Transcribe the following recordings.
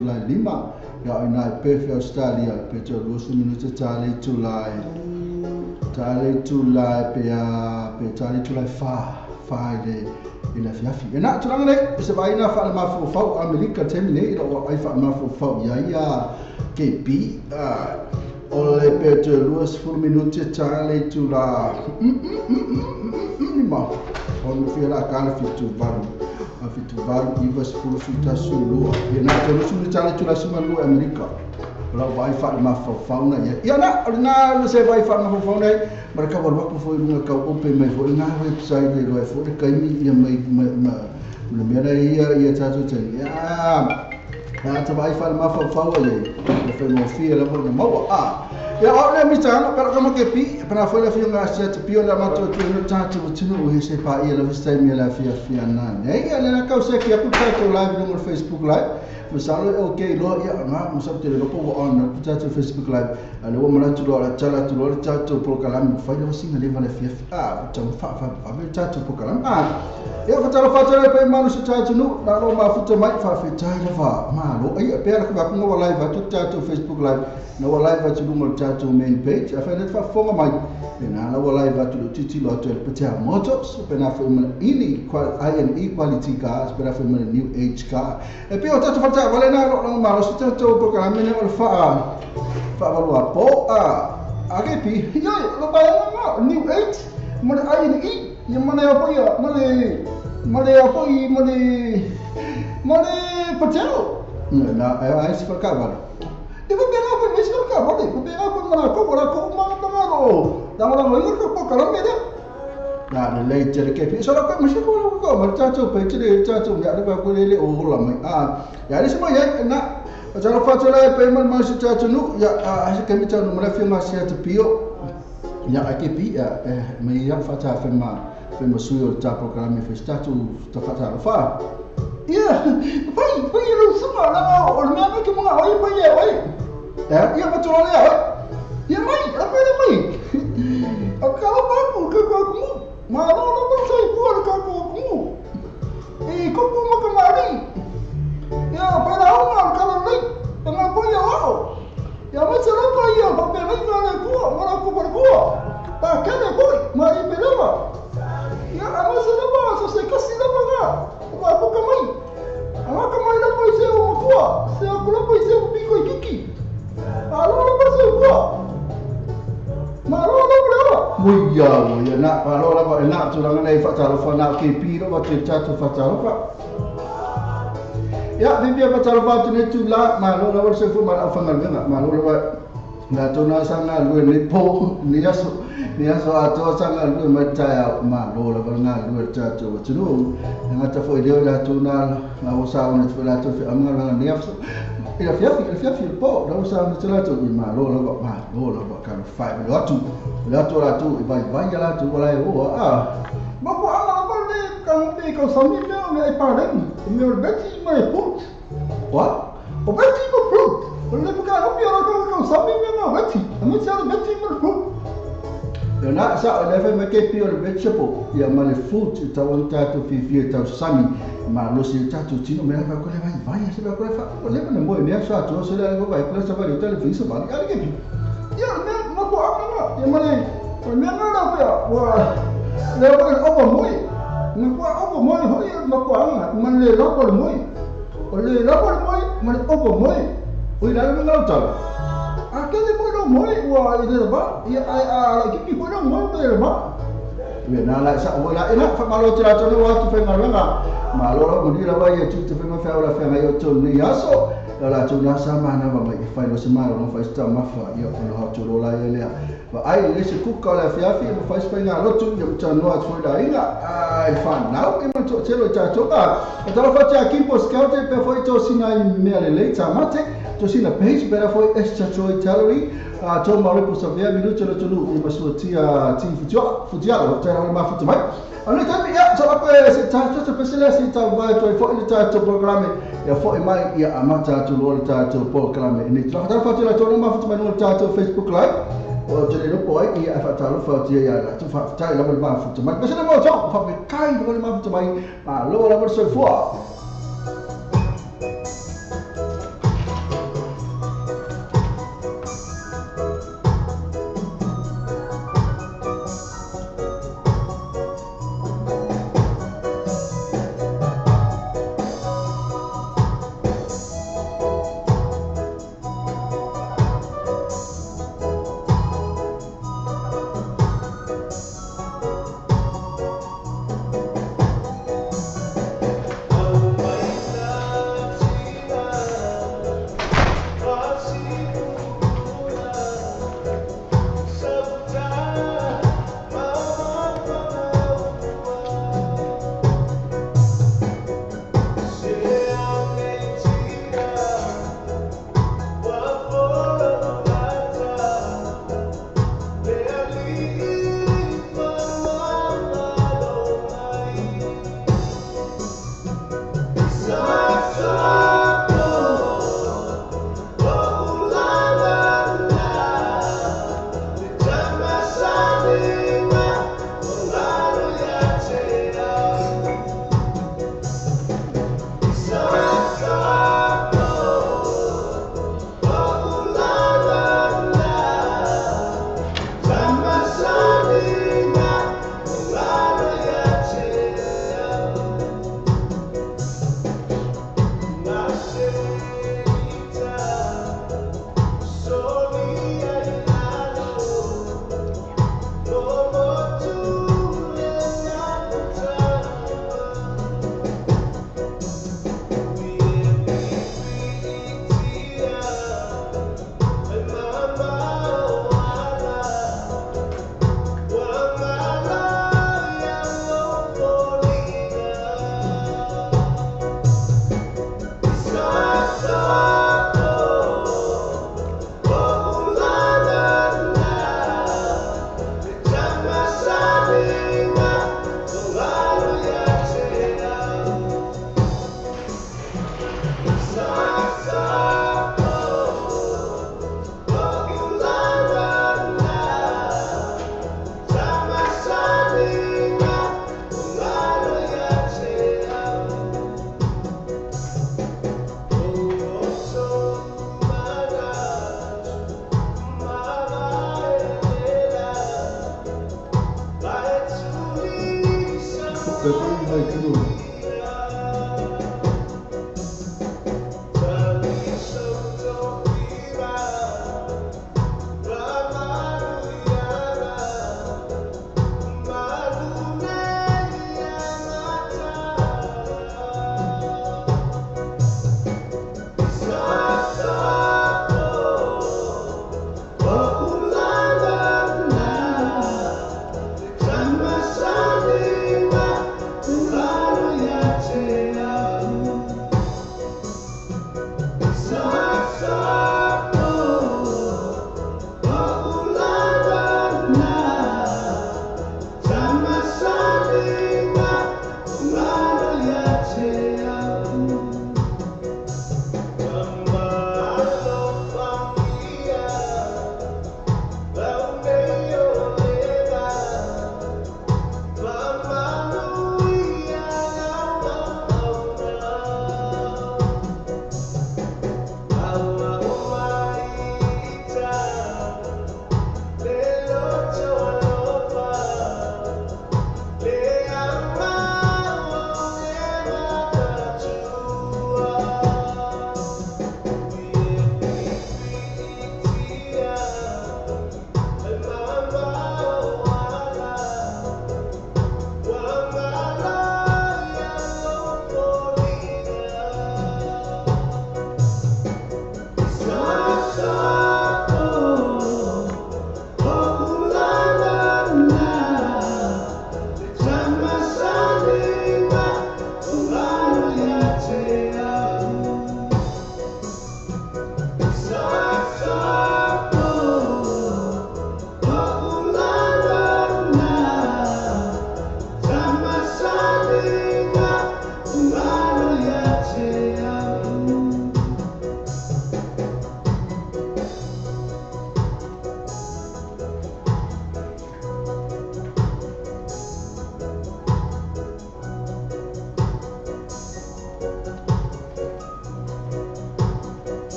Julai 5 ya ina pefe Australia pe to 2 minutos tali Julai pe tali Julai fa de ina fiafi ina tulanga le se vai na fa ma fo America temine ila o ai fa ma fo ya KP o le pe to 2 minutos tali Julai ma on fi la kala fi tu valu Festival Ivas Pulu Fita Sulu ya na te sulu tale tula sima lu Amerika la vai fa ma fauna ya na se vai fa ma fauna mereka berwaktu fo lunga kau ope mai fo na website de lo fo de kaimi ya mai le mera ya tatu ten ya ta vai fa ma fauna ya fe no fi la mo ma ya ole mi tano para kama ke pi para foi la fianga set pio la mato tu no tatu tinu o se pa ia la vista mi la fia na nei ya na causa que a puta to live no Facebook live misalo okay lo ya ma musab te lo po on puta to Facebook live ale wo mara tu lo chala tu lo tatu pro kalam foi lo singa le vala fia tau fa me tatu pro kalam ya fatala pe manu se tatu no na lo ma futa mai fa fe tai la fa ma lo ai pe ra ka ko live tu tatu Facebook live no live tu mo tatu main page a fa net fa fonga mai na la live tu titi lo tu petia motos pena fa ini quality cars pena fa new age car e pe o tatu fa wala na lo ma lo se tatu pro kalam ne o fa lo po ke pi yo lo ba no new age mo ai yang mana apa ya mana patelo na ai se para cá dia beber apa mais para cá boleh beber apa mana ko mana dah orang lagi ko kalau beda na le cere ke pi solo ko mesti ko marchacho pe cere chacho ya ada ko le o lama ya ni semua ya na cara fatela pe man masih chacho nu ya kami chacho mana fi masih pio ya AKP me ya fata fema suyo ta programa festatu ta fata fa ya pai lo semua la o me ame que mga oi pai ya betul ya mai apa ya mai kalau aku ke kamu mana nak saya buat ke kamu kamu mau kemari ya pada awal kalau naik kenapa ya macam apa ya pakai naik mana aku berdua pakai aku mari berapa ya ama sedapa so kasih apa enggak aku kamai ama kamai na poi se o tua se aku na poi se o pico kiki alo na poi se o malo na berapa muya nak alo na nak tu lang na fa telefon nak KP ro ba chat fa telefon ya bibi apa telefon tu ni tu la malo na se fu mal afangal nga malo na tu na sana lu ni po ni aso ato sanga lu macaya malo la banga lu chacho chunu ngata foi dio la tuna na usa una tula to fi amanga ni afso ila fiafi po na usa una tula to malo la kan fa la tu ibai la tu wala bako ala ba le kan pe ko sami me pa me beti mai put wa o beti ko put le buka no piora ko sami me no beti ami sa beti mo put na sa le fe me ke pio le vegetable ya male food tawon tatu fi tau sami ma lo si tatu tino me va ko le vai se va ko le fa ko le me mo me sa to se le go vai ko sa va le televiso ba ya le ke ya me ma ko ama ya male ko me na la fa wa le ko obo moi me ko obo moi ho ya ma ko ama man le lo ko moi o le lo ko moi man obo moi o ila me na ta aquele pode morrer o ele ba e a que pode morrer ba we na la sa wala ina fa malo tira tira wa tu fe ngala malo la budi la ba ye tu fe ma fa wala fa yo tu ni yaso la tu na sa ma na ba mai fa lo se ma lo fa sta ma fa yo ko ha tu lo la ye le ba ai le se ku ka la fa fi fa fa ngalo tu yo tu no at fo da ina ai fa na ke ma to chelo cha choka ta fa cha ki po scout pe fo to sina me le ta mate to sina page bera foi extra joy gallery to mare po sabia minuto lo tulu e masu tia ti futia lo tera ma futa mai ana ta ya so apa se ta to pesela se ta va to fo ile ta to programme ya fo mai ya amata to lo ta to programme ni to ta fa to ma futa mai no ta to Facebook live o te lo poi e fa ta lo fa tia ya la to fa ta la ma futa mai pesela mo to fa me kai lo ma futa mai ma lo la verso fuori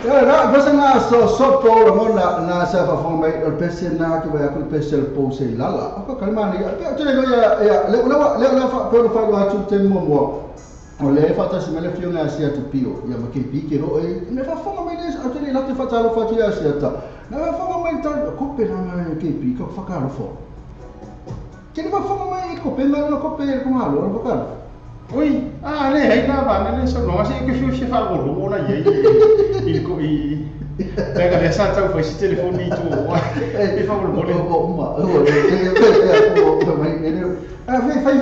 Lah, pasal na so polo mona na sa fa forma el pese na que vai a pese el pose lala. Apa kalma ni? Apa tu ya le fa polo fa wa tu tem mo. O le fa ta simele fio na sia tu pio. Ya ma ke pi ke ro e ne fa forma mai des atene la te fa ta lo fa ti sia ta. Na fa forma mai ta ko pe na ke pi ko fa ka lo fo. Ke ne fa forma mai ko pe na ko pe ko ma lo fa ka. Oi, ne hai na ba ne so no asi ke fiu se fa lo lo na ye. Il ko i pega dessa tau foi esse telefone tu. E fa lo lo uma. Fai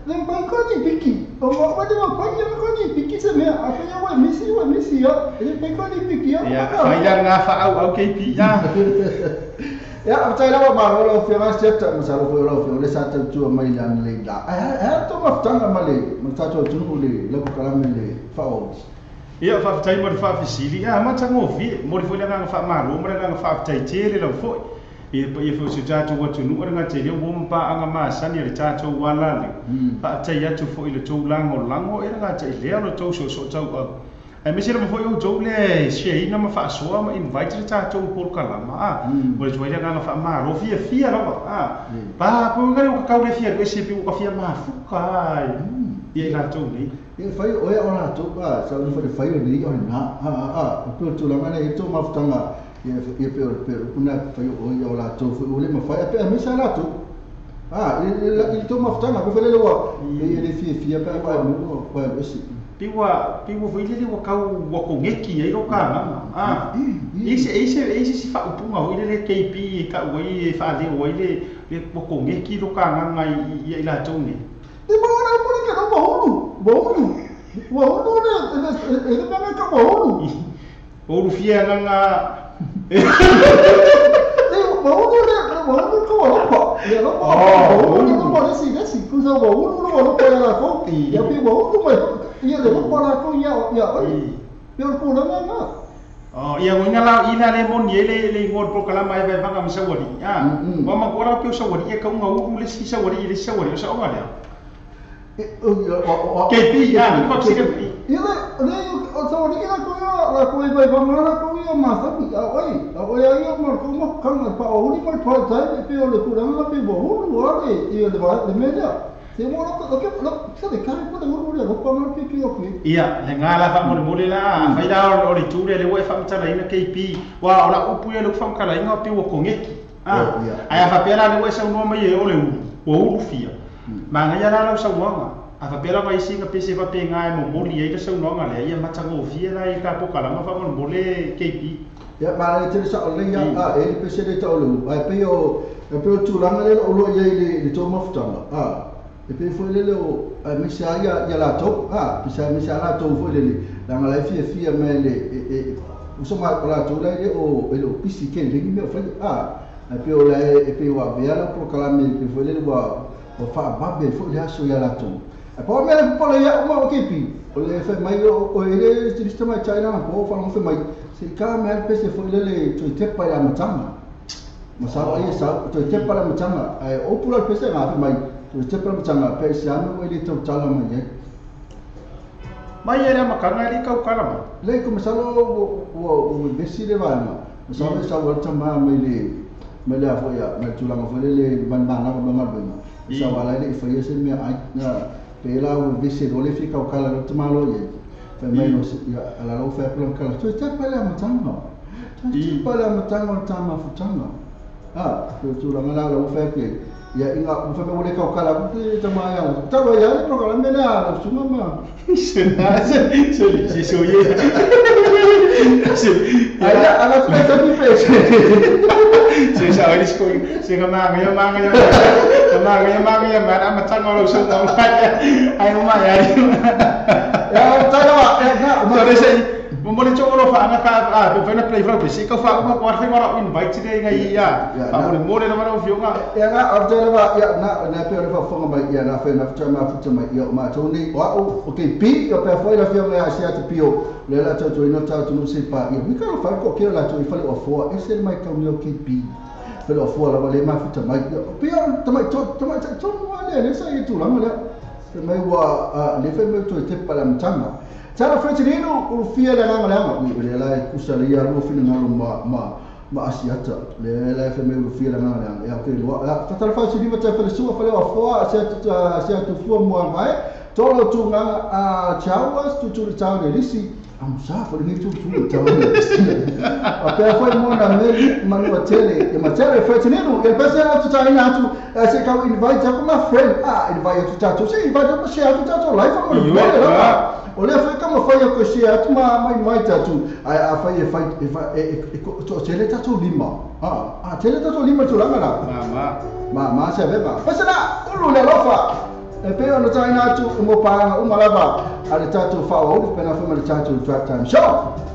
nem vai com piqui. Vai de uma coisa com piqui também. A coisa vai missy, ó. Ele tem com piqui, ó. Ya, vai dar na fa au KP ya. Ya, saya lawa marolo firman setiap masalah firman oleh satu tu mai yang leda. Tu maftang amale, satu tu boleh lagu kalam le faul. Ia fa tai mo fa fisili. Ma tango vi, mo foi nga fa maru, mo nga fa tai tele lo foi. Ia foi se tatu wa tu nu nga tele wo mpa anga masa ni tatu wala le. Pa tai atu foi le tu lango era nga tai le lo tu so tau. Ai mesira mo foi o jole shei na ma fa so ma invite le tatu por kalama. Mo le joia nga fa maru fia lo. Pa po nga o ka le fia o se pi o ka fia ma fukai. Ia la tu ni. Ia fai o ia ona tu pa sa no fai ni ona tu la mana itu maftanga ia pe kuna fai o ia la tu o le ma fai pe me sa la tu itu maftanga pe fai le wa ia le fia pe pa no pa esi piwa foi le wa ka wa ko ngeki ai ro ka ise si fa upunga o le KP ka wai fa le wai le wa ko ngeki ro ka nga ia la tu ni di mana pun ke no bolu ele vai ka bolu fia nga bolu ko apa ya lo bolu no pode si kusa bolu no pode la ko ya pi bolu mai ia le ko la ko ya pero ko la nga ia ngona la ina le mon le ngor pro kala mai vai vanga misa wadi wa ma ko la ko sa wadi ka nga u le si sa wadi sa o ngale KP ya ko si ele o sa wadi la ko vai vanga la ko ya masa oi ai mo ko kan pa o ni mo pa tai pe o le ku la pe bo o le le va le media se mo lo sa de cara ko de mo le ko ma pe o ku ia le ngala fa mo la fai da o le ture le wa fa mta ina KP wa ora upu le fa mkala ina pe o ko ngeki ai fa pera le wa sa no mai o le o fia ma nga la sa wanga a pela mai singa pese va pe ngai mo moli ai sa no nga le ia matango fia la i ka po kala ma fa mo le KP ya ma le sa o le ya ele pese de tolu ai pe o tu la le o lo ia le to maftanga e pe foi le o misa ya la to misa la to foi le la nga la fia me le uso ma la to le o pisi ke le me foi e pe o le e pe wa via la pro kala me pe foi le wa fa babbe foi le aso ya la to po me po le ya mo KP o le fe mai o ele sistema China po fa no fe mai se ka me pese foi le to te pa ya matanga masaba ai sa to te pa la matanga o pula pese nga fe mai to te pa matanga pe se ame o ele to tala mai era makanga ri ka kala ma le ko masalo o besi de va ma masaba sa wa tama me le afo ya me tu la mo le bandana ko ma ba sa wala le foi se me ai pela o bese dole fica o kala no tamalo ye fa mai no ala lo fa plan kala to te pala matanga tama futanga to la ngala lo fa ke ya inga fa me ka o kala te tama ya ta wa ya pro kala me na suma ma se so ye ala fa ti pese se sa wali sko se ga ma ya ma matanga lo so no ai ma ya ta wa so de se mo mo cho lo fa na ka pe na play frog se ka fa ma ko fa ma invite de ngai ya fa mo le na ma fio nga ya na after ba ya na pe fa fa ma ya na fa na futa ma ya ma to ni wa okay pi yo pe fa la fio nga sia te pio le la to no ta tu no se pa ya mi ka fa ko ke la to fa le ofo e se mai ka mi okay pi fa le ofo la le ma futa ma pio ta mai to wa le sa i tu la ma le mai wa le fe me to te pala mtanga tara fretinino u fia le nganga langa wi le la kusalia ro fina ngalo ma asiata le la fe me u fia le nganga langa ya ke wa fa tara fa sidi mata fa suwa fa le wa fo sia tu fu mo mai tolo tu nganga chawas tu tau le lisi am sa fa le tu tau le lisi apa foi mo na meli manu tele e matele fretinino e pesa tu tai na tu se ka invite ko ma friend invite tu tatu se invite ko share tu tatu live ko o le foi kama foi ko share tu ma invite tu a foi to tele tatu lima tele tatu lima tu langa ma se beba pesa na ulu le lofa e pe ono tai na tu mo pa o malava ale tatu fa o pena foi ma tatu drive time show.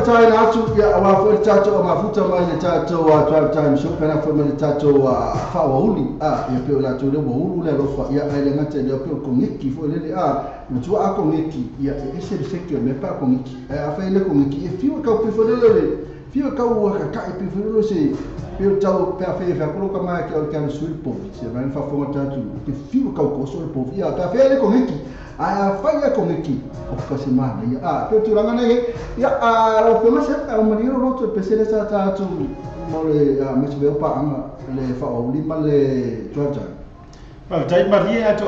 tai na atu ya wa fo tato o mafuta mai le tato wa drive time show pena fo mai tato wa fa wa uli ya pe la tu le bo ulu le rofa ya ele ngate le pe ko ngiki fo le na tu a ko ngiki ya ese de sekio me pa ko ngiki a fa ile ko ngiki e fiwa ka pe fo le fiwa ka wa ka e pe fo le se pe tau pe a fe fa ko ka mai ke o kan sul po se vai fa fo tato ke fiwa ka ko sul po ya ka fa ile ko ngiki a faya con aqui o semana ya pe tu ranga ne ya a lo pe mas a maniro no tu pe se esa ta tu mo le mas veo pa anga le fa o lima le Georgia. Ba tai maria to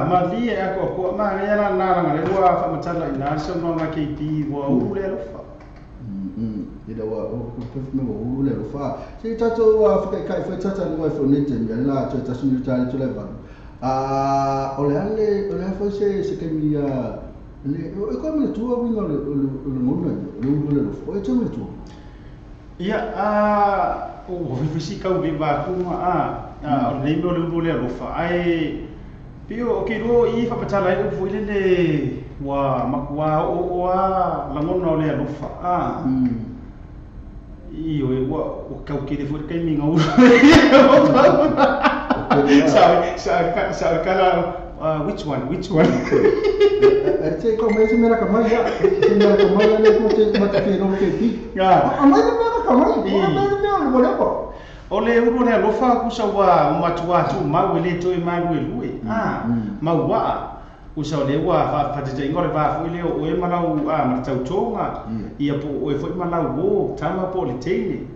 maria ko ma ya na le wa fa matala ina so no ma KP wa u le fa. Ida wa o me o le fa. Se tato wa fa kai fa tata no fa ne te ya la to ta sunu ta to le va. Ole fa se ke mi le ko me tu o winga le mo le fa. O te me tu. Ia o visi ka u ba ku le mo le rofa ai pio ke ro I fa patala I fu le wa makwa o la ngona le rofa I o ka ke le fu ke mi ngau sa kala which one Cek kau messi mera kamai ya, mera kamai le ko cek mata ke ro ke pi. Amai mera kamai, mera boleh apa? Ole uru le lofa ku sa wa matua tu ma wele to ma lui ma wa ku sa le wa fa te ngore va fu le o e mana u ma tau tonga ia po o e foi mana u tama po le tene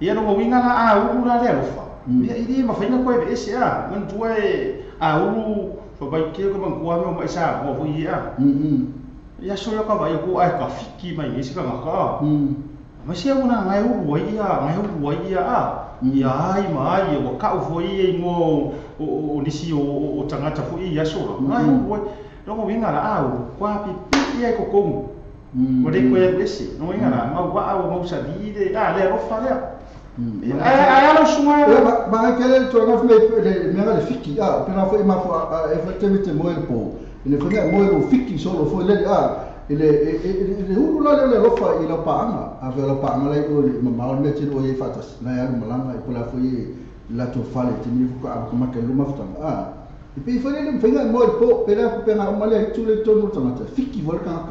ia no winga la uru la le lofa ia I ma faina ko e ese man tu uru fa bai ke ko man kuame o mai sa ko fu ia so yo ka vai ko ai ka fiki mai ese ka ka Masih aku nak ngai uru ia ia ai mai o ka u foi ngo o nisi o tangata fu ia so ngai uru no winga la kwa pipi ia ko kom o de ko esse no winga la ma wa o mo sa di de le ro fa le ai alo suma ba ke le to na le mera le fiki pena foi ma fo e effettivamente mo el po ne foi mo el fiki solo foi le ele uru la le rofa I la paanga ave la paanga la o le ma le tiro o e fatas na ya malanga I pola foi la to fale tini ko a ko ma ke luma ftam e pe foi le fenga mo po pela ko pena o male tu le to no tanga fiki volka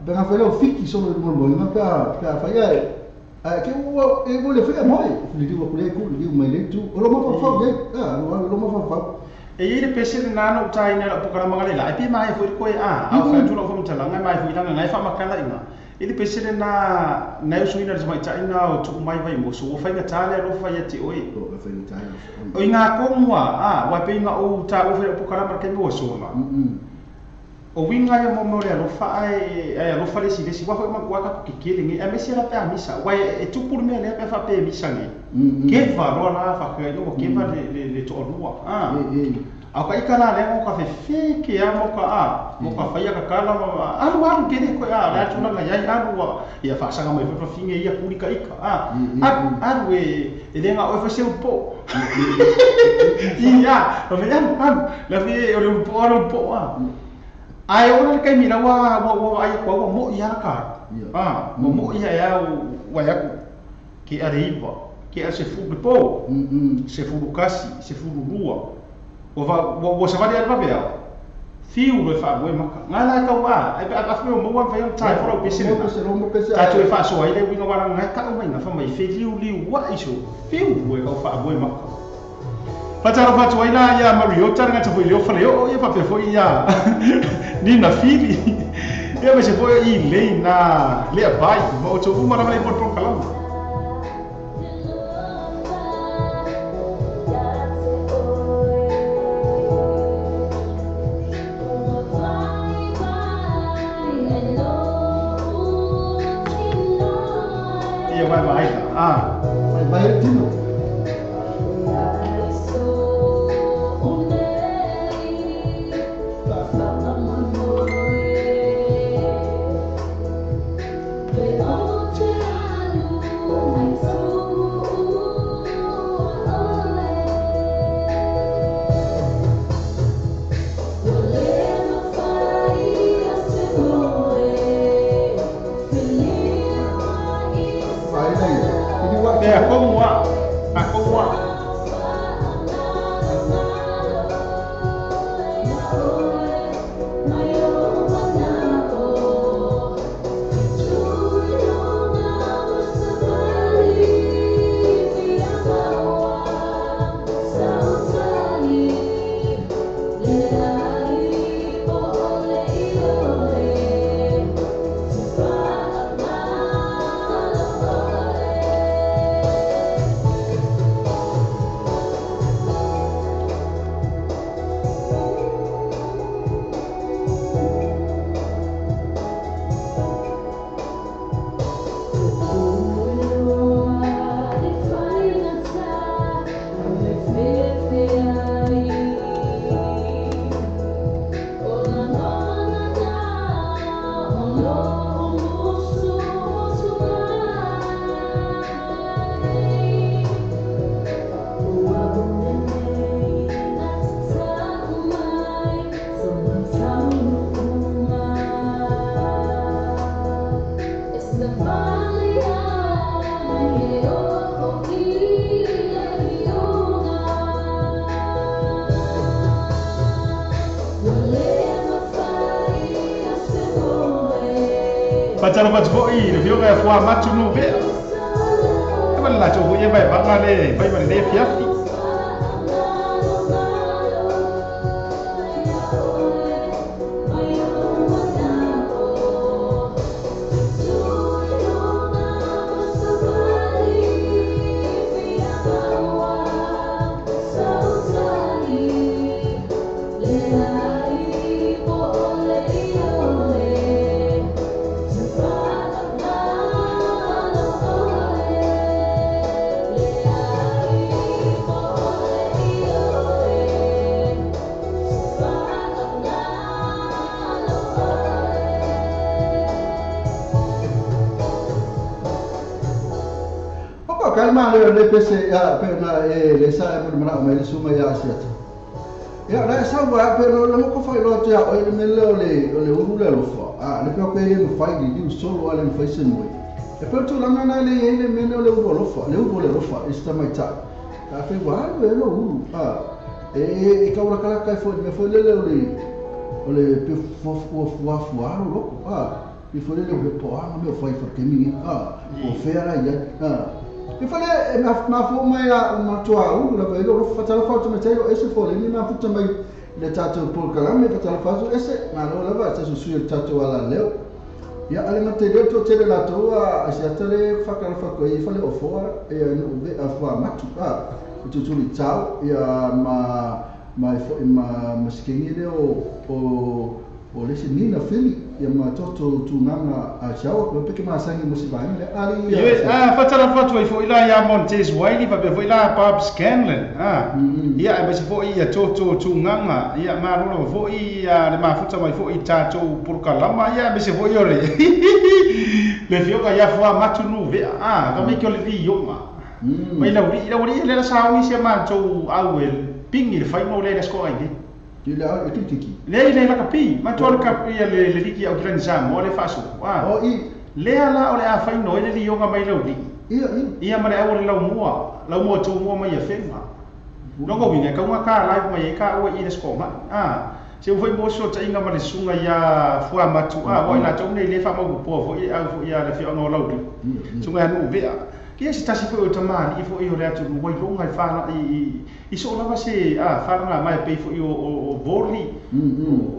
ben ave la fiki solo mo mo ka fa ya ke o e vole foi mo le digo ko le ku le digo mai le tu o lo mo fa ya lo mo fa e ile pese na no tai na po kala mangale la pe mai foi ko fa tu no fo mtala ngai mai foi langa ngai fa makala ina ile pese na usu ina mai tai na o tu mai vai mo so fa ina tale ro fa yeti oi fa ina tale o ina ko mua wa pe ina o ta o fa po kala marke mo so ma o winga ya mo le ro fa ai ro fa le si wa fa ma wa ka ki kele ngi e mesi la pe misa wa e tu por me le pe fa pe misa ngi ke va ro na fa ke no ke va le to rua a ka ikala le mo ka fe ke ya mo ka fa ya ka kala alu ke de ko la tu na ya alu ya fa sanga mai fa finge ya puri ka ika alu e le nga o fa se un po ia o me la fi o po ai ona kai mina wa ai ko mo ia ka mo ia ya wa ya ke arriva ke se fu po se fu kasi se fu rua o va se va dia va ver fiu le fa mo maka ngala ka wa ai a fa mo wa fa tai fora pisina ta tu fa so ai le winga wa ngai ka mai na fa mai fe liu wa iso fiu we ka fa mo maka Patara fatu waina ya Mario tanga tapo ilio fale yo ya pape foi ya ni na fili ya me se foi I le na le bai mo to uma na mai por kalam ya vai vai tino Fatalo pat foi le vio ga fua matu no be. Ka la cho ye vai ba le vai ba le fiafi. Kalma le pese ya pena le sa mo mara mai suma ya sia. Ya la sa wa pero le mo ko fai lo ya o le mele le uru le lo fa. Le pe pe le fai di solo ale fai sen mo. E per tu la nana le mele le uru lo fa. Le uru le lo fa sta mai ta. Ka fe wa le lo uru. E ka ora kala kai fo me fo le pe fo lo. E fo le po me fai perché mi o fera ya. E fale na fo mai a matua la vedo fatala fatto me telo esse fo le na futa mai le tato por calame fatala fatto esse na lo lava sta su il tato alla leo ya ale mate do to tele la to a sia tele fakala fakko e fale o fora e no ve a fa matu tu li ciao ya ma skeni le o le sinina fili ya ma toto tu nanga a chao ko peke ma sangi musibani le ali fatala fatwa fo ila ya Montes Wiley pa fo ila Bob Scanlon ia ba fo ia toto tu nanga ia ma ro fo ia le ma futa mai fo i tato por kalama ia ba fo yore le fio ka ya fo matu nu ve ka me ko le yoma mai la uri le sa wi se ma to awel pingi le fai mo le sko ai le au e tiki le la kapi ma to ka le liki au transa mo le faso o i le ala o le a fai no le li yonga mai lo li ia ma le au le lau mo to mo mai e fema longo winga ka nga ka live mai ka o i le sko ma se foi mo so ta inga ma le sunga ya fua matu o ina to nei le fa mo po fo i au fo ia le fio no lau tu sunga no vea kia se tasi fo o tamani i fo i o le atu wai longa i fa i so lava se fa nga mai pe fo i o voli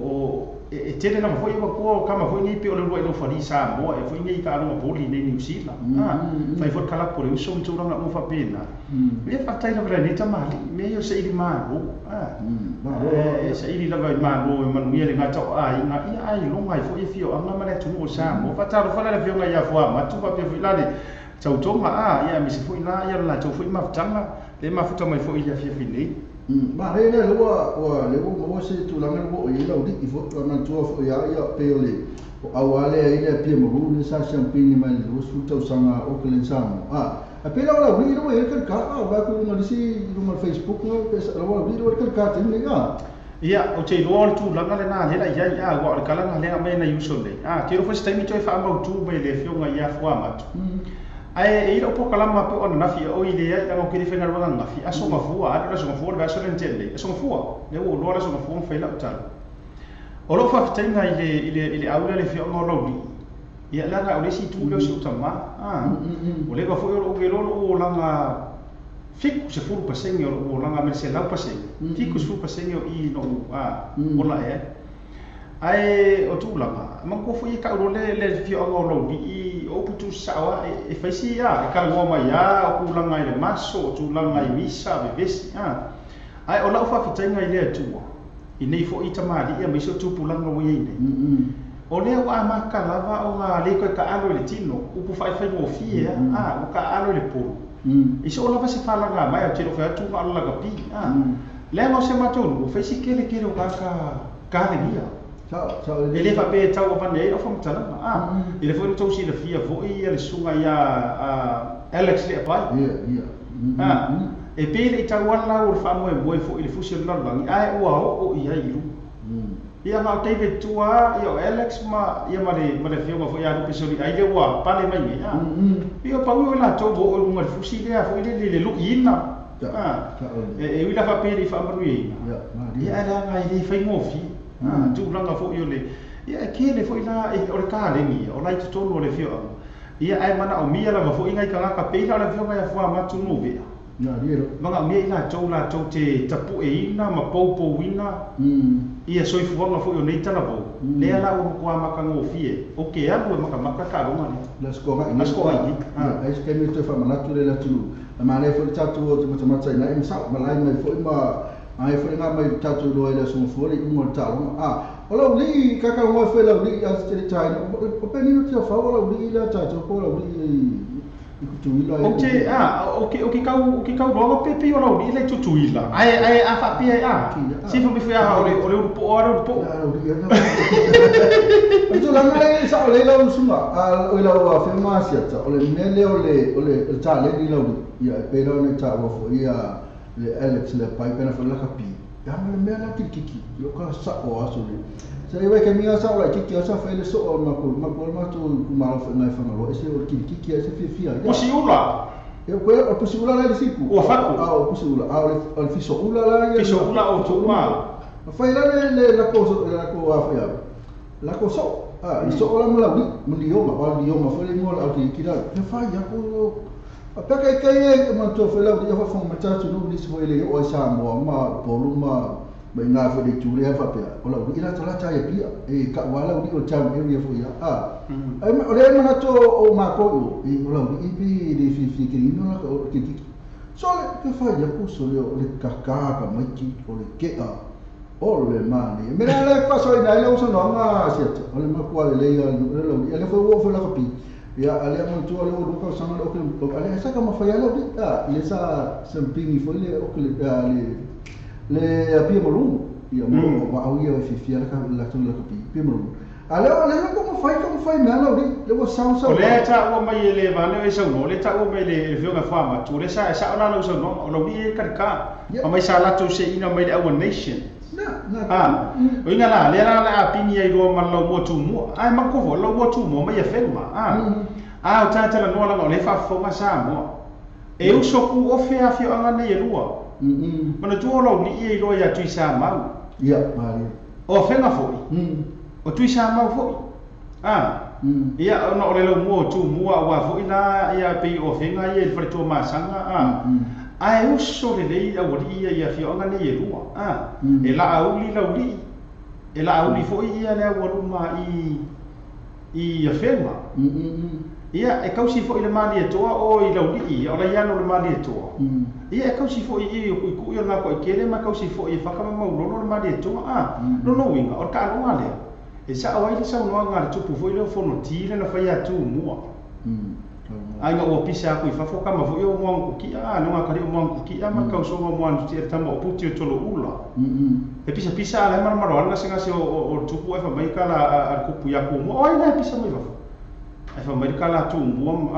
o e tele na fo i ko kama fo ni pe o le lo fa di sa mo e fo i ka no voli nei New Zealand fai fo kala por o so mo nga mo fa pena me fa tai na ni tamali me yo se i maro se i lava i maro e manu le ngata ai longa i fo i fio anga ma le tu o sa mo fa ta fa le fio nga ya fo ma tu fa pe fo lale tau tonga ia mi se foi na ia la tau foi mafutanga le mafuta mai foi ia fia fini ma re le lo se tu la ngelo o ia udi i fo na tu fo ia pe ole o awale ia pe mo ru ni sa champagne mai lo su tau sanga o kelen sang a pe la wi no e ka va ku no disi no Facebook no pe la wa wi no ka te ni ga ia o te lo tu la ngale na le ia wa kala na le mai na yuso le tiro fo stai mi toi fa ma tu be le fionga ia fo amatu ai ilo po kalama pe ona nafi o ile ya ngo kiri fenga ronga nafi aso mafua ado so mafua ba so lentele aso mafua le o lo so mafua fe la utal o lo fa tenga ile aula le fi ngo lo ia la ga o si tu lo si utama o le ba fo o gelo o langa fiku se furu pasenge o langa me se la pasenge fiku se furu pasenge o i no o la ai o tu langa ma ko fo i ka o le fi ngo lo i o putu sawa e faisi ya ka ngoma ya o langa ile maso tu langa i misa be vesi ai o la fa fitenga ile tu i nei fo i tamali ia miso tu pulanga o ine o le wa ma ka lava o nga le ko ka alo le tino o pu fai fai mo fie o ka alo le pu i so la fa se fala nga mai o tiro fa tu ka la ka pi le mo se mato o faisi kele o ka le dia ele fa pe tau fa nei o fa mtala ele foi to si le fia vo i le sunga ya Alex le pai e pe le tau wala o fa mo e fo ile fusi no langi ai o ia ilu ia ma David tua io Alex ma ia ma le fio ma fo ia pe soli ai le wa pa le mai io pa u la to vo o ma fusi le fo ile le lu ina e ila fa pe le fa ma ia la ngai le fa mo fi tu langa fo yo le ia e kele foi la e o le kalengi o lai totonu o le fio ia ai mana o mia lava foi ngai kanga ka peila le fio ngai afua matu no vea na rio manga mia ina tou te tapu e ina ma pou ina ia soifuanga foi o nei tala vo le ala o ko maka ngofie o ke alu e maka ka ronga la skoga ina ai se kemi te fa manatu le tulu la mane foi tatu o te mata ina im sa malai mai foi ma ai foi nga mai tatu do ile so foi mo talo ola li kaka mo foi la li as te tai o penino te fa ola li la tatu ko la li o ke kau roga pepe o lau ni le tutuila ai a fa pia si fo mi foi a o le po ora po o la ngai sa o le lau suma o la o afirma sia o le nele o le ta le ni lau ia pe lau ne ta o fo ia le Alex le pai pena fa la kapi ya me me la kiki yo ka sa o aso le se iwe ke mia sa la kiki sa fa le so o ma tu ma fa ngai fa malo ese o kiki ese fia o si ula eu o posiula la siku o fa o posiula o fiso ula la ya fiso ula o tu ma fa ila le la ko afia la ko so iso ola mo la mo idioma fa le mo la kiki la ke fa ya ko apaka kai ma to fa la dia fa fo mata tu no dis fo ile o sa mo ma poluma ba ina fa de turi fa pe o la ila to la cha ya pia e ka wala udi o cha area fo ya ai ma ole ma to o ma ko o la udi bi de fi ki no la ko ki so le ke fa ya ko so le ka ka ma ki o le ke o le mani me la fa so ina le uso no ma sia o le ma ko le ya le fo wo fo la ka pi ya ale mo tu ale o ka sama o ke ale sa ka ma fa ya lo di le sa sempingi fo le o ke le apia malu ia mo wa au ia fi la tu la kapi pia malu ale ko mo fai na lo di le wa sa le ta o mai le va le sa no le ta o mai le fio nga fa ma tu le sa ona lo sa no o lo ni ka o mai sa la tu se ina mai our nation o inga la le la apini ai ro ma lo mo tu mo ai ma ko lo mo tu mo mai fe ma o ta la no la le fa fo ma sa mo e u so ku o fe a fio anga nei lua mana tu lo ni e ro ya tu sa mau ia mari o fe nga fo o tu sa mau fo ia no le lo mo tu mo wa fo ina ia pe o fe nga ia fa tu ma sanga ai u so le ia o ri ia fio anga nei lua e la au li lo li e la au li fo ia le o ma i ia fe ma ia e kausi fo ile mali e toa o i lauli o la iano le mali e toa ia e kausi fo i ku i nga ko i kele ma kausi fo i whakama maulono le mali e toa no winga o ka no ale e sa o ai sa no nga tupu fo ile fo no tile na fa ia tu mua ai nga o pisa ku i fa fo kama fo i o mo ku ki no nga kali o mo ku ki ma kauso mo mo anu ti tama o puti o tolo ula e pisa ala mar nga singa se o tupu e fa mai kala al kupu ya ku mo ai na pisa mai fa e fa mai kala tu mo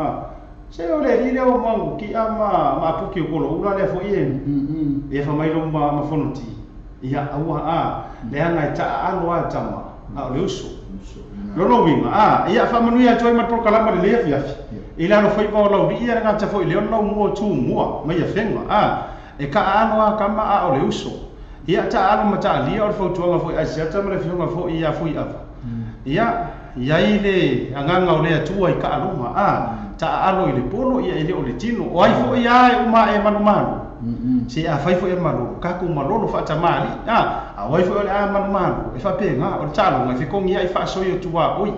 se o le rile o mangu ki ma puki o kolo ula le fo ien e fa mai lo ma fonoti ia aua le anga ta alo a tama le uso lo winga ia fa manu ia toi ma to kala ma le ia ila no foi ko lo ia nga ta foi le no mo tu mo mai fenga e ka alo a kama o le uso ia ta alo ma ta lia o fo tu nga foi a se ta ma le fenga fo ia foi ava ia ile anganga o le atua i ka aluma ta alo i le polo ia ile o le tino o ai fo ia e ma e manu se a fai fo e manu ka ku malolo fa ta mali a wai fo le a manu e fa penga o talo ngai fe kongi ai fa so yo tua oi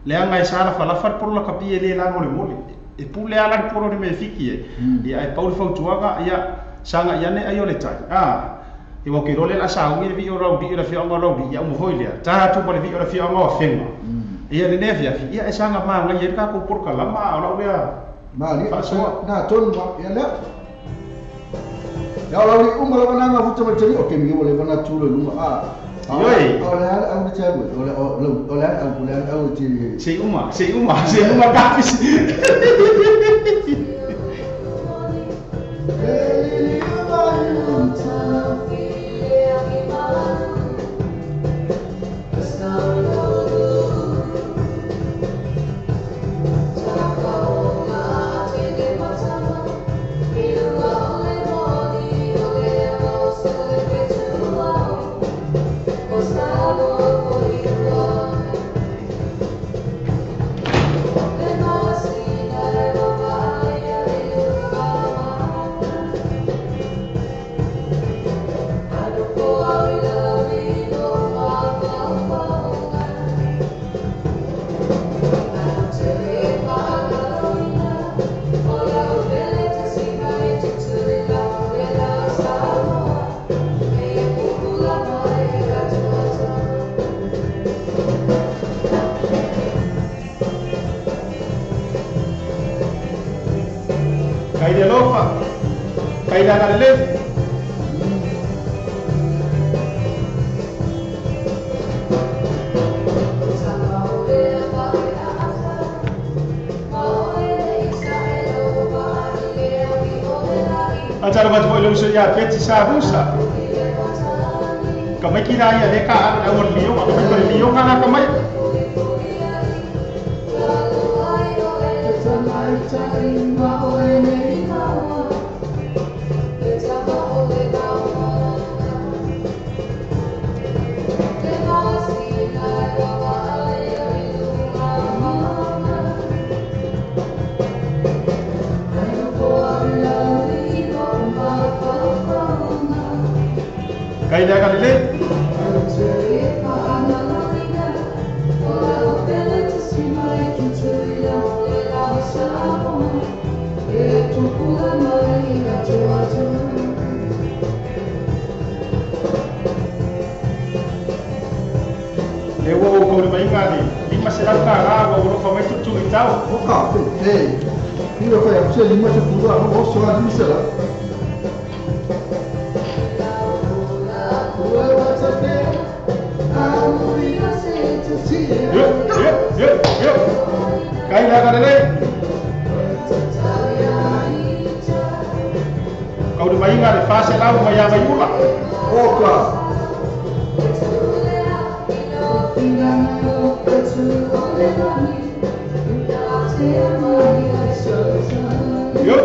le anga i sala fa la fa polo la kapie le la mole e pule ala polo de me fiki ia ai paul fo tuanga ia sanga ia ne ai o le tai e wa ke role la sa ngi vi o ra bi ra fi o ra bi ia mo foi le ta tu pa vi o ra fi o ma fenga ia le nefia ia e sanga ma ngai ka ko por kala ma ora ora ma ni fa so na ton ma ia le ya ora ni uma la bana ma futa ma tani o ke mi o le bana tu le luma yoi ora au de chago ora au ti sei uma ka fi Kai dia lofa. Kai dah ada leh. Acara macam boleh usul ya peti sabusa. Kamai kira ya deka ada awal liu, kamai kira liu kan kamai. Kai dah kali leh. Lewo kau di maingan ni. Lima sedang kara, kau belum pamai cucu tahu. Oka, ini apa yang saya 50 orang, oh soal bisa lah. Yuk. Kai dah kali leh. Kau di maingan ni fase lau maya mayula. Oka. Yuk.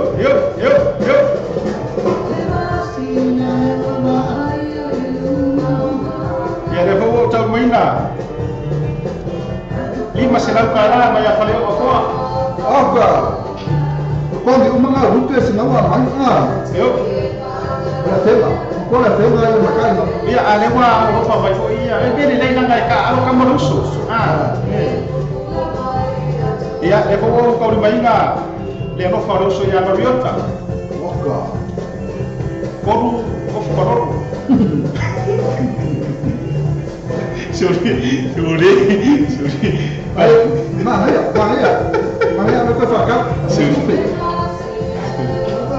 Ya dah bawa tahu mainan. Lima sedang kara maya paleo aku. Oka. Kau di umang aku tu senang mana? Yuk. Kau dah tengok yang makan. Iya, alewa apa baik iya. Beli lain ngai ka alo kamu rusuh. Iya, lepo kau di mainga. Lepo faruso ya mariota. Oka. Koru of koror. Sorry. Mana ya? Mana kau fakap?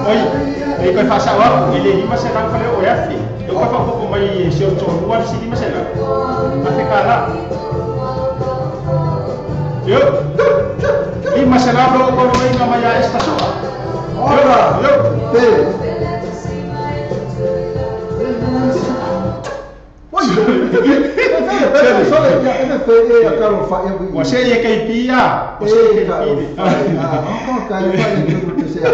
Oi, kau fasa awak. Ini lima sedang paleo ya. Kau apa kau mai siom luar sini masalah. Mati kara. Yuk. Lima sedang kau mai namanya estasiun. Yuk. Você ia caipia, você ia caipia. Kau itu saya.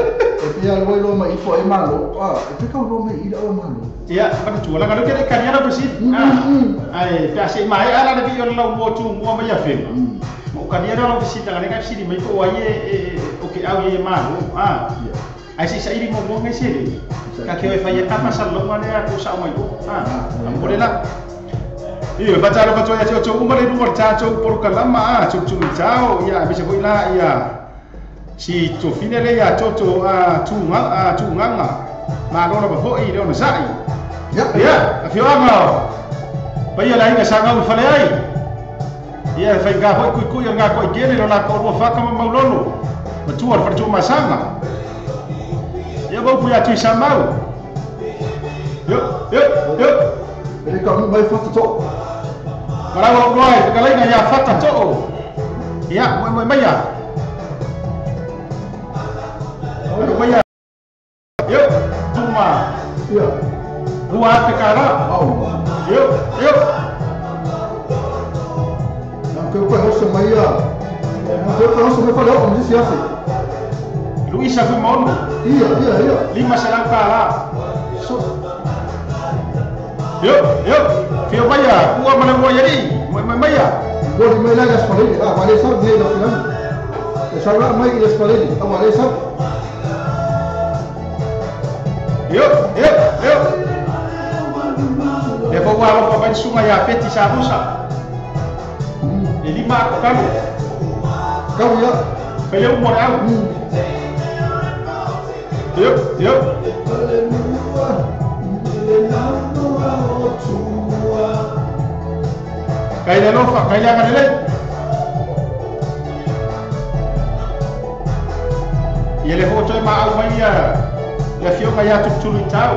Dia lo mai info emalo. Itu kau lo mai ida emalo. Iya, pada jualan kalau kita ikannya apa sih? Biasa mai ala nabi yang lau bocu mua mai film. Mau ikannya lau besi tangan kan sini mai ko waye oke awi malu. Ai sisa ini mau ngai sini. Kaki wifi apa salong mana aku sama itu. Boleh lah. Iya, baca ya coba umur itu bercaco por kalama cucu jauh ya bisa boleh ya. Si cofine le ya coco cungang mago na bahoi dia na sai. Ya, afio amo. Baya lain ka sanga ufale ai. Ya, fai ga hoi kui nga ko gene lo la ko ro fa kama maulolo. Betuar percuma sama. Ya bau punya tu sama. Yuk. Jadi kamu mai foto tu. Kalau roy, kalau ini ya foto tu. Ya, mai ya. Rupanya, yuk, cuma, buat perkara, yuk. Kau harus semaya, kau harus semaya pada orang siapa? Luis aku mau. Iya. 5 sedang kala. Yuk. Kau bayar, buat mana buat jadi, bayar. Buat di mana gas paling, mana sah dia dah bilang. Salah mai gas paling, mana sah. Yuk. Dia bawa apa pemain sungai ya peti sabusa. Ini 5 aku kamu. Kau ya. Kau umur aku. Yuk. Kaya lupa, kaya akan dilihat. ia le foto ma au mai ia le fio ka ia tulu tau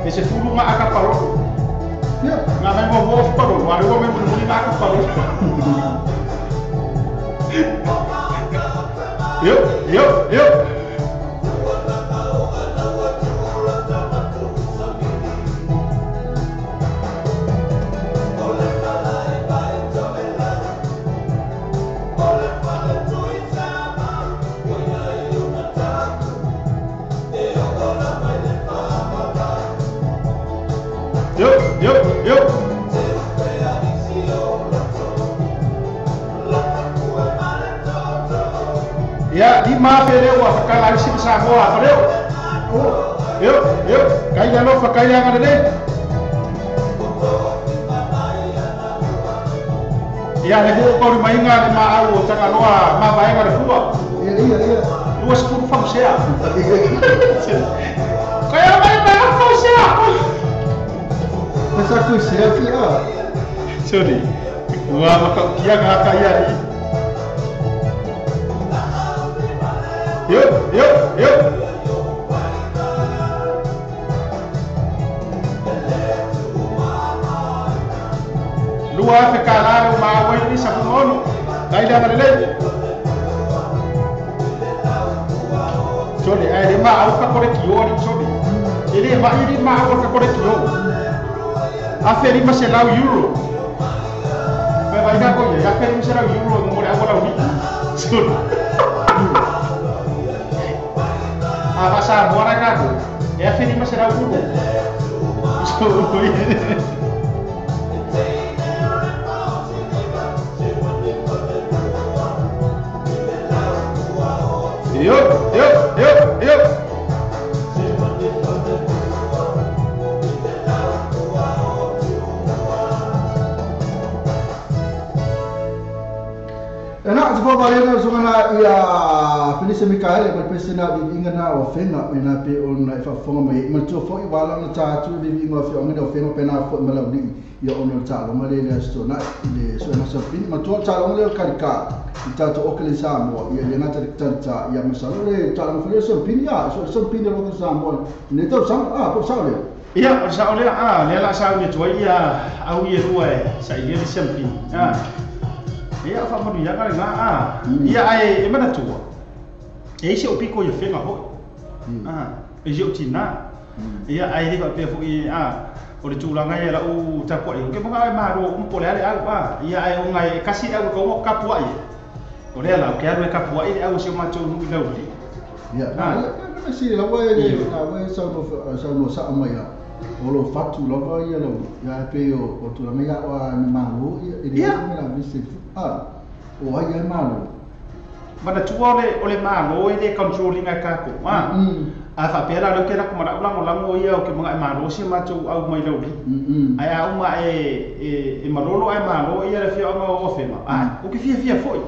e se fulu ma aka palo ya nga mai mo wo palo wa ro me mo ni aka palo yo ya di ma fere wa fakala isi sa mo apare yo kai ya lo fakaya ngade de ya le ko mai ngade ma au taka loa ma vai ngade fuwa iya lu sepuluh fam sea kaya mai fam sea masa aku siap ya sorry wa maka kia kaya ni yo lua ke kala ma wai ni sa ngono dai da ngale sorry ai ma au ka kore kio ni sorry ini ma au ka kore kio aferi ma se lau euro pe vai da ko ya aferi ma se lau euro mo ra lau ni sorry apa sa bora ka e aferi ma se lau euro sorry yo enak sebab balena sungana ia Felicia Mikael berpesena di ingana o fenga mena pe on na fa fonga mai macho fo i wala na cha tu di ingo fi on do fenga pena fo mala di ya on cha lo male le sto na le so na so pin macho cha lo le karika ita to okele samo ia le na cha ya masalo le cha lo fle so pin ya so pin lo ko samo ne to sam po sa le iya sa ole le la sa ni to ia au ye ruai sa ia di samping ia fa mo ya ka nga ia ai e mana tu e se o piko ye fenga ho e je o tina ia ai ri ka pe fu o le tulanga ia la u ta po ke mo ga ma ro un po le ale alba ia ai o ngai kasi au ko ka pu ai o le la ke aro ka pu ai au se ma cho nu la u ya na si la wa le na wa sa no sa ma ya o lo fatu la va ia lo ya pe o tulanga ya wa ma ro ia me la visi o ai ai malo mana tua ole malo e controlling a ka ko a fa pela lo ke la ko mara ulang ulang ia o ke mga malo si ma tu au mai lo ai au ma e malolo ai malo ia le fia o fe ma o ke fia foi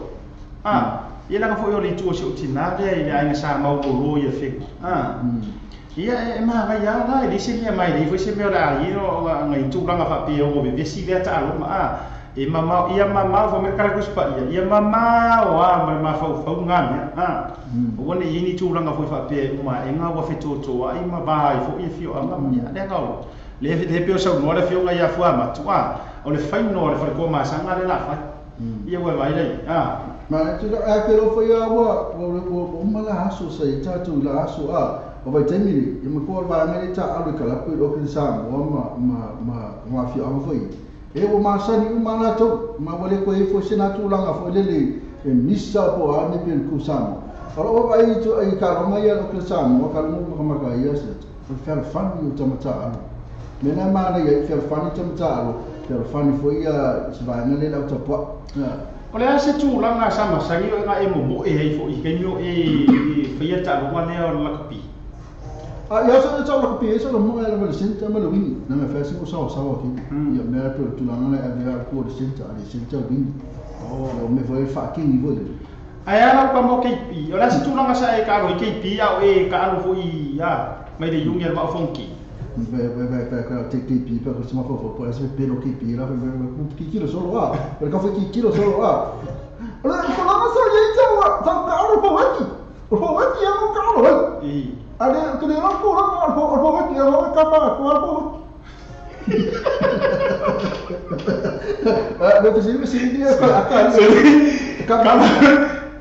ia la foi o le tu o tina de ai sa ma o lo ia fe ia e ma ga ya la e se mia mai foi se mia la i no ngai tu ranga fa pe o be si le ta lo e mama ia mama fo merkara kuspa ia mama wa ma fa ngam o woni ini tu ranga fo fa pe uma e nga wa fetoto ai ma ba fo ia fio anga ia le ngau le fe pe o sa no le fio nga ia fo ama tu o le fai no le fa ko ma sa nga le la fa ia wa vai le ma tu a ke lo fo ia wa o ma la aso sai ta tu la aso o vai temiri ia ma ko va ngari ta alu kala pu o kin sa ma fio ama fo e o masani umana to ma wale ko e fo sena tu langa fo lele e missa po ane pen kusamo ora o vai to ai ka ro mai o kusamo ka mo ma ka ia se o fer fan u tamata alo mena ma na ia fer fan tamata alo fer fan fo ia se vai ngale la to po o le ase tu langa sama sangi o nga e mo e ai fo i ke mio e fia ta ro ne o la kapi ya so so lo pe so lo mo era le senta ma lo wini na me fa so so ki ya me per tu la na aveva ko de senta wini o me voi fa ki ni vole ai ala pa mo KP o la si tu la sa e ka ro KP ya o e ka alo fo i ya mai de yung ya ma fonki per te KP per questo ma fo può essere pelo KP la per chi lo solo per che fa chi lo solo allora con la nostra gente fa ka alo po anche Ho waki ang ka ro. Ale ke dia lampu lah, ho waki ang ka pa ko lampu. Betul sini dia akan.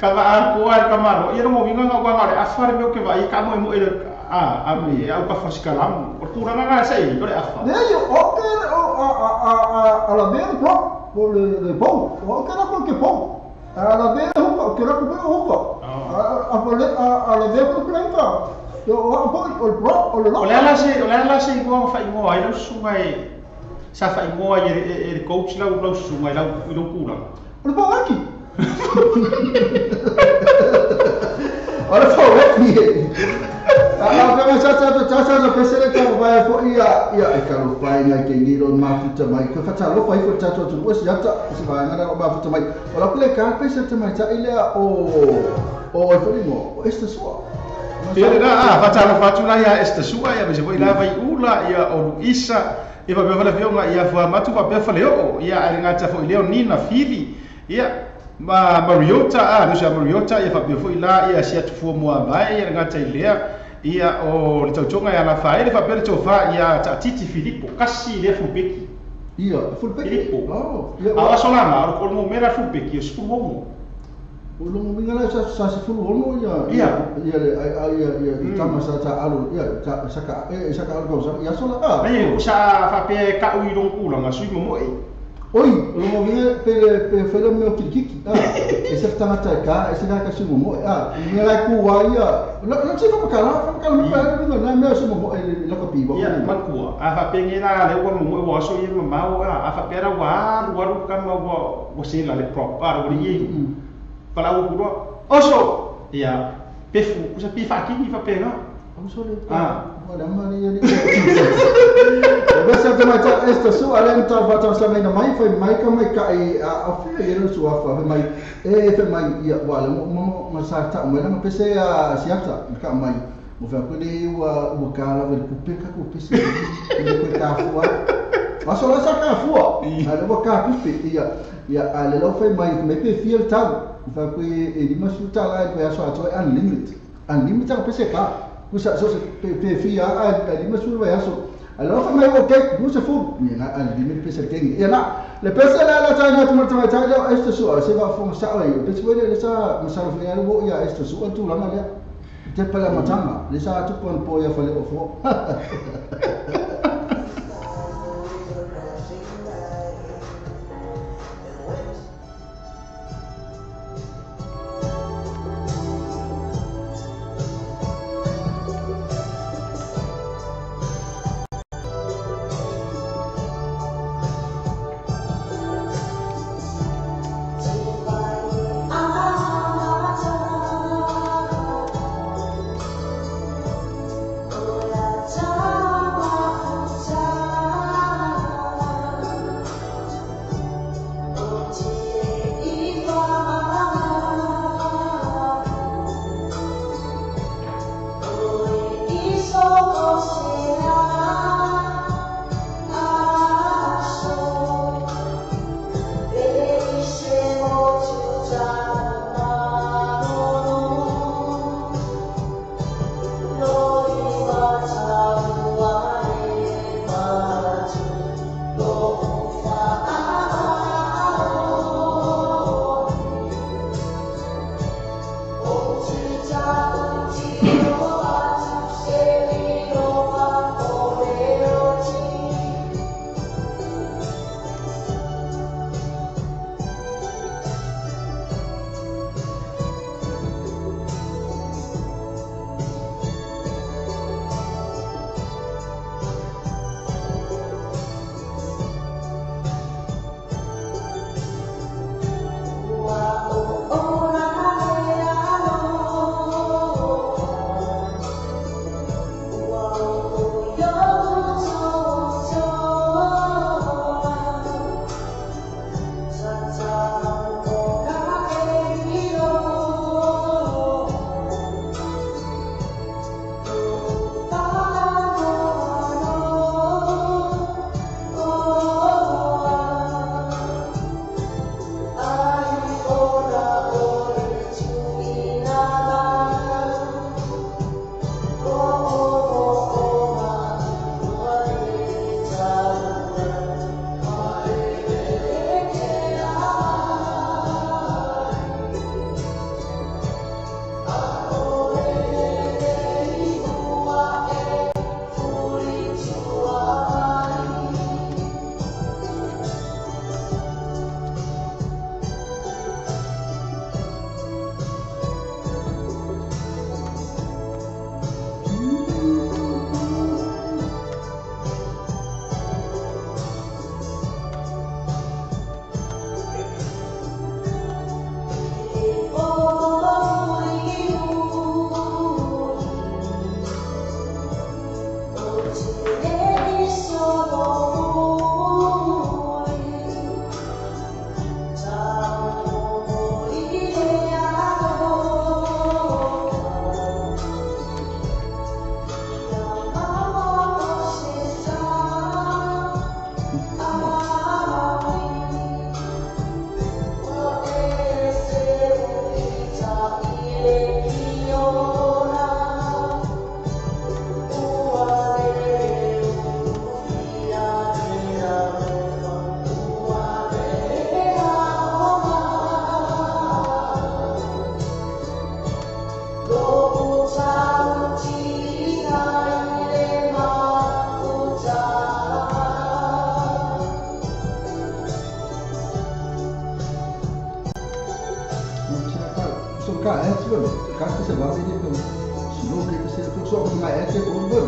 Kama akuan kamaro, ia mo winga nga ngare afar me ke vai kamo mo ami au ka fasikalam. Kurang nga sai, ore afar. Ne yo oke ala ben pro por le bom. Oke na ko ke bom. Ala ben ho ke ra ko ho. Ala ben ko planta. Yo o pro o lo. Olha lá se igual fa igual, aí não sungai. Sa fa igual e coach lá o sungai lá o pula. Olha bom aqui. Olha só, kama sasa pesere ka vai fo ia ka lo pai na ke ngiro mafuta mai ka fata lo pai fo tatu tu wes yata se ba ngara mafuta mai ola kule ka pesere te mai ta ile o fo esta sua Ele fata lo fatu la ia esta sua ia se foi la vai ula ia o Luisa ia va bela vionga ia fa matu pa pe fa leo ia ai ngata fo leo nina fili ia Mariota no sa Mariota ia fa pe fo ila ia sia tu fo mo vai ia ngata ilea ia o le tautonga ia la fa ele fa pe to fa ia ta titi Filippo kasi le fulbeki ia fulbeki awa solana o mo mera fulbeki o stu homo o lo mo mingala sa fulu homo ia tama sa ta alu ia saka alu sa ia sola ai sa fa pe ka ui long kula nga sui mo Oi, lo mo vinga pe meu kiki. Esse tangata ka, esse ka sumo mo. Ni la ku wa ia. Lo se fa kala mo pa na me sumo mo la ka pi bo. Ia mat ku. Fa pe ngena le wa mo wa so ia ma wa fa pe ra wa ru ka ma wa se la le prop pa ro ye. Pala u ku do. Oso. Ia pefu, ku sa pi fa ki fa pe na. Oso le. Olha mari ia. Besa te mai ta esta su alenta fata sa mai na mai foi mai ka mai ka a fia ia su afa mai fe mai ia wala mo sa ta mai na pese a siata ka mai mo fa ko de wa kala ver ku pe ka ku pese ku ka fua mas só sa ka fua ale wa ka pe ia ale lo foi mai pe fia ta fa ko e di masu ta la ko ya so ato unlimited ka pese ka ku sa so pe fia di masu wa ya so Alors fa mai o ke no se fu ni na al limit pesa kengi ya na le pesa la tana tu martama tana esta su se va fo sa ai pesa le sa masalo fia lo ya esta su tu la na te pala matanga le sa tu pon po ya fa le ofo kaki se va venir comme sinon que c'est tout ça comme a été pour bon.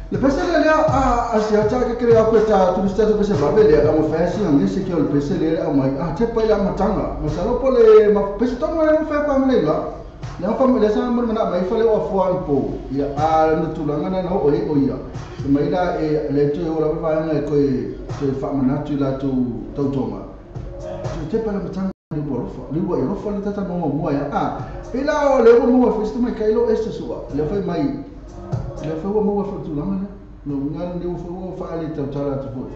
Le PC a si acha que crea questa turista do PC va bene a mo fasi a mesi che il PC le a mai a te poi la matanga ma sarò pole ma PC to non fa qua me la não família sa mo na mai fale o fuan po ya a no tulanga na no oi oi ya mai da e le tu ora va na ko fa mana tu la tu tonga tu te poi la matanga li vuoi lo fa tata no mo ya pela o le mo fa sto mai kailo este sua le fai mai le fa o mo fa tu langa no ngan ni o fa ali ta tara tu fo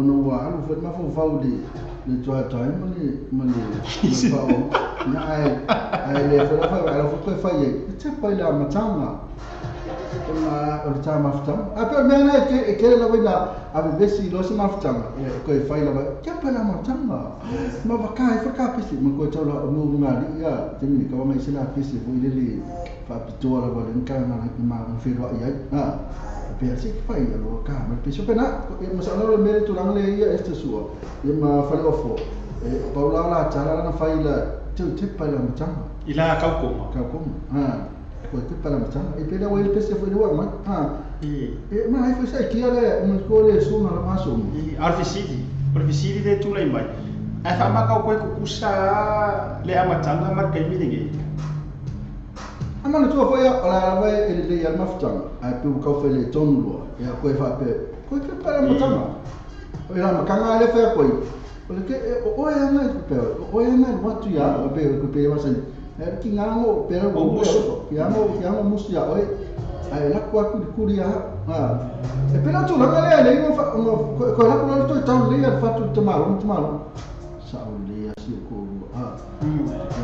no wa alu fa ma fa o le tu ata mani fa o na ai le fa fa ye te pa la matanga ma o ta ma ftam per me na che la veda ave besi lo si ma ftam ko fa la che pa la matanga ma va kai fa ka pesi ma ko to la mo ngadi ya te mi ka ma sila pesi vo ile fa pitora va in kana ma fi ro ya pensi che fai allora calma penso che ma se non merito la lei è suo ma fa lo fo Paula la cara la fai la tu pa la matanga ila kaukom ko te pa la matanga e pela o il pesi foi lo ma ma hai foi che era un scuole su una passo arvisidi de tu lai mai e fa ma ka ko kusa le amatanga mar kai mi dingi Amana tua foi ala vai ele le al maftanga a pu ka foi le tonlo ya ko fa pe ko ke para matanga era makanga le fa ko o ke o ya na pe o ya na watu ya pe ko pe wa sen ki ngamo pero o muso ya mo muso ya oi ai la kwa ku ya e pe la tu la le mo fa ko la ko to ta le ya fa tu tomaro sa o le ya si ko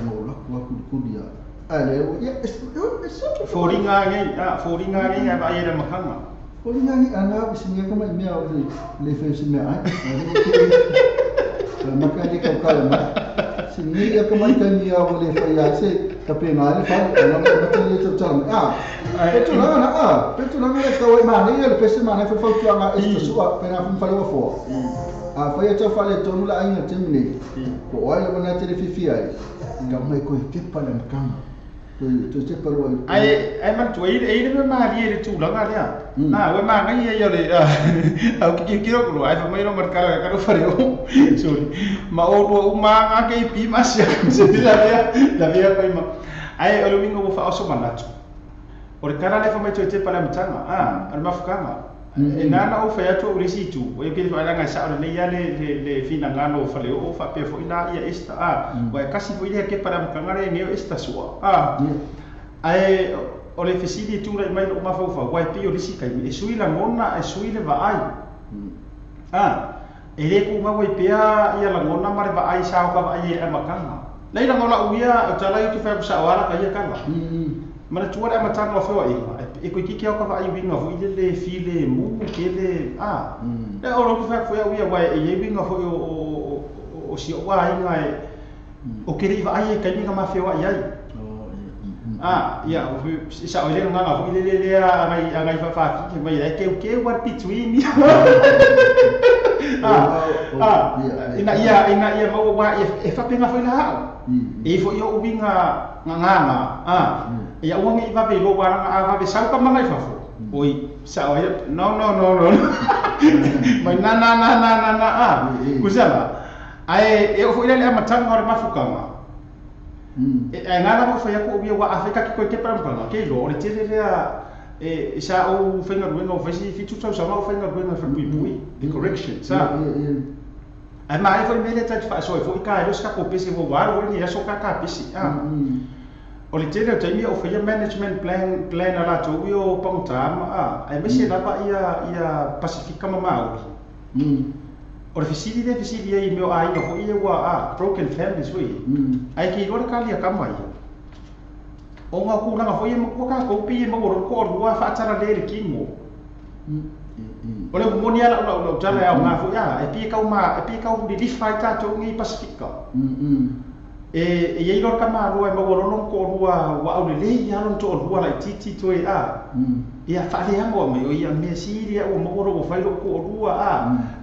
mo la kwa ku ya Foringa ngai apa ia dah makanga. Foringa ni ana bisnya kama imea le fesi me ai. Maka dia kau kalma. Sini dia kama kami ya boleh faya se tapi ngai fa ana betul le tu betul lah betul lah kau mana ia le fesi mana fa tu anga itu suap pena fa lo fo. Faya tu fa le tonu la ai temni. Ko ai lo na tele fifi ai. Ngamai ko ke pa le makanga. Tu te perlu ai man tu ai me ma dia tu la ngalia we ma ngai ya le au ki kiro ko ai fa mai no marcar ka ro fario sorry ma o ma nga ke pi mas ya se la via pa ma ai o domingo fa oso manatu o cara le fa mai tu te para mtanga al mafukanga e nana o fa ya tu urisi tu o ke fa nga sa le ya le fina ngano fa le o fa pe fo ina ia esta o kasi fo ile ke para mkangare ngeo esta sua ai o le fesidi tu le mai o ma fa wa pi o risi kai e sui la ngona e sui le va ai e le ku ma wa pe ia la ngona mare va ai sa ka va ai e makanga nei la ngola uia o tala tu fa sa wala ka ia kala mana tu ada matanga fa wa e ko ki ka va ai winga vo ile le file mu ke le le o ro fa fa uia wa e winga fo o si o wa ai ngai o ke ri va ai ka ni ka ma fa wa ai ia sa ole nga fu le angai fa ki mai ke war between ina ia mau wa e fa penga foi la e fo yo winga nganga ia uangi va pe lo wa nga va be sa ka mangai fa fo oi sa ole no mai na kusala ai e fo ile le matanga or mafukanga ngana mo foi ko bia wa Afrika ki ko ke prampa ke lo le tele le sa o fenga ruenga o fesi fitu tau sa o fenga ruenga fa pui the correction sa ai mai foi mele ta fa so foi ka lo ska ko pesi vo war ni ya so ka pesi o le tele ta mi o foi management plan ala to yo pangtam ai me se na pa ia Pacifica mama o le fisili ai meu ai no ia wa broken families we ai ki ro ka lia kamai o nga ku na foi mo ka ko pi mo ro ko wa fa tara le kingo o le mo nia la tala ya nga fo ya e pi ka di defy ta to ngi Pacifica e ye ro ka ma ro e mo ro no ko wa au le ya no to ro la titi to ia fa le amo me o ia me siria o mo ro fa lo ko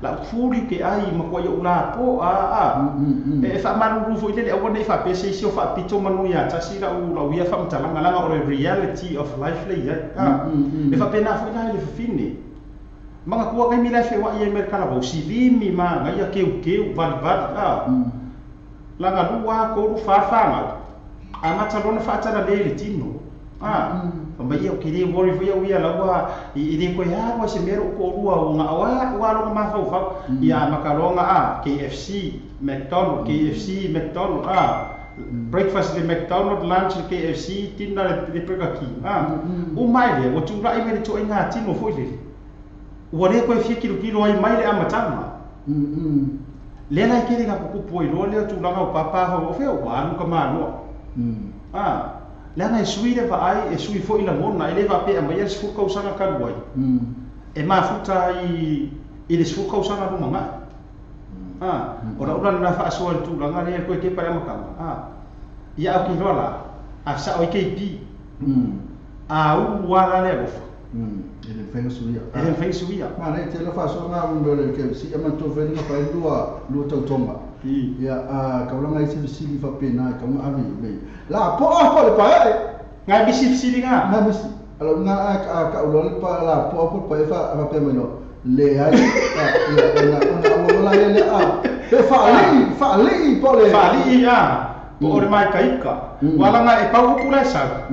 la furi ke ai ma ko yo la po e fa maru fo ile o ne fa pe se si o fa pito manu ya ta si la u la ia fa mtala ngala o reality of life le ia e fa pena fo ina le fini manga ko ga mi la fe wa ia merkala bo si limi ma ga ia ke van la nga lua ko ru fa amata lona fa tara le tino mai o kiri mori foi o ia lawa I de ko ya wa se mero ko rua nga wa lo ma fa ia makalonga KFC McDonald breakfast de McDonald lunch KFC dinner de Burger King o mai le o tu rai me to inga tino foi le o le ko fi kilo ai mai le amatanga le na kiri ga ku poi lo le tu langa o papa ho fe o wa ka ma lo langa e sui le vai e sui foi la mona ele va pe a mai se fuka usanga ka duai e ma futa I le fuka usanga no manga ora na fa so tu langa le ko ke para makanga ia o ki rola a sa o ke pi u wala le rofa ele feng suia ma le te la fa so na un le ke si ama to fe na fa lu tau tonga ia ka langa I se sili fa pena ka ma avi me la po le pae ngai bisi sili nga na bisi alo nga ka ulo pa la po pae fa apa pe meno le ai ona le pe fa li po le po ore mai kaika wala nga e pau pula sa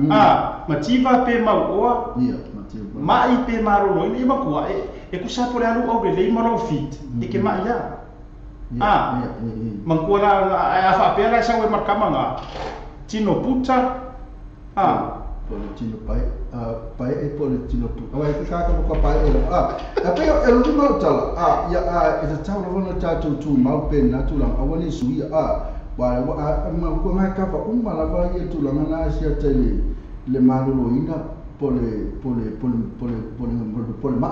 mativa pe mau ia mai pe maro lo ni makua e ku sa por alu o le maro fit e ke mai ya mangkua la fa pe la sa we markama nga tino puta politino pai e politino puta ai ka ko pai tapi e lu no tala ya e ta tau no ta tu mau pe na tu lang awani sui wa ma ko mai ka fa la va ye tu lang na sia tele le malu lo ina pole ma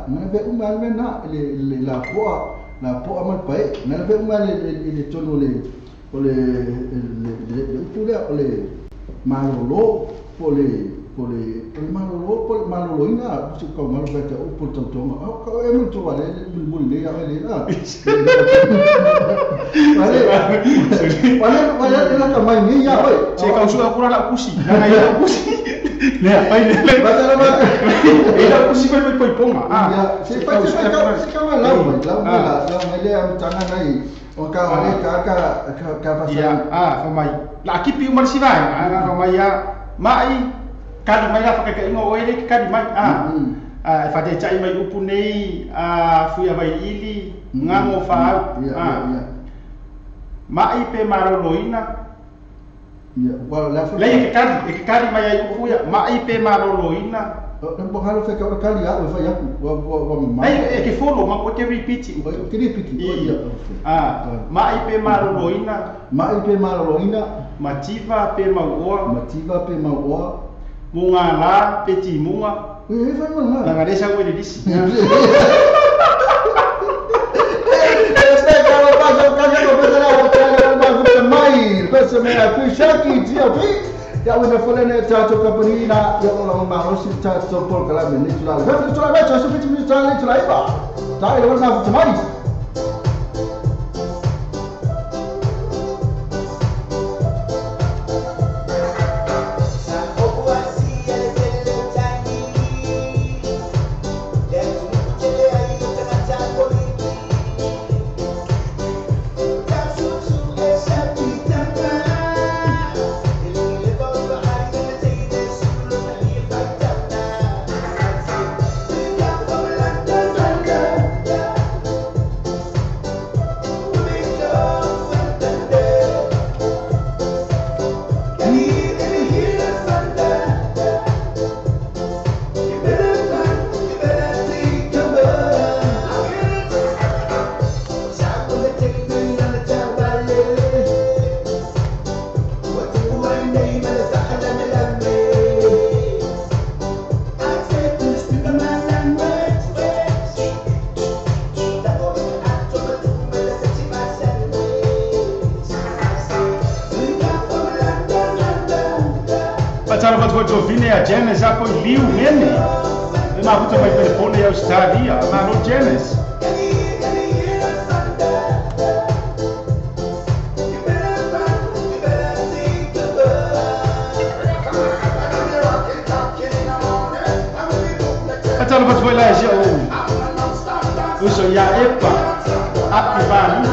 na ve me na le la po amal pai na ve le tono le le malolo pole malolo ina su ko malo beta o po tonga ko e mo to vale bul le ya le na vale la ka mai ni ya oi se ka usu akura la kusi na ya kusi le pai le bata la ila kusi ko ponga ya se fa ka la le am tanga nai o ka wale ka pasang fa mai la kipi umar sivai fa mai ya mai kan mai fa ka ingo ele kan mai fa de chai mai upu nei fu ya vai ili ngamo fa mai pe maro loina ya wala la fa le ke kan mai ya upu ya mai pe maro loina bo halo fe ka kali ya fa ya wa mai e ke follow ma ko ke repeat mai pe maro loina mativa pe mau munga la peti munga fa munga na ngare sa we disi kalau pasal kan ko bezala mai pesa me aku shaki tio pi Ya wina fole ne tato company na ya lo ma ro si tato por kala minit la. Ya tu la ba taso bit minit la la ba. Tai lo na tamai. Patsara fatwa vine a Janice hapo liu nene. Na kuta mai telefone ya Australia, na no Janice. Patsara fatwa la ya o. Uso ya epa. Akibani.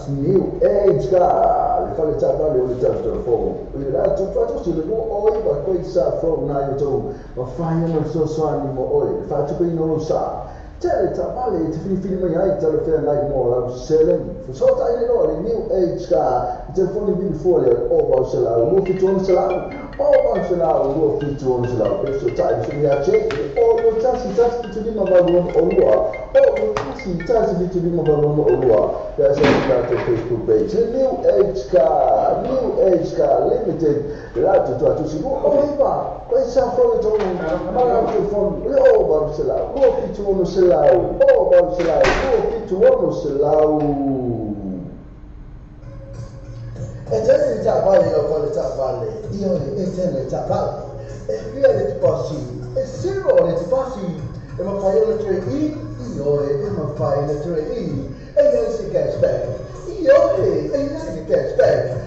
New Age ka le fale ta ba le o ta to fo le la tu fa to le no o I ba ko sa fo na yo to ba fa ya no so so ani mo o le fa tu ko no sa tele ta ba le ti fini mai ai ta le fe like mo la selen fo so ta ile no le New Age ka te fo ni bin fo le o ba se la mo fi to se la o ba se la mo fi to se la pe so ta so ya che o mo ta si ta ti di ma ba lo o lo o si ta si ti di ma ba lo o lo there's a Facebook page. New Age Limited. Lato to si go over. Questa fuori to ma to fon. O ba se la. O fi to no se la. O ba se la. O fi to no se la. E te già vale la qualità vale. Io e te ne già vale. E qui è ti passi. E se non ti passi e ma fai le 3 io e ma fai le 3 e non si cashback. Io e non si cashback.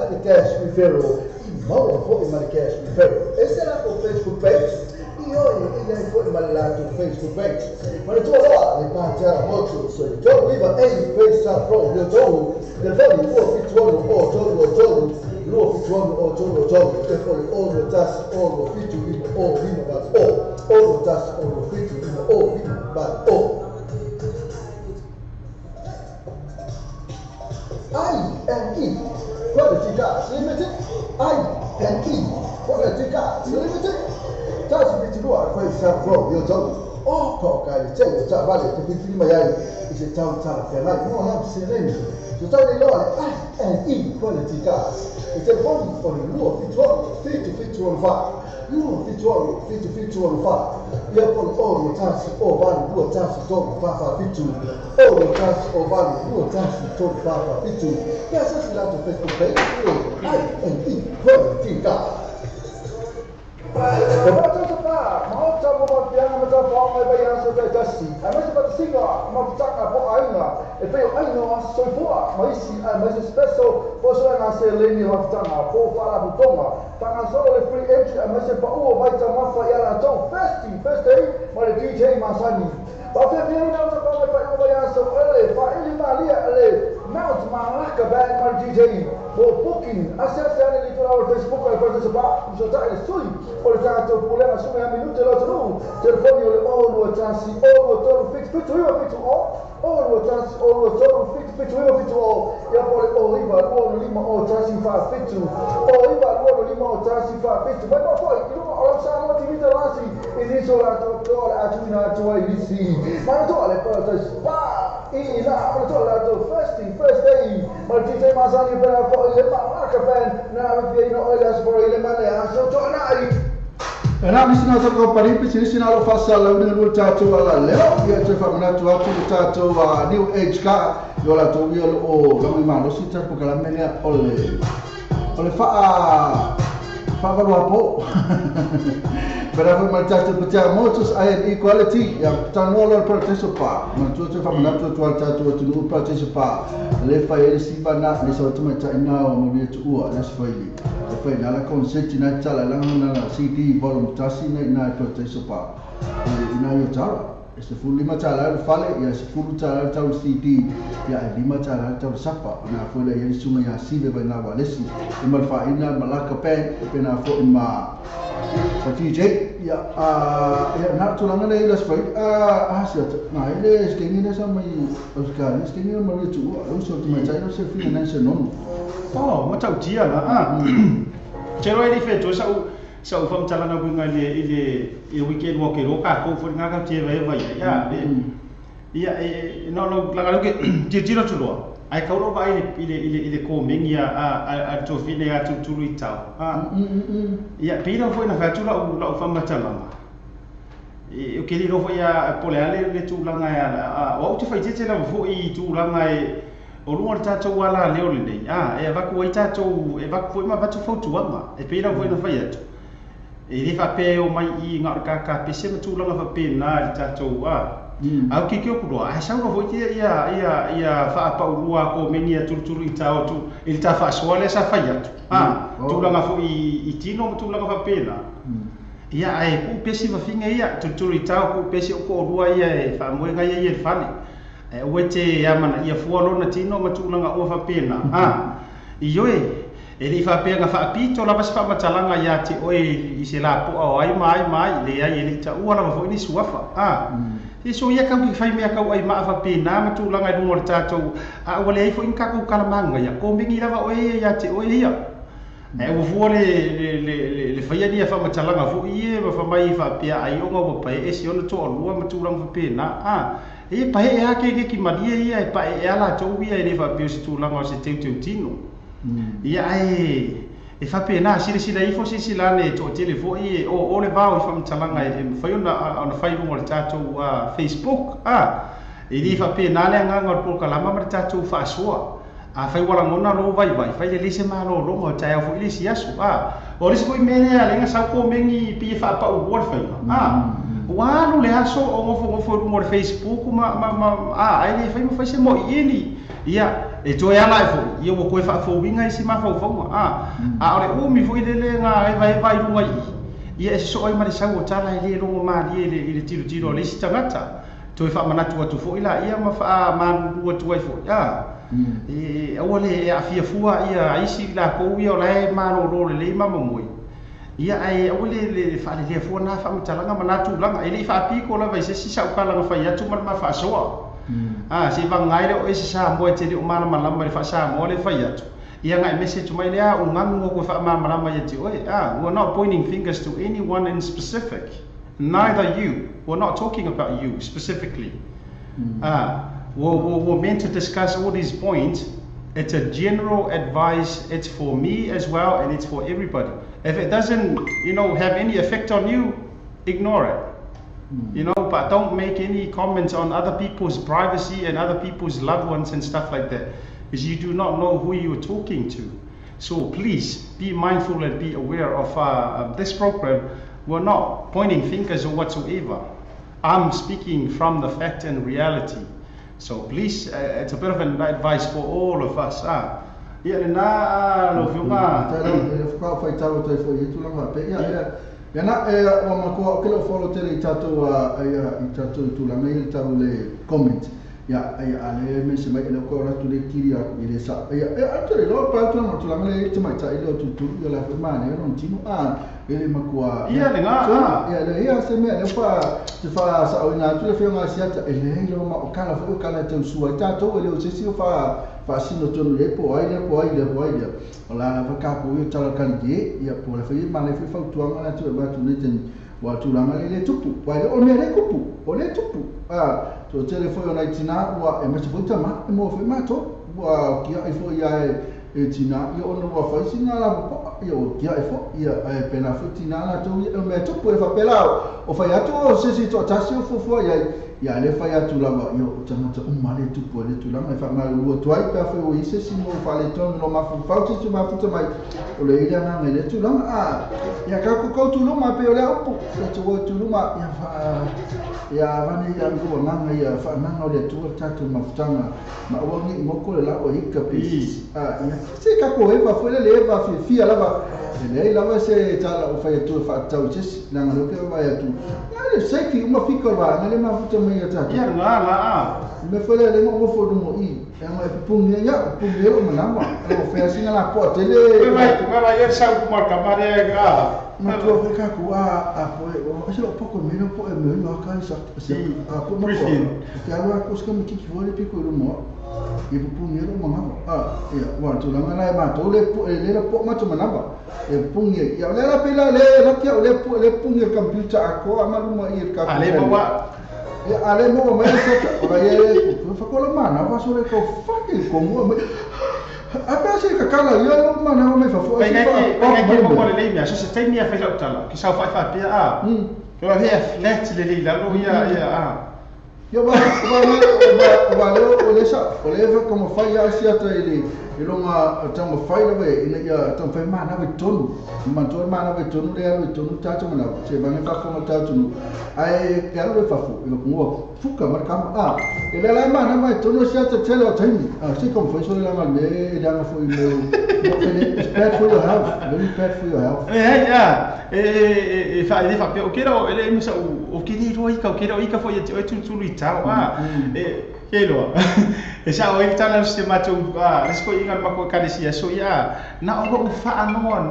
The cash referral. Moro poi ma cash referral. E se la Facebook page. Io e non poi ma la Facebook page. Ma tu là le parti molto so tu arriva e pensa proprio tu le vali può fittuare o tu lo fittuare e poi o lo tas o lo fittuare o prima va o lo tas o lo fittuare o prima va o I and E Quality Gas Limited I and E politica, limited. Just be to do for yourself, your job. Oh, coca, the check, the valley, the people my eye is a town town. No, I'm saying, to tell the Lord, and eat politica. It's a body for the law, fit to on fire. You fit to on fire. You have all the task, all value, do a task, talk, papa, fit to. All the task, all value, do a task, talk, papa, fit to. Yes, that's a lot of Facebook page. And eat politica. Mount Malacca band mar DJ for booking acessare il tuo Facebook e partecipa so dai studi o tanto problema su una minuta lo trovo telefono le all chance all to fix to you fix all chance all to fix to you fix all ya poi Oliva all lima all chance fa fix Oliva all lima all chance fa fix ma poi lo sanno ti vita rasi e isolato a giugno a tua IBC ma tu alle porte spa e la first day ma DJ Masani per le marca fan na viene olha for le mane so tornai era bisogna solo parire se si non lo fa sala un risultato alla leo io ci fa una tua risultato a new age ka io la to io o lo mi mando si cerco che la menia ole fa po Pero fue marchaste porque muchos hay equality ya tan no lo proceso pa no tu fa na tu tu proceso pa le fa ele si bana le so tu marcha ina o mo tu ua le fa ile le fa na la concept na chala la na CD volume tasi na proceso pa ina yo chala se fu lima chala fale ya se fu chala tau CD ya lima chala tau sapa na fo le ye sunga ya sibe ba na wale si mal fa ina malaka pe na fo ima DJ ya nak tulangan dia las fight siat nah ini skengina sama Oscar skengina mau tu lu so tu macam itu se finance non macam dia lah cero ini fetu sau fam calanga bunga ile weekend walk roka ko for ngaga te vai ya no la ke tiro tu lo ai kauro ba ile ko mengia a to fine ya tu tau ya pira foi na fatu la fa matalama o que liro foi a poleale le tu langa ya o te fai tete la fo I tu langa o lunga tata wala leo le nei e va ko tata e va foi ma batu fotu ama e pira foi na fai atu e le fa pe o mai I ngar ka pese ma tu langa fa pe na tata au ki ko do a sa no foi ia fa pa urua ko menia turturu tao tu il ta fa swale sa fa ya tu langa fo I tino tu langa fa pena ia ai ku pesi va finga ia turturu tao ku pesi ko urua ia fa mo ga ia fale e wete ya mana ia fo lona tino ma tu langa o fa pena ioe e li fa pega fa pito la fa matalanga ya ti oi I se la po ai mai le ai ele ta ua la fo ni suafa so ia ka ki fai me ka ai ma fa pena ma tu langa du morta to a wale ai fo in ka ko kala manga ya ko mingi lava oi ya te oi ia e o vuole le fai ni fa ma talanga fo ie ma fa mai fa pia ai o ngo pa e si ona to lua ma tu langa fa pena e pa e a ke ki madia ia e pa e ala to ia e fa pia si tu langa se te tino ia ai e fa pena sila I fo sila ne to telefo I o le va o fa mtalanga e fai ona fai mo le tato Facebook e li fa pena le nganga por kala ma tato fa soa a fai wala ngona lo vai fai le se ma lo mo ta fo ile si asu o le se mene ale nga sa ko mengi pi fa pa o bor fai wa no le aso o ngofo mo Facebook ma ai le fai mo fai se mo ini ia e to ya lai fo ia wo ko fa fo winga si ma fo ore umi fo ile nga e vai runga ia so ai ma sa o tala ile ro ma ile tiro le si tangata to fa manatu watu fo ila ia ma fa ma watu wai fo e ole a fia fua ia isi la ko ia ole ma ro le ma moi ia ai ole le fa le fo na fa mtalanga manatu langa ile fa pi ko la vai se si sa kala fa ia tu ma fa soa si va ngai le o ese sa mo te o mana malama le fa sa mo le fa ia ia ngai message mai lea o ngangu ko fa malama ia te oi we're not pointing fingers to anyone in specific, neither you, we're not talking about you specifically. We're meant to discuss all these points. It's a general advice. It's for me as well, and it's for everybody. If it doesn't, have any effect on you, ignore it. But don't make any comments on other people's privacy and other people's loved ones and stuff like that, because you do not know who you're talking to. So please be mindful and be aware of this program. We're not pointing fingers or whatsoever. I'm speaking from the fact and reality. So please, it's a bit of an advice for all of us. Comment. Ale mense mai ele ko ratu le kiri ile sa atore lo pa tu no tulanga le tuma ta ile tu la firmane non tino ele makua le se me le fa te fa sa o na tu le fionga siata ele lo ma o kala te sua ta to ele o se si fa sino to le po ai o la ka po yo tala kali ia po le fa ma le fa tu anga tu ba tu le ten wa tulanga le tupu wa le o me kupu o le tupu so telefone na tina wa e futa ma mo fe ma to wa kia ifo ya tina yo ono wa fa sina la yo kia ifo ya pena futina na to me to po fa pela o fa ya to se to tasio fo ya le fa ya tu la yo tama to male tu po le tu la ma fa ma lo to ai pa fe o ise si mo fa le ton no ma fa tu ma futa mai o le ida na le tu la ya ka ko tu lo ma pe o le o to tu lo ma ya fa ya vani ya ngo manga ya fa manga le tu tatu mafutanga ma wangi moko la o hika pisi ya se ka ko eva foi le eva fi la va le la va se tala o fa tu fa tau ches na ngo ke va ya tu ya se ki uma fika va na le mafuta mai ya tatu ya la me foi le mo fo do mo i ya ma pungia ya pungia o manama o fa singa la po tele vai ya sa ku marka mare ma tu o ka ku o se lo poco meno po e me no ka sa po mo ko ya lo ko ska mi ki vole pico lo mo e po pungia lo manama ya wa tu la ngala ma to le po ma tu manama e pungia ya le la pila le kia le pungia computer ako amalu mo ir ka ale bawa ale mo me sa o ye fa ko lo mana va so le ko fucking como apa se ka kala yo mana me fa fo ko le mia so se temi a fa tala ki sa fa pia ko he flat le la lo ya yo va le sa o le fa como fa ya sia to ele ma tamo fa le ve ina ya tamo fa mana ve tonu ma to mana ve tonu le tonu ta to mana se va ne fa como ta tonu ai ka lo fa fu yo mo fuka mar kam ele la mana vai tonu sia to tele o tani se como foi so la mal me da ma foi mo it's bad for your health, very bad for your health. Fa pe o kero ele mi sa o kiri ro ika o kero ika foi e tu lu tau kelo e sa o ita na se macho lesko inga ma ko kalisia so ya na o fa no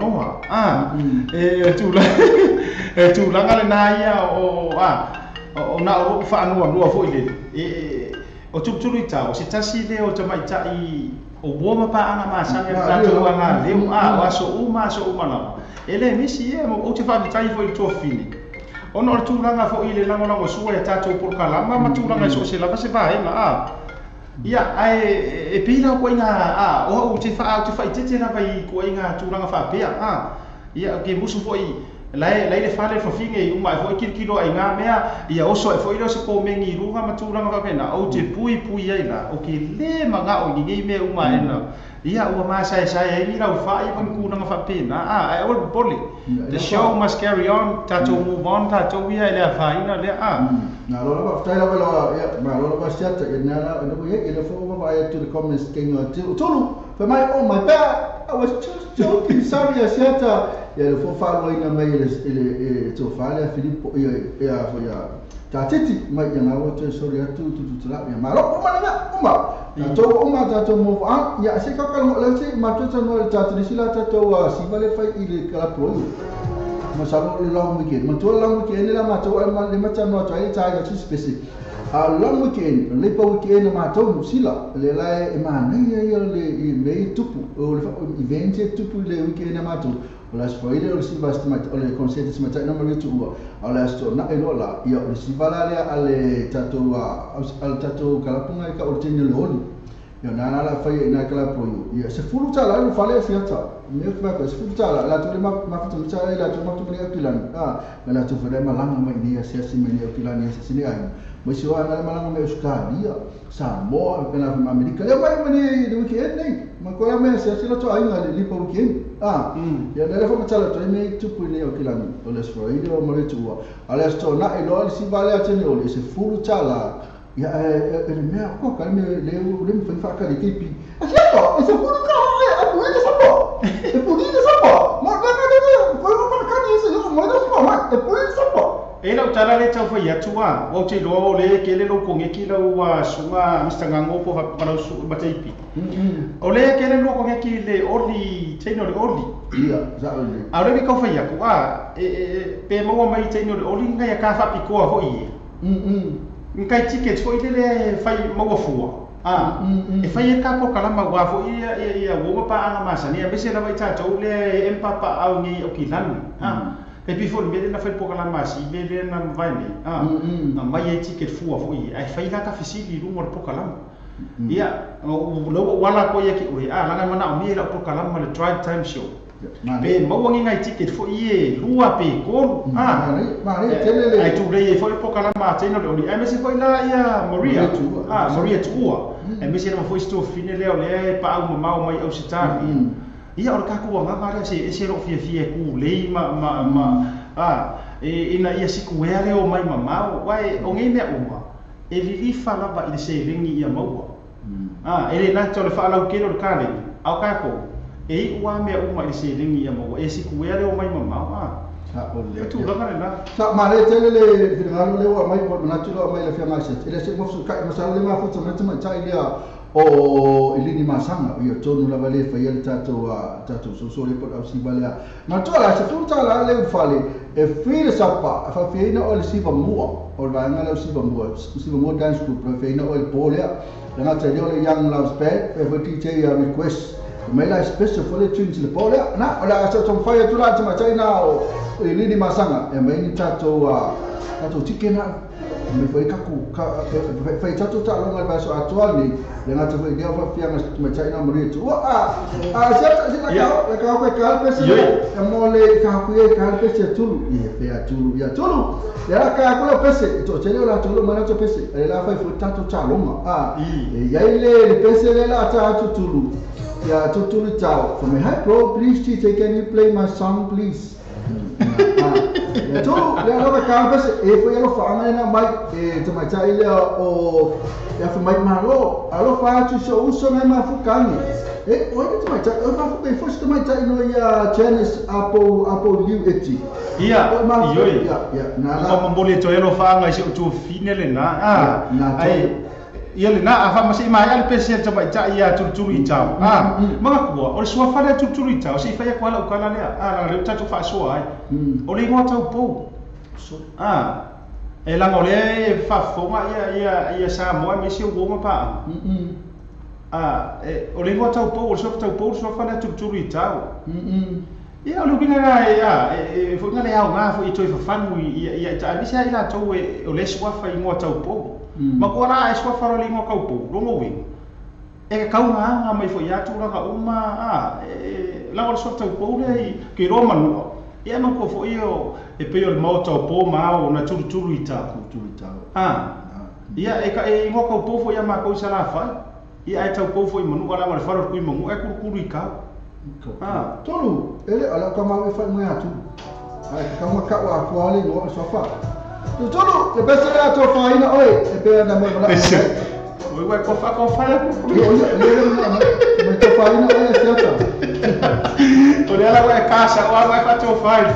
tu la ngale na ia o na o fa no fo ile o tu lu tau se tasi le o tama ita I o boma pa anga masanga tato anga leu wa so uma la ele misi o te fa tai foi to fini ono tu langa fo ile lango suwa ya tato por kala ma tu langa so se la se ba ia ai e pina ko inga o te fa tete na vai ko inga tu langa fa pe ia ke musu foi lai le fale fa finge I uma foi kilo ai nga mea ia oso e foi lo se ko mengi runga matulanga fa pena o te pui ai la o ke le manga o ngi me uma ena ia o ma sai ai ni la fa I ban ku nga fa pena ai o boli the show must carry on tato move on tato ia le fa ina le na lo ba ftai la ya ma lo ba chat na no ye ile fo ba to the comments king tolu for my bad I was just joking sorry I said ya le fo fa lo ina mai ile to fa le Filippo ya fo ya ta titi mai ya na wo to sorry tu la ya ma lo na to ta to move on ya se ka mo le se ma to no ta sila ta to si vale fa ile kala pro ma sa lo long weekend ma to long weekend la ma to le ma cha no to ai ta ga specific long weekend le pa weekend ma to sila le la e ma ne ya le me tupu o le event tupu le weekend na matu o la spoile o si basta mat o le concert si mat na mari tu o la sto na eno la ia o si valale ale tatu al tatu kalapunga ka o tini le oli ia na la fai na kala po ia se fulu tala no fale fiata me ka se fulu tala la tu ma fitu tala la tu ma tu le kilan la tu fere malanga mai dia se si me le kilan se sini ai mas se ana malanga me Australia Samoa pela Amerika ya mai mani de weekend nei ma ko ya me se la to ai na li po weekend ya dele fo matala to me tu pu ne o kilan o le sfoide o mo le tu ala sto na e no si vale a tene o le se fulu tala ya e me ko ka me le me fa ka di tipi asia e se fulu ka a pu ni sa po e pu ni sa po mo na foi mo ka ni se mo na sa po ma e pu ni sa po e lau tala le tau fai atua o te loa o le ke le lo konge ki lau sunga Mr. Ngango po palau su mataipi o le ke le lo konge ki le oli teino le oli ia za oli a le kau fai aku pe maua mai teino le oli ngai ka fa pikoa ho i ngai tickets ho i le fai maua fua e fai ka po kalama wa fo ia wo pa anga masani a bese la vai tau le empapa au ngi o kilani e before me na fai poka la masi me le na vai ni na mai e ticket fua foi ai fai la ka fisili lu mor poka la ia lo wala ko ye ki ui la nga mana o me la poka la le drive time show be mo wangi ngai ticket foi e lua pe ko mari tele ai tu le foi poka la ma teno le ai me se foi la ia Maria Maria tua e me se na foi sto fine le le pa au mau mai au sitari ia o ka ku nga mare se ro fia ku le ina ia siku ere o mai mama wai o ngai me uma e lili fala ba ile se ringi ia maua ele na tole fala o kero ka le au ka ko e ua me uma ile se ringi ia maua e siku ere o mai mama sa o le tu la kana na sa mare tele le finalo le o mai po na tulo mai le fia mai se ele se mo su ka mo sa le ma fu tso meta mai tai dia o ilini masanga ia tonu la vale fa ia tato so le pot au si balea ma tola se tu tala le fale e file sapa fa fina o le siva mua o la ngala siva mua dance group fa fina o le polea na te le young loves bed e fa DJ request me la special for the tunes le polea na o la se ton fa ia tu la te ma china o ilini masanga e me ni tato tikena me foi kaku fai tatu ta longa ba so atuali le ngata foi dia fa fianga ma China mori tu se la ka ko ka pese e mole ka ku e ka pese tulu e fe atulu ya tulu le ka ko pese to chele la tulu mana to pese e la fai foi tatu ta longa e ya le pese le la ta tulu ya tulu tau for me hi bro please take can you play my song please ya tu le lo ka pese e foi lo fa na mai e to mai chai le o ya fa mai malo alo fa tu so uso mai ma fukani e o to mai chai o ma fu be fo to mai chai no ya Chinese apple UHT ia ia na ko mbole to lo fa ngai se tu finele na ai ia le na afa masi mai al pese to mai chai ia tu i tau ma ko o so fa le tu i tau si fa ya kwala ukala le la le tatu fa so ai o le ngota po e la ngole fa fonga ia sa mo me si o pa o le ngota po o so fa le tu i tau ia o le binga ia fo ngale au nga fo i toi fa fanu ia ta mi sa ila to o le so fa i ngota po ma ko la e so fa ro li ngota po lo mo wi e ka nga mai fo ia tu la uma la o so po le ki ro manu ia ma ko fo io e pe o moto po ma o na tulu ita ia e ka e ngo ko po fo ia ma ko sala fa ia e tau po fo i manu ala ma fa ro ku i mangu e ku i ka tolu ele ala ka ma e fa mo atu ai ka ma ka wa ko ale no so fa tolu e bese la to fa ina oi e pe na mo la oi wa ko fa me to fa ina oi e siata olha ela vai caixa lá vai para teu faz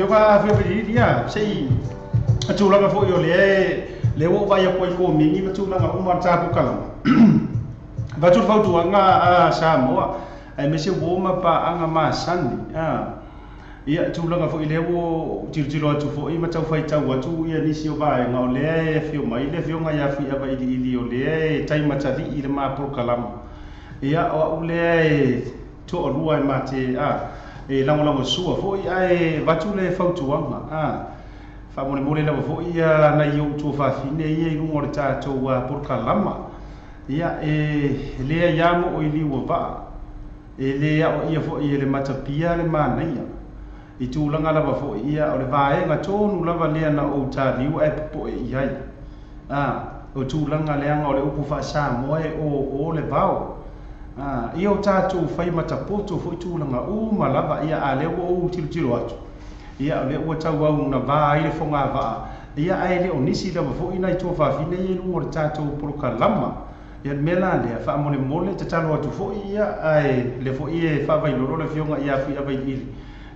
ka fio dia sei atulanga fo yo le wo vai ko ko mingi matulanga uma ta ku kala ba tu fa tu nga Samoa ai me se wo ma pa anga ma sani ia tulanga fo ile wo tirtilo atu fo i matau fai tau atu ia nisi o vai nga le fio mai le fio nga ya fi ava ili o le tai matali ile ma pro kalama ia o le to o lua mate e lango sua fo i ai batu le fautuanga fa mole la fo ia na yo to fa fine ia i lungo le tato wa pro kalama ia le ya mo o ili wo va le ya o ia fo i le matapia le manaia i tūlanga lava fo ia o le vaenga tōnu lava lea na o tāliu e po e iai o tūlanga leanga o le upu wha Samoa o le vau ia o tātou whai matapoto fo i tūlanga uma lava ia a leo o tiro atu ia o le ua tau au na vā i le whonga vaa ia ai leo nisi lava fo i nai tō whawhine i lungo le tātou poroka lama ia mela lea wha mole te talo atu fo ia ai le fo i e wha vai loro le fionga ia fui avai ili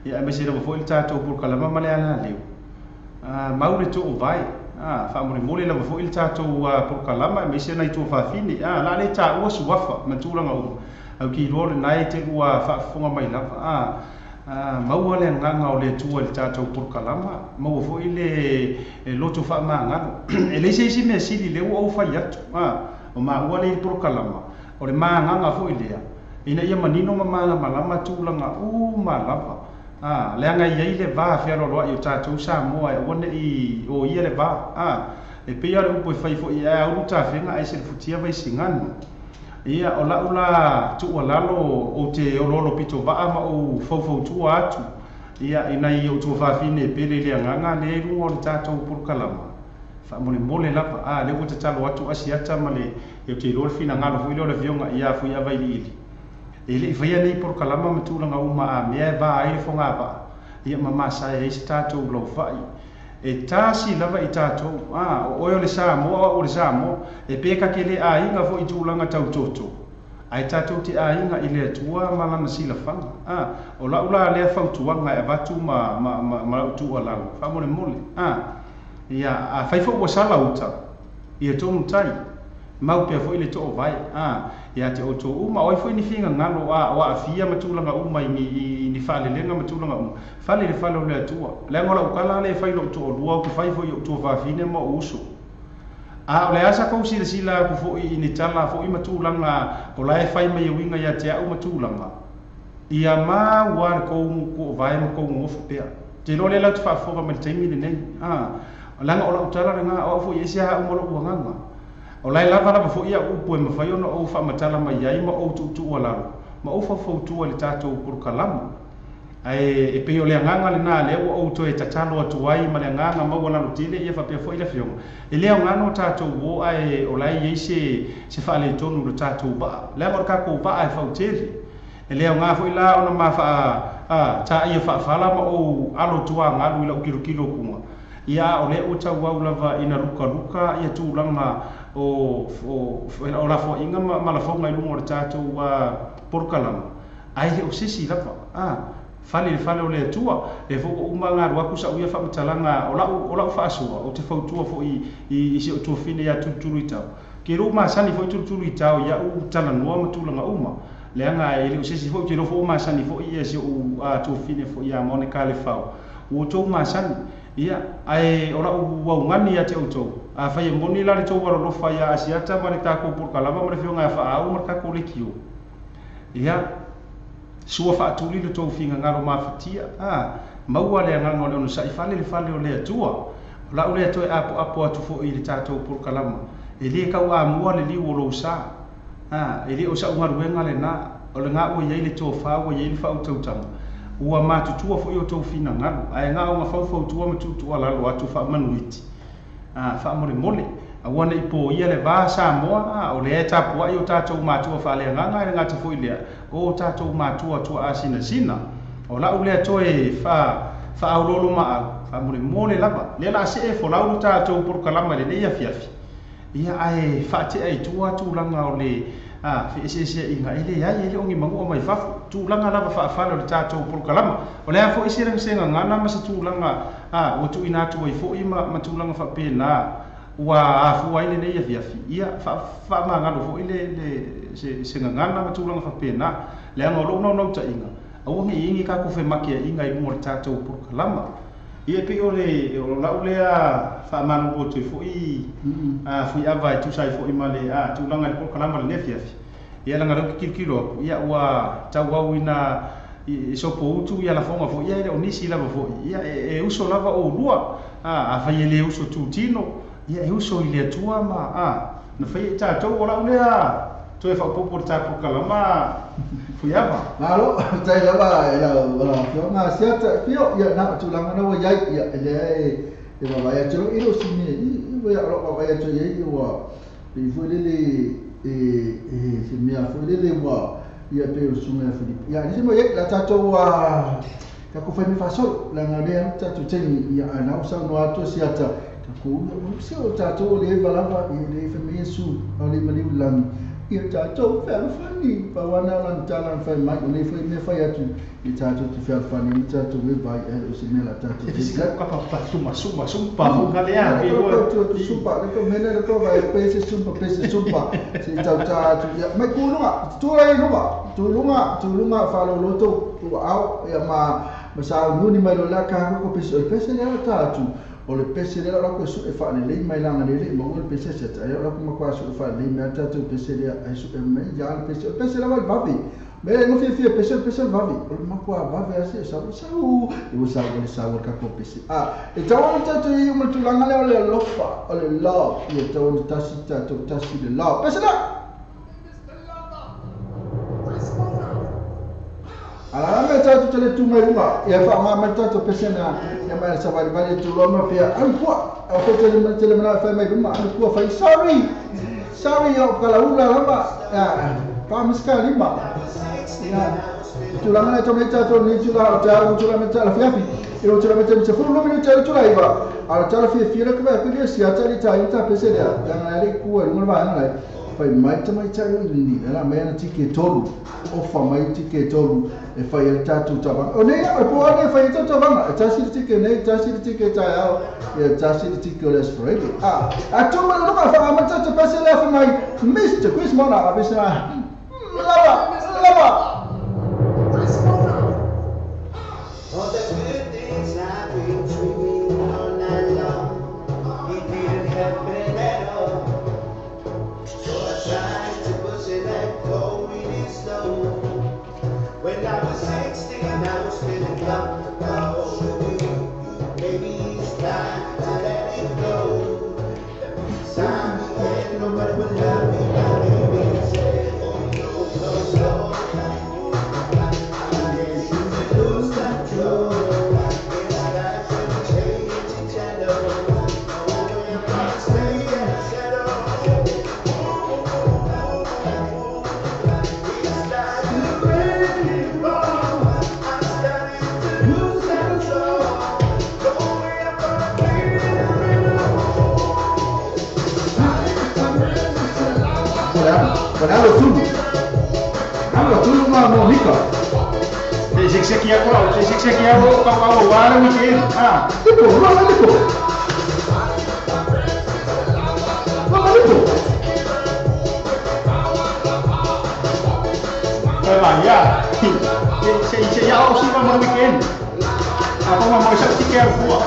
ia me se le fo il tato por kala mama le ala leo maule to vai fa mole le fo il tato por kala me se nai to fa fini la le ta o suafa matulanga o au ki role nai te ua fa fonga mai la mau le nganga o le tu il tato por kala mau fo ile loto fa manga e le se me sili le o fa yat o ma ua le por kala o le manga fo ile ina ia manino mama malama tulanga malava leanga ia le va fe ro yo tatu Samoa e wona i o ia le va e pe ia upo fai fo ia u ta fenga ai se futia vai singano ia ola ula tu ola lo o te ololo pito va ma o fo tu atu ia ina i o tu fa fine pe le nganga le lu o tatu por kalama fa mole la le o te talo atu asiata male e te rol fina ngalo fo le vionga ia fu ia vai ili ele vai nei por kalama matulanga uma me va ai fonga va ia mama sa e stato lo fai e tasi lava i tato o le Samoa o le Samoa e peka ke le ainga fo i tulanga tau toto ai tato te ainga i le tua malana sila fanga o la ula le fautuanga e batu ma tu ala fa mole ia fai fo sala uta ia tomu tai mau pe fo ile to vai ia te oto uma oi foi ni finga ngalo wa afia matulanga uma ni fale lenga matulanga fale le fale le tua le ngola ukala le fai lo to lua ku fai fo yo to va fine mo uso le asa ko sila ku fo ni tala fo i matulanga o la fai mai winga ia te au matulanga ia ma war ko vai mo ko mo fo pe te lo le la fa fo ma te mi nei langa ola utala nga o fo yesia mo lo nganga o lai lava fo ia upu e mawhai ona o wha matala mai ai ma o tu ala ma o whau tu le tātou por kalama ai e pe o le nganga le na le o to e tatalo atu ai ma le nganga ma wala no tile ia fa pe fo ile fionga e le ngano tātou wo ai o lai ye se fa le tonu le tātou ba le mo ka ko ba ai fa tele e le nganga fo ila ona ma fa ta ia fa fala ma o alo tua ngalu ila kilo kuma ia o le o tau au lava ina ruka ia tūlanga o la fo inga malafonga i lungo le tātou por kalama ai he o sisi lava fale o le tua le fo uma ngā ruaku sa uia wha matalanga o lau whaasua o te whautua fo i se o tuafine ia tuturu i tau ke ro masani fo i tuturu i tau ia u tala noa matulanga uma le anga e le o sisi fo i te rofo masani fo i se o tuafine fo ia mone ka le whau o tau masani ia ai ora u ngani ya te auto a fai moni la le to waro lo fai a asiata ma le tako por kalama ma le fionga fa au ma ka ko le kio ia sua fa tuli le to finga ngalo ma fatia maua le ngalo le no sai fale o le tua la o le to apo atu fo i le tato por kalama e le ka wa mua le liwo lo sa e le o sa ngaru wenga le na o le nga o ye le to fa o ye le fa auto tanga ua matutua fo i o tau fina ngalu ai ngā o mawhau tua matutua lalo atu wha manuiti wha mole ua nei po ia le vā Samoa o le e tapua i o tātou matua wha lea nganga e ngata fo i lea o tātou matua tua a sina o lau lea toe wha aurolo maa wha mole lava le la se e fo lau tātou por kalama le nei afiafi ia ai wha te ai tua tūlanga o le fi ese inga ile ya ile ongi mangu mai fa tulanga lava fa fa le tato por kalama o le fo ise reng senga ngana ma se tulanga o tu ina tu i fo ima ma tulanga fa pena wa fu wa ile ne ya fi ia fa ma ngalo fo ile le se ngana ma tulanga fa pena le ngolo no ta inga o ngi ingi ka ko fe makia inga i mo tato por kalama ia pe ole la ulea fa manu o tu fo I fu ava tu sai fo imale tu langa por kalama le fi ia langa ro kilo ia wa tau ina so po tu ia la fonga fo ia o nisi lava fo ia uso lava o lua a fa ile uso tu tino ia uso ile tua ma na fa ta to ora ulea tu fa po por ta por kalama fu ava malo tai lava la fio ma sia fio ia na tu langa no ia ile va ya tu ilo sini i va ro ya tu ia wa i fu le se mea fulele wa ia pe o sunga Filipe ia ni mo ye la tato wa ka ko fa mi fa so la ngale tato teni ia ana usa no ato siata ka ko se o tato le valava le fa me su ole mali ulang ia tato fa fani pa wana lan tala fa mai le fa me fa ya tu i tato tu fa fani tato we vai o se me la tato ka pa sumpa ho ngale ya ke o sumpa le ko mena le ko vai pese sumpa se tato tu ya mai ku lunga fa lo loto tu au ya ma sa nuni mai lo la ka ko pese le tato o le pese le la ko su e fa le mai langa le mo le pese se ta ya la ko ma kwa su fa le me tato pese le ai su e me ya pese la va vavi me no fi pese vavi o ma kwa vavi ase sa u sa ka ko pese e tawa tato I mo tu langa le lofa o le love e tawa tasi le love pese la ala me tato tele tu mai uma e fa ma me tato pese na ya mai sa vai tu lo ma pia an kwa o ko tele mana fa mai uma an kwa fa sorry yo kala ula lama pa miskali ma ya tu la mana to me tato ni tu la me tala fiafi e o tu la me tele se fu no me tele tu la iba ala tala fi la ka pe si ata li ta pese ya na le ku no va na fai mai tai ni era mai na tike tolu o fa mai tike tolu e fai il tatu tava o ne o po ne fai tatu tava tasi tike ta ya e tasi tike les forever a tu ma no fa ma tatu pese la fa mai Mr. Chris Mona abisa lava all the good things I've been dreaming all night long, it didn't happen at all. So I tried to push it back, going it slow. When I was 16, I was feeling comfortable with you. Maybe it's time to let it go. The peace I'm in, nobody will love me, not even say, oh no. I guess you can lose control. It's got to change each other. Only if I stay and settle. It's like the rain fall. I'm starting to lose control. Only if I keep Quando tu ma Monica se que é o kau weekend tipo lah ya se ya o sih mau weekend apa mau sak tiket buat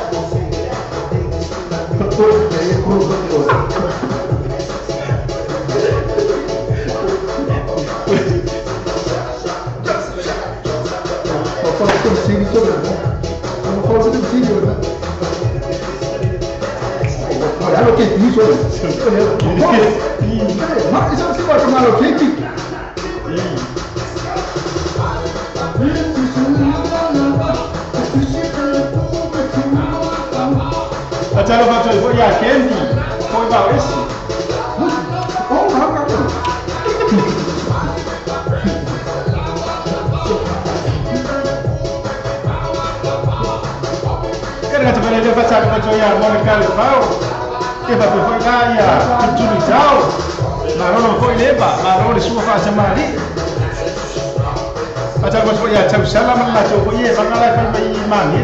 Olha que isso, mas isso você vai tomar o que? Acara baca ibu ya Kendi, kau tahu isi? Oh, nak apa? Kerana sebenarnya dia baca ya, mau kali tahu. Kita berfikir ya, tujuh jauh. Marolo foi leva, marolo sua fase mari. Acha bos foi ya chau sala mala chau foi e bangala fai mai mani.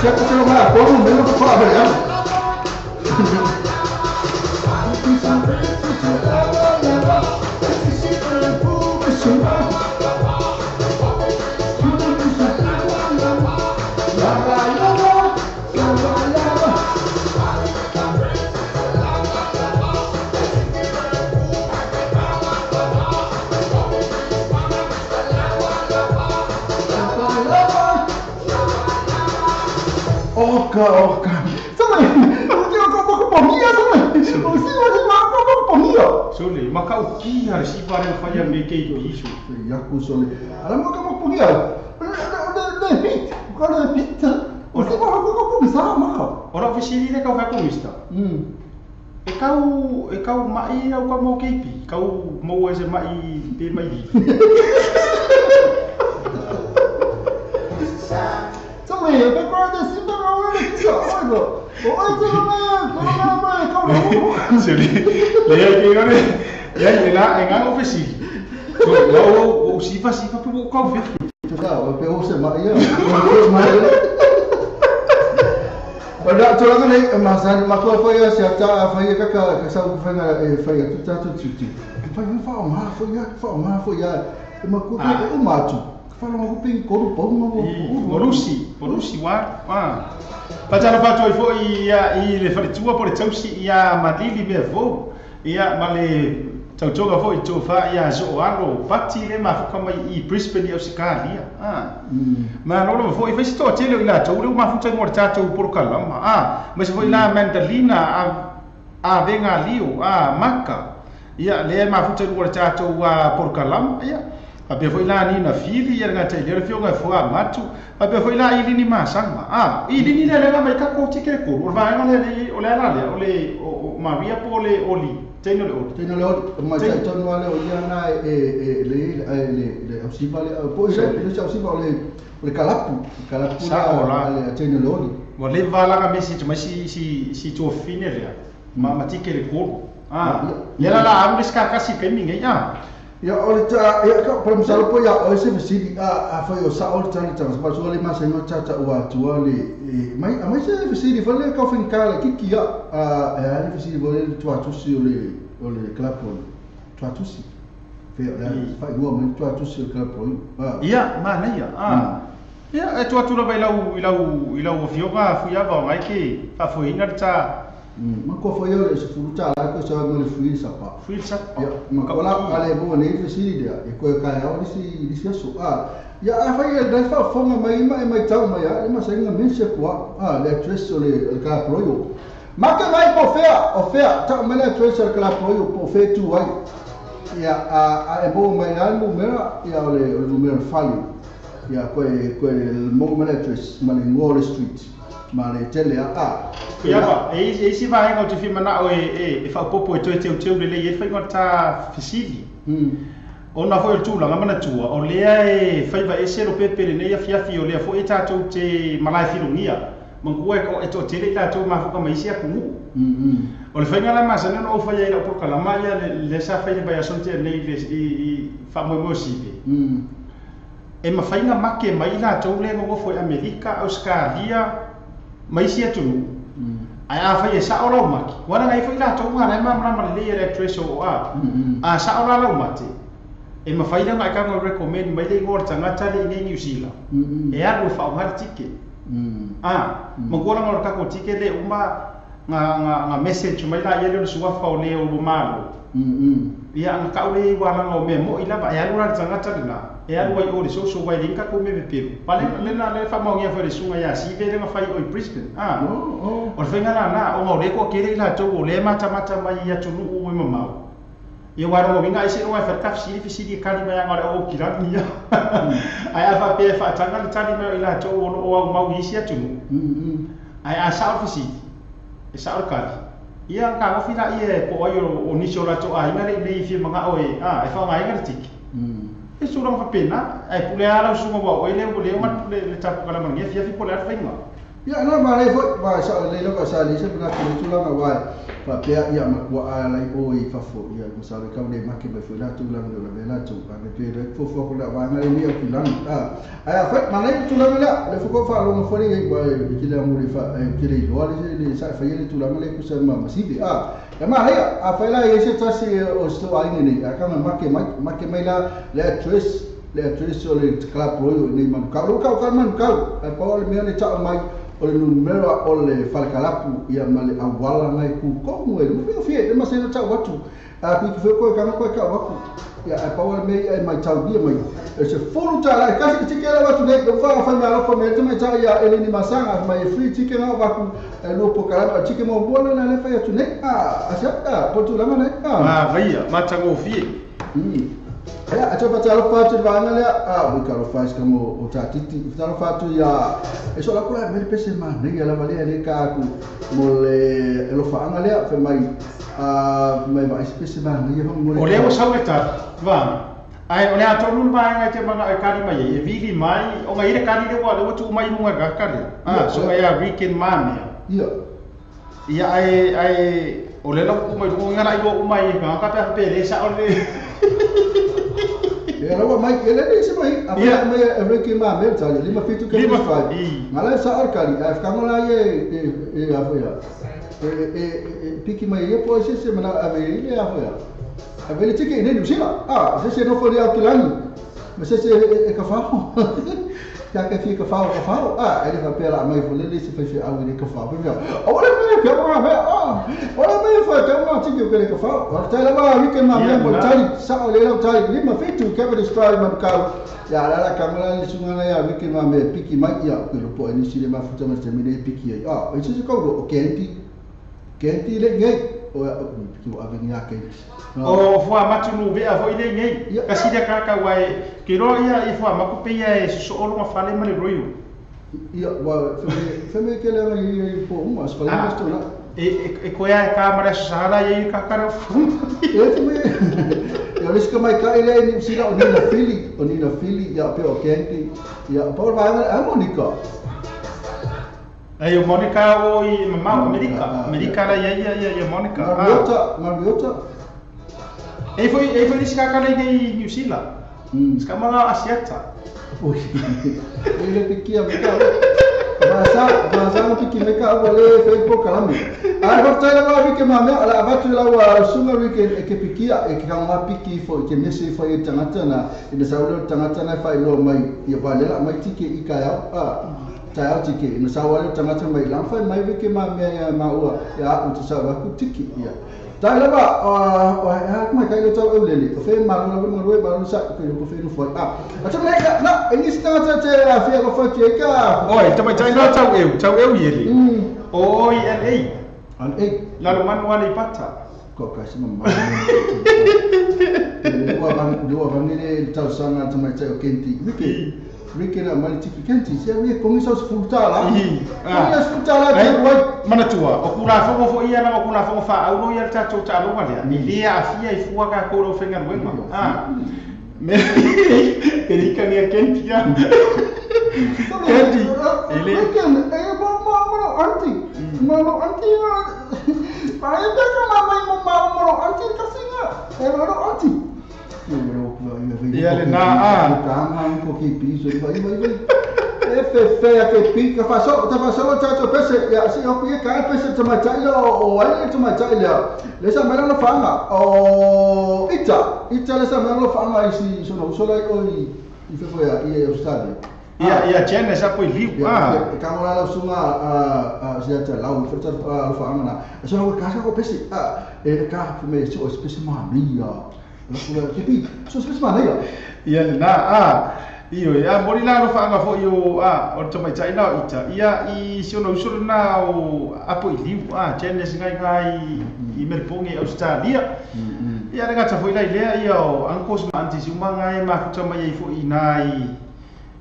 Siapa sih orang? Kau mau beli apa ya? Oka. Sama ni. Kau pomia sama. Kau pomia. Sole, makau ki har si pare faya me ke bisu. Ya ku sole. Alam kau pomia. Kalau pizza. Você vai começar a marcar. Ora ofisini de kau vai komista. E kau mai au kau mau keipi. Kau mau ese mai pe mai. Sama ya, kau ada simpan awal ni. Oh, kau Sole, le que ngane. Ya ila engang ofisini. So, lo sifa pu kau fit. Tahu, apa yang saya mahu ya? Pada tu lagi ni masa makau faya siapa faya kakak kesau faya faya tu tu cuci. Faya faya faya. Makau faya maju. Faya makau ping koru pom Morusi wa. Pacara pato ifo i le faritua por chausi ia madili be vo. Ia male tautoga fo i tofa ia zoalo pati le mafuka mai i Brisbane au Sikalia. Ma lolo fo i fesi to tele ila tau le mafuta mo tato por kalama. Ma se fo ila Mandalina a venga liu a Maka. Ia le mafuta mo tato por kalama ia. Ape fo ila ni na fili ia ngata ile fio nga fo matu. Ape fo ila ili ni masanga. Ili ni le mai ka ko tike ko. O va ngale o le ala le o Maria pole oli. Teno le mas itu wale o ia na le au sipa le po le au sipa le kalapu le teno le oli o le vala ga mesi tu si tu fine le ma tike le ko le la am ska kasi pending ya o ta ya ka por misal po ya o se visi foi o sa o ta ni trans pa so le mas no tata o tu le mai se visi di fale ka fin kala kiki ya le visi di tu si le klapo tu si fe fa igual men tu si le klapo ia mana ia ia tu la vai ilau fioga fuia va mai ke fa foi na ta Mako foi eu se furuta lá que só me fui sapa. Fui sapa. Ya, mako lá ale bo ne se dia. E ko ka ya ni si so. Ya fa ia da fa fonga mai tau mai ya, mas ainda me se ko. Le tres le ka proyo. Maka mai po fea, ta me le tres le ka proyo po fe tu ai. Ya e bo mai na numero ya le numero fali. Ya ko mo me le tres mali Wall Street. Male tele ya ba e si va nga tu fi mana o e fa popo e teu le e fa ngota fisili ona foi tu la ngama tu o le e fa va e sero pepe le ya fi o le fo e ta tu te malai filunia mangua ko e to tele ta tu ma fo ka mai sia ku o le fa ngala ma sa no fa ya por kala ma ya le sa fa le ba ya sonte le i fa mo si e ma fa nga make mai la tu le ngo foi America Australia mai sia tu ai fa ye sa ora maki wana ngai fa ila to ngana ma le electric so sa ora la mati e ma fa ila ngai ka mo recommend mai le ngor tanga tale ni New Zealand e a ro fa har ticket ma gora ngor ka ko ticket le nga message mai la ia le sua fa o le o malo ia nga ka ule wala ngo me mo ila ba ya lura tanga tana e alu ai o le so wai linka ko me pe pale le na le fa mo ia fa le sunga ya si ve le nga fai o Brisbane o fenga na o ngore ko kere ila to o le mata mai ia tunu o me mau ia waro mo vinga ise o fa taf si di kali mai ngore o kirani ia ai fa pe fa tanga le tani mai ila to o mau isi tunu ai a sa ofisi e sa kali ia ka ngo fina ia ko o ni so la to ai ngare le fi manga o e fa ngai ngare tik e surang fa pena ai pule ala su mo o le mat le tapu kala mangi fi fi pole fa inga ya na ma le fo ba sa le lo ka sa le se puna ko tu la ma wa fa pe ia ma ko ala o i fa fo ia ko sa le ka le ma ke ba fo la tu la le la tu ba ke pe fo ko la wa ngare ni o kilang ai fa ma le tu la le fo ko fa lo mo fo ni ba ki le mo ri fa ki le lo le sa fa ye tu la le ku sa ma si bi ya ma le a fa la ye se ta si o sto ai ni ka ma ke mai la le actress o le club royo ni man ka man ka ai pa le me le ta mai o le numero o le falkalapu ia male awala ngai ku ko mo e no fie de masena ta watu a ku ki ko ka watu ia ai pa le me ai mai tau dia mai e se fulu ta la ka se tikela watu ne ko fa me ala fa me te mai ta ia ele ni masanga mai free chicken au watu e no po kala chicken mo bola na le fa tu ne acepta po tu la mana vaia matango fie ya ato patalo fatu vanga le we karo faz como o tatiti patalo fatu ya e so la kula me pese ma ne ya la vale le ka ku mo le lo fa anga le fe mai mai ba pese ma ne ya mo o le o sauleta va ai o le ato lu ba nga te manga ka ni mai e vili mai o nga ire ka ni le wa le tu mai mo ga ka le so ya weekend man ya ai o le lo mai mo nga la i mai ka pe le sa o le ya lawa mai ele ni se mai apa mai every ma me tali lima fitu ke five ngala sa arkali af kamola ye apa ya piki mai ye po se mana ave ile apa ya ave le tike ne sila se no fo dia kilani mas se ka fa ya ka fi ka fa ele fa pela mai fo le se fa fi awi ka fa pe ora mai ka ma he ora mai fa ka ma tike ke ka fa ora tala ma weekend ma me mo tali sa o le lo tali lima fitu ke be destroy ma ka ya la kamera le sungana ya weekend ma me piki mai ya ko po ni sile ma futa ma se me piki ya e se ko o kenti le ngai o piki o aveni ya kenti o fo amatu no ve avo ile ngai ka sida ka wai ke ro ia i fo amaku pe ia so o ma fale ma le royo ia wa feme ke le ngai po uma spala sto na e ko ia kamera sala ia ka kara fu feme ya ris ka mai ka ile ni sila o ni na fili ya pe o kenti ya por va a Monica ai o Monica o i mama America la ia Monica Mariota e foi disse que a cara de New Zealand escamala asiata oi ele piquia me ca Masa no piki me ka wale Facebook kalami ai ho tala ma vi ke mame ala abatu la wa sunga weekend e ke pikia e ka ma piki fo ke mesi fo e tangata na ina saulo tangata na fa no mai ia vale la mai tike i ka ya ta tike ina saulo tangata mai la fa mai vi ke mame ma ua ya u tsa wa ku tiki ia ta la ba ha mai ka le tau lele o fe ma no ma ro ba no sa ko ko fe no fo ata mai na ini stata te a fe ko fo ke ka oi ta mai tai no tau eu yele oi LA la lo man wala ipata ko ka si mama dua bang ni tau sanga ta mai tai o kenti Wiki na mali tiki kenti se we kongi sa futala ya futala te wai mana tua o kura fo ia na o kura fo fa au no ia ta ta lo mali ni lia afia i fua ka ko ro fenga wenga me erika ni kenti ya kenti ele mano anti pa ita ka mama anti kasinga anti ia le na tanga ko ki piso vai fe ke pica fa so ta pese ya si o ki ka pese to machailo o ai to machailo le sa mera no fanga o ita le sa mera no fanga si so no so lai o i fe ya i o stadi ia chene sa po liu kamu la sunga sia ta lau fata fa amana so no ka ko pesi ka me so pesi ma nia la kula kipi so pesi ma nia ia na io ia mori la no fa nga fo io o to mai chai na ita ia I sono na o apo liu chene singai ngai I merpongi Australia ia nga ta foi la ile ia o ankos ma anti suma ngai ma futa mai fo inai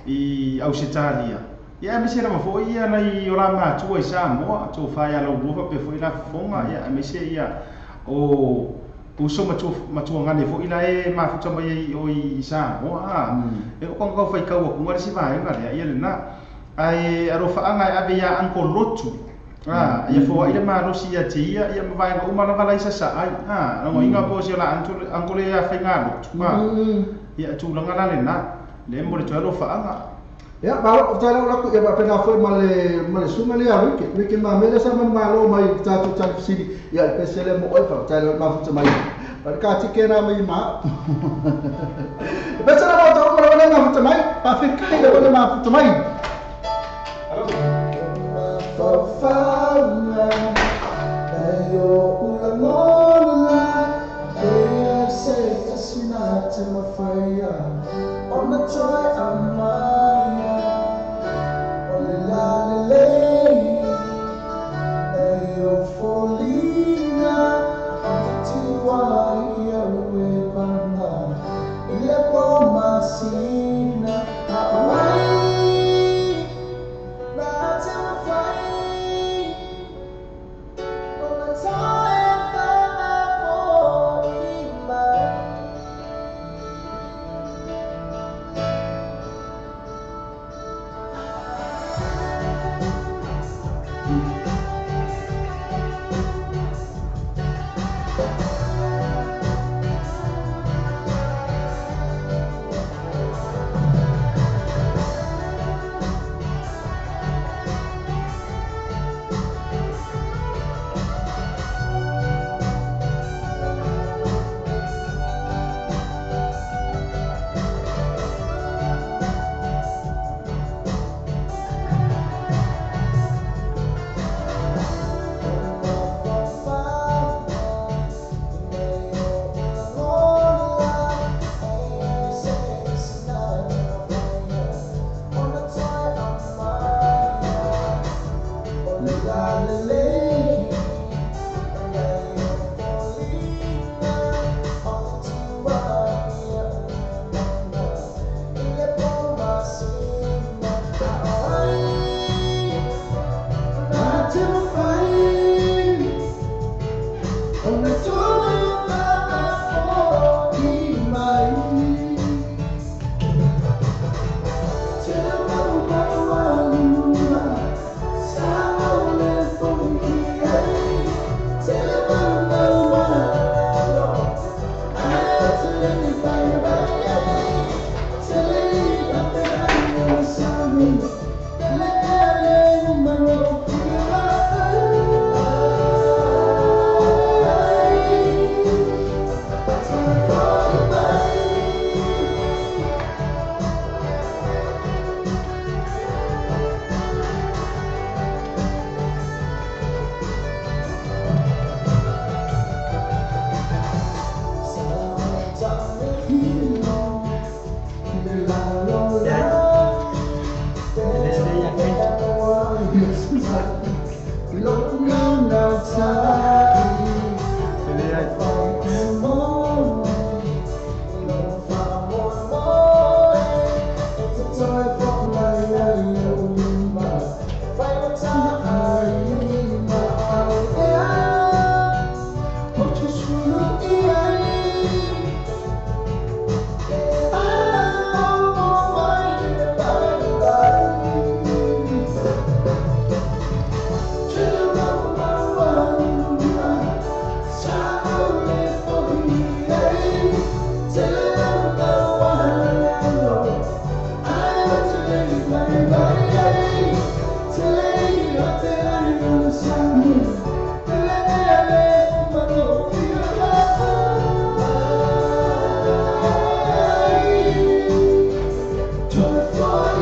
I Australia. Ia me sera ma foi ia nei ora ma tua I Samoa, to fai ala uva pe foi la fonga ia me se ia o so ma tua ngane foi la ma futa mai o I Samoa. E ko fai ka o ngari si vai ngale ia na ai aro fa anga ave ia anko lotu. Ia fo ia ma no si ia tia ia ma vai o ma la isa sa ai. No inga po se la anko le ia fai ngalo. Ia tu la ngala le na. Le mo le talo fa anga ya ba talo la ku ya ba pena foi male suma le ya wiki ma mele sa ma lo mai ta tu ta sini ya pesele mo oi fa talo ma fu mai ba ka ti ke na mai ma pesele mo to mo le ma fu mai pa fi kai le ma fu mai fa fa na yo ula mola e se tasina te ma fire on the joy of Maya, on the lally, you're falling on the Tiwaya, we banana, Ilepo Masina, away, that's a fight, on the joy of Maya.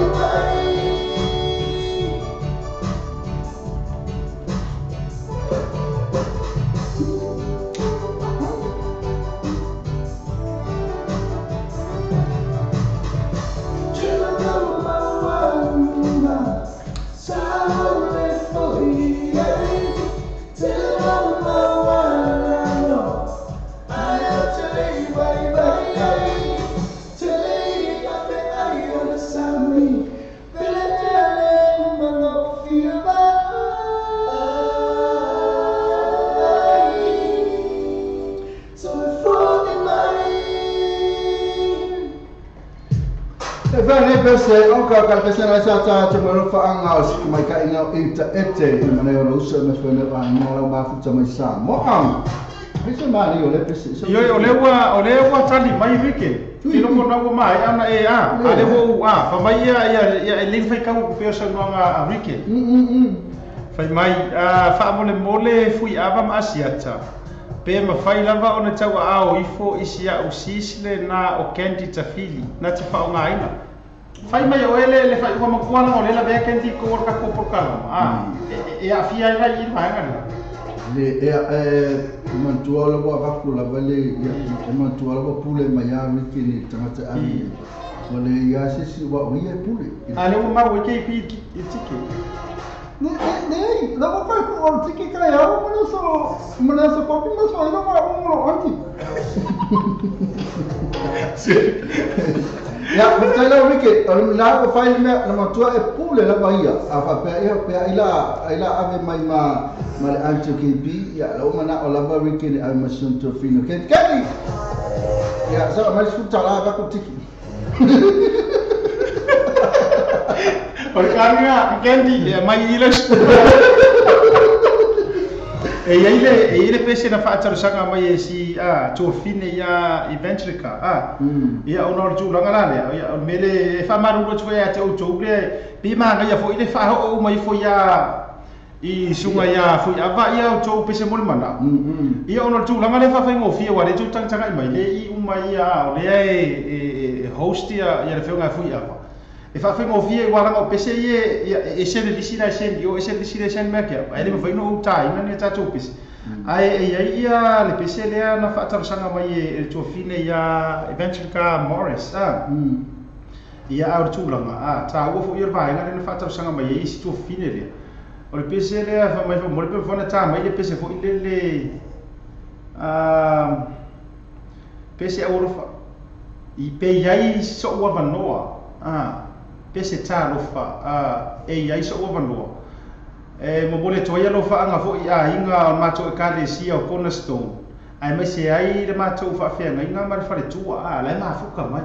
Bye. pese o ka pese na sa ta te mo fa anga o mai ka inga ita ete i mane o usa me fene a inga la ba futa mai sa mo am pese mani o le pese yo o le wa tali mai rike ki no na ko mai ana ale wo fa mai ya le fai ka ko pe sa no nga rike fai mai fa mole fui ava ma asiata pe ma fai lava ona tau ao ifo isia usisle na o kendi tafili na te fa nga ina fai mai o ele le fai ko ma kuana o le la be kendi ko ka ko por kala e a fia ina i mai nga le mantua la ba ku la vale ya mantua la ba pule mai ya wiki ni tangata ani ole ya sisi wa wi pule ale o ma wo ke pi tiki nei la ba ko o tiki ka ya o mo so ko pi mo so ina ma o mo anti ya betul lah wiki kalau nak ko file me na mantua e pule la ba ya apa pe ila ave mai ma male ancho KB ya lo mana o lava wiki al masunto fino ken kali ya so mai sfuta la ba ko tiki perkara kendi mai ilas ele pese na fa sanga mai si to fine ya eventualica ya ona ju langa la ya mele fa maru ro twe ya te o tobre bi ma nga ya fo ile fa o mai fo ya I sunga ya fui ava ia to pese mol mana ia ona tu langa le fa fa ngo fie wa le tu tang tanga mai le I uma ia o le e host ia le fenga fui ava e fa fa ngo fie wa langa pese ia e se le disina sen io e se le disina sen me ke ai le fa no ta ina ne ta tu pese ai ia le pese le na fa ta sanga mai e to fine ia eventually Morris ia au tu langa ta wo fo ia va ina ne fa ta sanga mai e si to fine le o le pese le fa mai fa mo le fa na ta mai le pese fo le pese a oro fa I pe yai so wa vanoa pese ta lo fa e yai so wa vanoa mo bole to ia lo fa anga fo inga ma to ka le sia o cornerstone ai mai se ai le ma to fa fe ngai nga ma fa le tua la ma fuka mai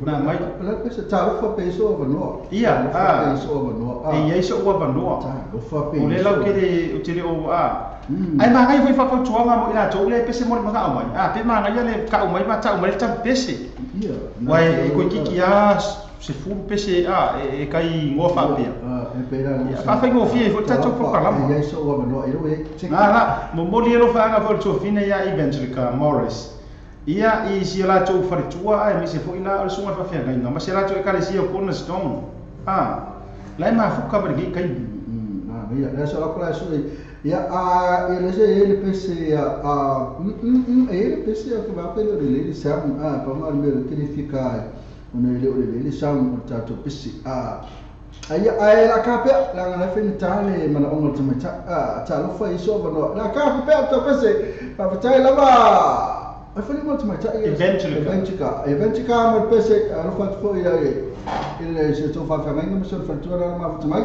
na mai la pese ta lo fa pese o vanoa ia pese o vanoa e yai so wa vanoa lo fa pese o le lau ke le o te le o ai ma ngai foi fa fa tuanga mo ina to le pese mo ma ka mai pe ma ngai le ka mai ma ta mai ta pese ia wai e ko kiki ya se fu pese e kai ngo fa pe e pera fa fa ngo fie fo ta to po kala mo ia so wa vanoa e we mo mo le lo fa nga fo to fine ya eventually Morris ia I si la to fa tua e mi se fo ina o sunga fa fe ngai ma se la to e ka le si o cornerstone lai ma fu ka ba ki kai ia la so la ko la su ya ele se ele pese ele pese que vai pelo ele sabe para mal ver que ele fica quando ele sabe o tato pese ai la cape la ngana fin tale mana ongol tama ta lo fa iso bano la cape to pese pa fatai la ba ai fa mo tama ta eventually mo pese lo fa fo ele se to fa fa ngai mo so fa tu na ma fa mai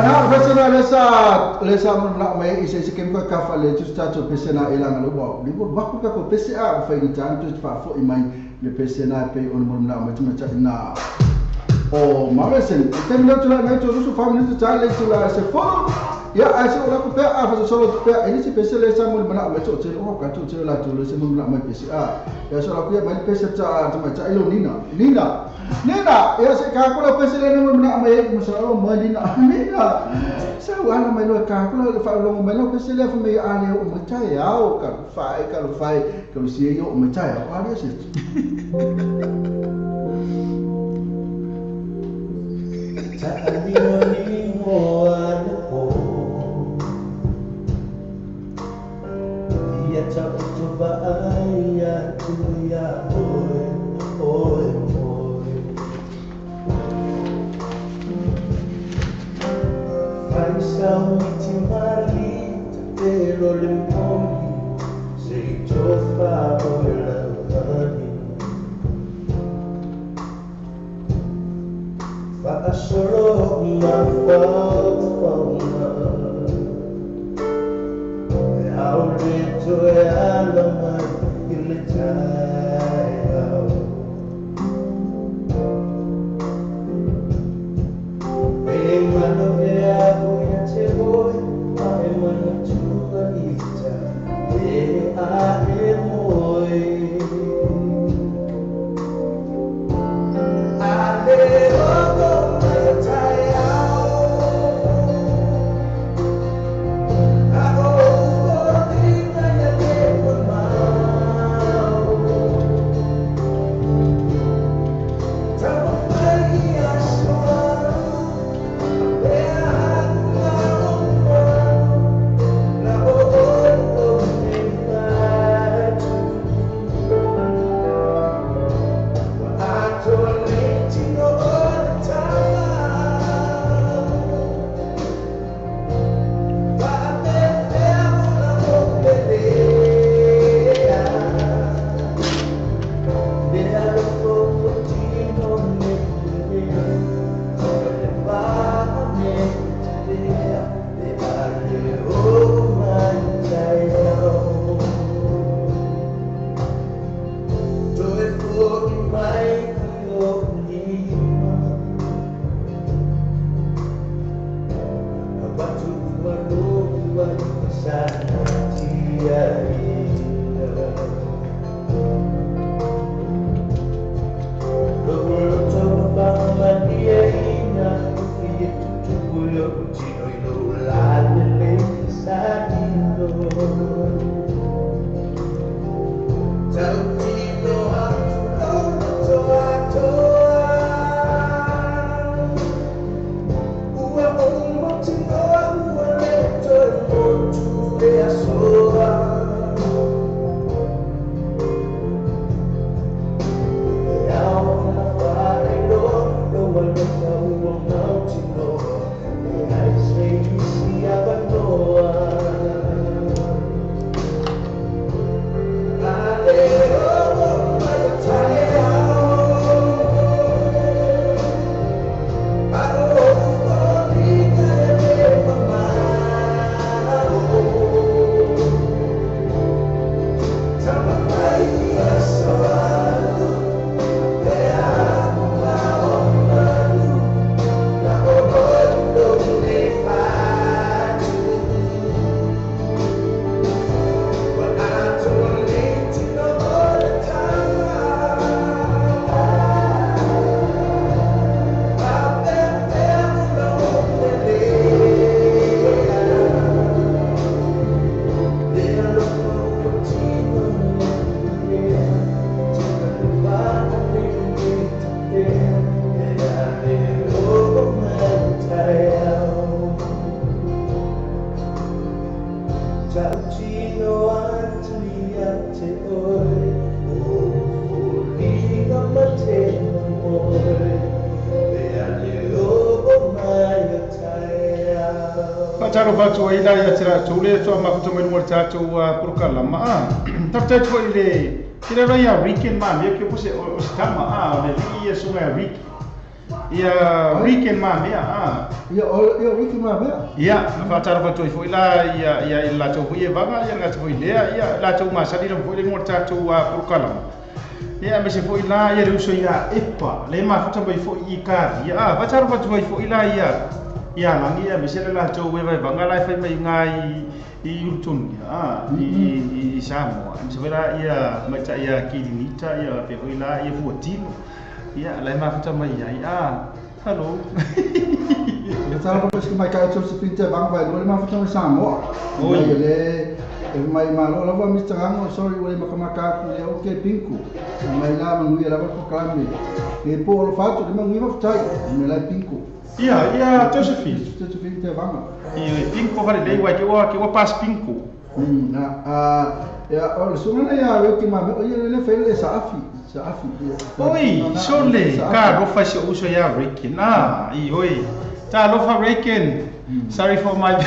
na fasana lesa mona mai ise kem ka kafa le tu stato pesena elanga lo ba li bo ba ka ko pese a fa ni tanto fa fo imai le pesena pe on mona mai tu cha na o mavesen tem lo tu la mai tu su family tu cha le tu la se fo ya ase ola ko pe a fa solo pe ini si pese le sa mona mai tu che o ka tu che la tu le se mona mai pese a ya so la ku ya mai pese cha cha ilo nina ya se ka ko la pese le mona mai masalo madina nina sa wana mai lo ka ko lo fa lo mai lo pese le fa mai ale o mata ya o ka fai ka lo si yo o mata ya wa le se Taro fatu ila ya tira tule so ma fatu men morta to purkala ma tafta to ile kira ya weekend ma me ke puse o stama le li ya sunga week ia weekend ma mea Ia Ricky Mavea. ia whaatara whatoi fo ila ia la tau hui e vanga ia ngata fo lea ia la tau masari ra fo le mo tatu purkalama ia me se fo ila ia reuso ia epa le ma fata bai fo I kari ia whaatara whatoi fo ila ia langi ia me se la tau e vai vanga lai fai mai ngai I Urtun I Samoa me se vera ia maita ia kirinita ia pe fo ila ia fuatino ia lai ma fata mai ia hello Kita harus ke mereka itu seperti bang baik, boleh maaf sama sama. Oi. Boleh, mai malu lah Mr. Rango, sorry boleh makan ya oke pinku. Mai lah mengui lah kami. Depo lo fato dia mengui fatai, melai pinku. ia Josephine Seperti bang. I pinko hari dei wa ke wa pas pinko. Ya sungai ya weki mame, ya le fele saafi. Oi, sole ka ro fa se uso ya Ricken. Oi. Ta lo fa Ricken. Sorry for my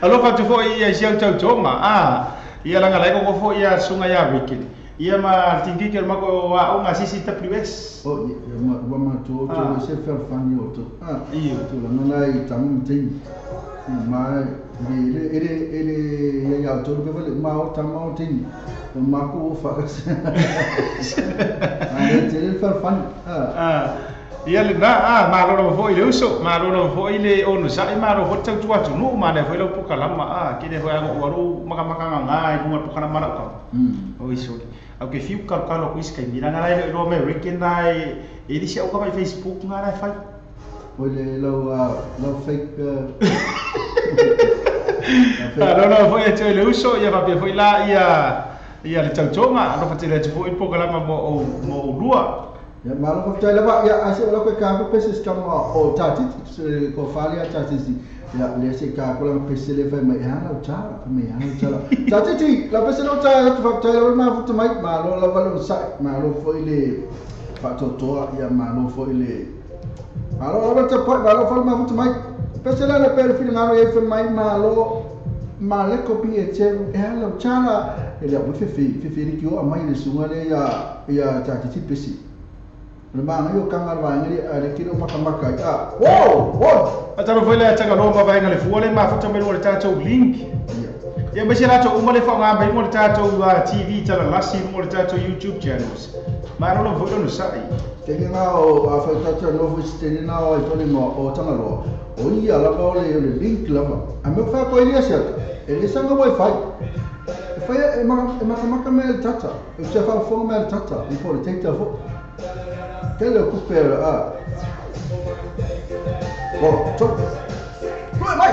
Alo fa tu fo ia siang tau tonga. Ia langa lai ko fo ia sungai ya Ricken. Ia ma tinggi ke ma ko wa o ngasi si ta priwes. Oh, ya ma tu se fer fani oto. Iyo tu la nai tam ting. Ma ele ya tu ke vale ma tam ting. Ma ko fa kas. Ele fer fani. Ia le na ma lo fo ile uso ma lo fo ile onu sa ma lo fo tau tua tu no ma le fo ile puka lama ke le fo ya waru maka ngai ku puka na mara ka o iso au ke fiu ka lo kuis kai mira ngai lo American dai ele se o ka mai Facebook ngai fai Oleh lo fake no fo e te le uso ia va pe fo ila ia le tau tonga lo fa te le fo i puka lama mo lua Ya malu kau cakap apa? Ya asyik kalau kau kau pesis kamu tadi kau falia tadi sih. Ya lihat kau kalau pesis level macam mana cara, Tadi tu, kalau pesis lo cara, kau cakap malu tu malu lalu sak malu foile, faktor tua ya malu foile. Malu lalu cepat malu tu pesis lah lepas film malu film malu kopi ecem, lalu cara. Dia buat fifi kau amai di sungai ya tadi tu pesis. Memang yo kangal wa ngiri ada kilo maka wow ataro foi le tanga no ma vai ngale fuole ma futa me no tato link ya be sira to umole fa nga ba mo tato TV tala lasi mo tato YouTube channels ma no foi no sai ke nga o fa tato no fu steni na o to mo o tanga ro o ia la ba le link la ba a me fa ko ile sa ele sanga boy fa e ma me tata e se fa fo me tata e for take ta fo Quelle coupelle Bon, chop. Loin mai.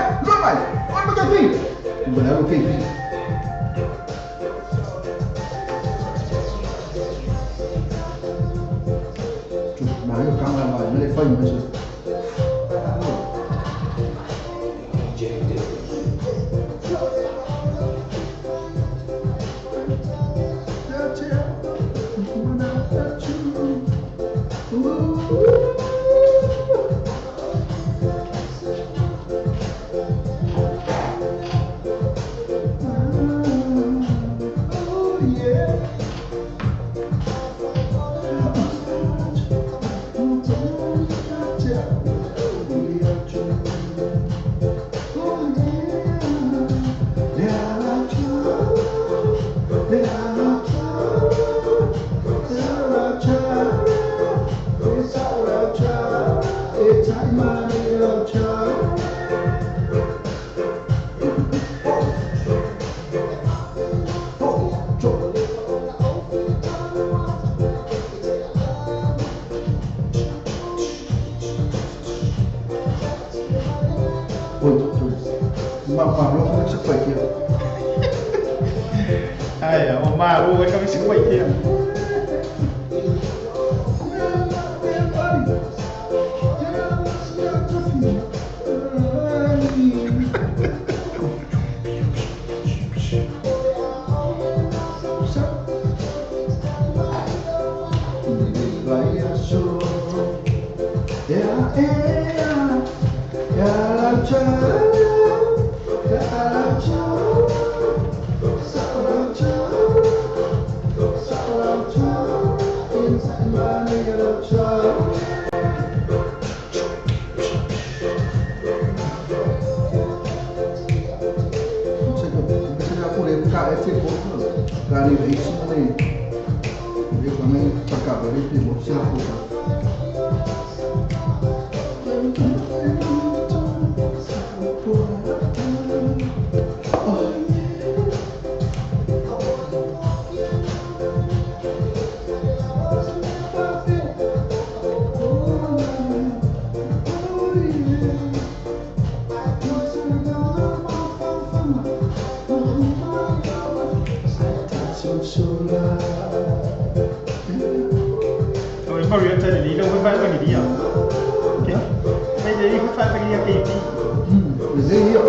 On me gagne. Benar okey. Chop, mai kamera mai, me le fai mesmo. O Maru vai caber 50. Kali isso nem. Eu também acaba de ter você na puta. Mario tadi ni dah buat bagi dia. Okey. Saya jadi buat bagi dia KP. Zio.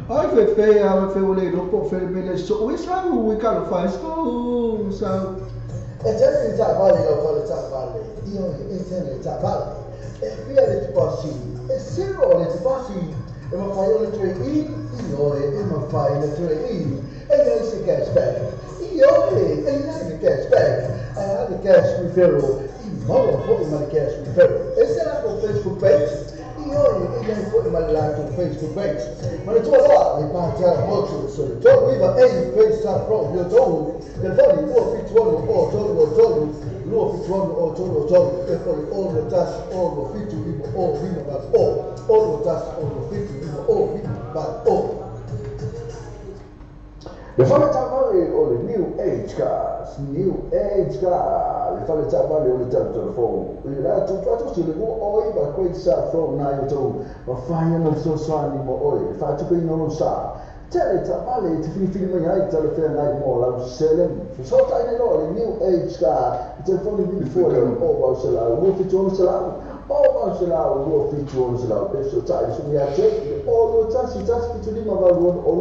Vai fe ole no po fe bele so we can find so e già si già vale lo vuole già vale io e se ne già vale e via le passi e se vuole ti passi e ma fai le tue io e ma fai le tue e non si cashback io e non si cashback ha di cash referral ma poi ma cash referral e se la con Facebook page io poi ma la con Facebook page ma le tue là le parte molto solo tu viva e pensa proprio tu del fuori nuovo fittuono o giorno nuovo fittuono o giorno e poi o lo tas o lo fittu vivo o vivo ma o lo tas o lo fittu vivo o vivo ma o le fare tavale o le new age cars le fare tavale o le telefono la tutto si le o va questa from na io ma fai non so animo o faccio che non lo sa Tele tavale ti fini mai tele per night mo la selen so tai no new age car telefono di fuori o va se la lo fitto se la o va se la lo fitto se la penso tai su mia gente o lo tassi fitto di ma va o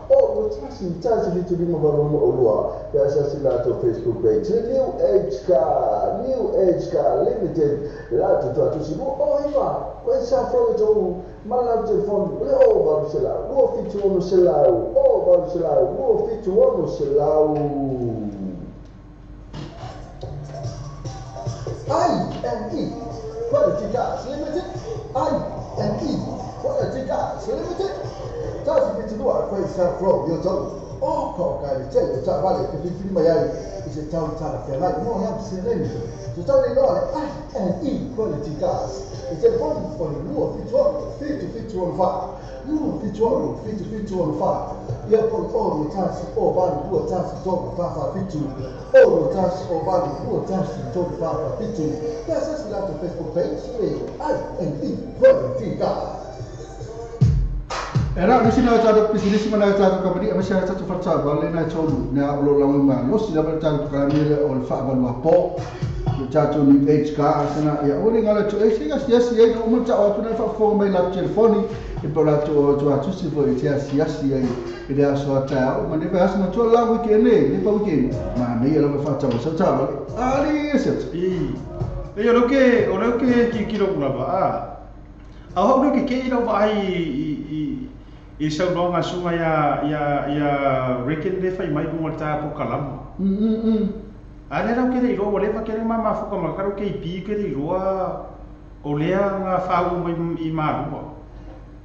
lo tassi fitto di ma va o per essere lato Facebook page new age car limited la tutto si o va questa foto ma la telefono o va se la lo fitto se la o va se la lo fitto se la I&E Quality Gas Limited I&E Quality Gas Limited Tasi Pitudua questa from youtube o coca di tele vale che ti mai se ciao fermai no è sereno tu stai no I&E Quality Gas il telefono con il nuovo fittuono fa nuovo fittuono fa io poi o tassi o vale due tassi sopra fa fittu o tassi o vale due tassi sopra fa fittu questa è la Facebook page I&E Quality Gas era mesti na cara bisnis mana cara company mesti ada satu farsa bale na cholu na lo lawan ma lo sila berta kamera ol fa bal wapo chacho ni HK sana ya ori ngala cho esi gas ya no mo cha watu na fa fo mai la telefoni e por la to si fo ya sia ide aso ata ma ne ba asma cho la weekend ne pa weekend ma ne ya lo fa cha so cha ali set e yo lo que kilo kuna ba a ho lo que ilo ba I sau longa sunga ya reckon le fai mai bunga ta po kalam. Ale rau kere iro ole va kere mama fuka makaro ke pi kere iro o lea nga fau mai I maru.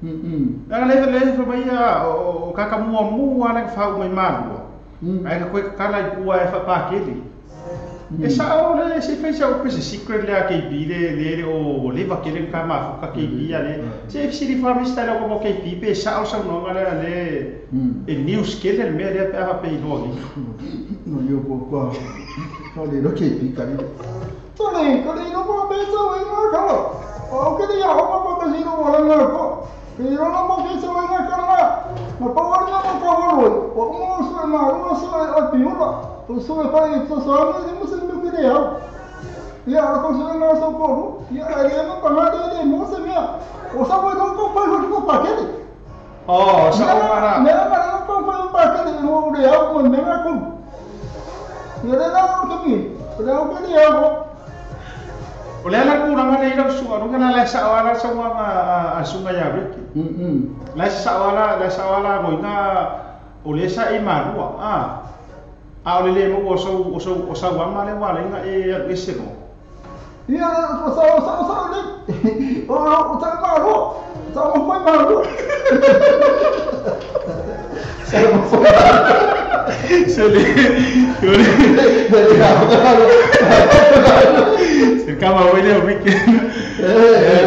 Nga le fa mai o kaka mua na fau mai maru. Ai ka koe kala I kua e fa pa kere. E sa o le se fai sa o pese secret le a ke pi le o le va kere ka ma fuka ke pi ale. Se si ri fa mi sta la ko ke pi pe sa o sa no ngale le e news ke le me le pa pe no no yo po qua no le lo ke pi ka ni to le ko le no mo pe so e no ka o ke ya ho mo ko si no mo la ko ke ro no mo ke so e na ka na ma pawarnya ma pawaroi o mo so ma ro so o piula o so e pai to so ni mo se me que ya ya ora ko so na so ko ya ari ma pangade de mo se me o sa mo no ko pai ho ko pakete oh sa ora me na no ko pai pakete no de ya ko me na ko ya de na ko ki de o que de ya ko o le ala kurang ana ira su aro kana la sa wala sa wa a sunga ya riki la sa wala go ina o le sa I marua a o le mo o sa wa ma le wala ina e se no ia o sa le o ta maru sa mo foi maru sa mo foi se le kama wele o weekend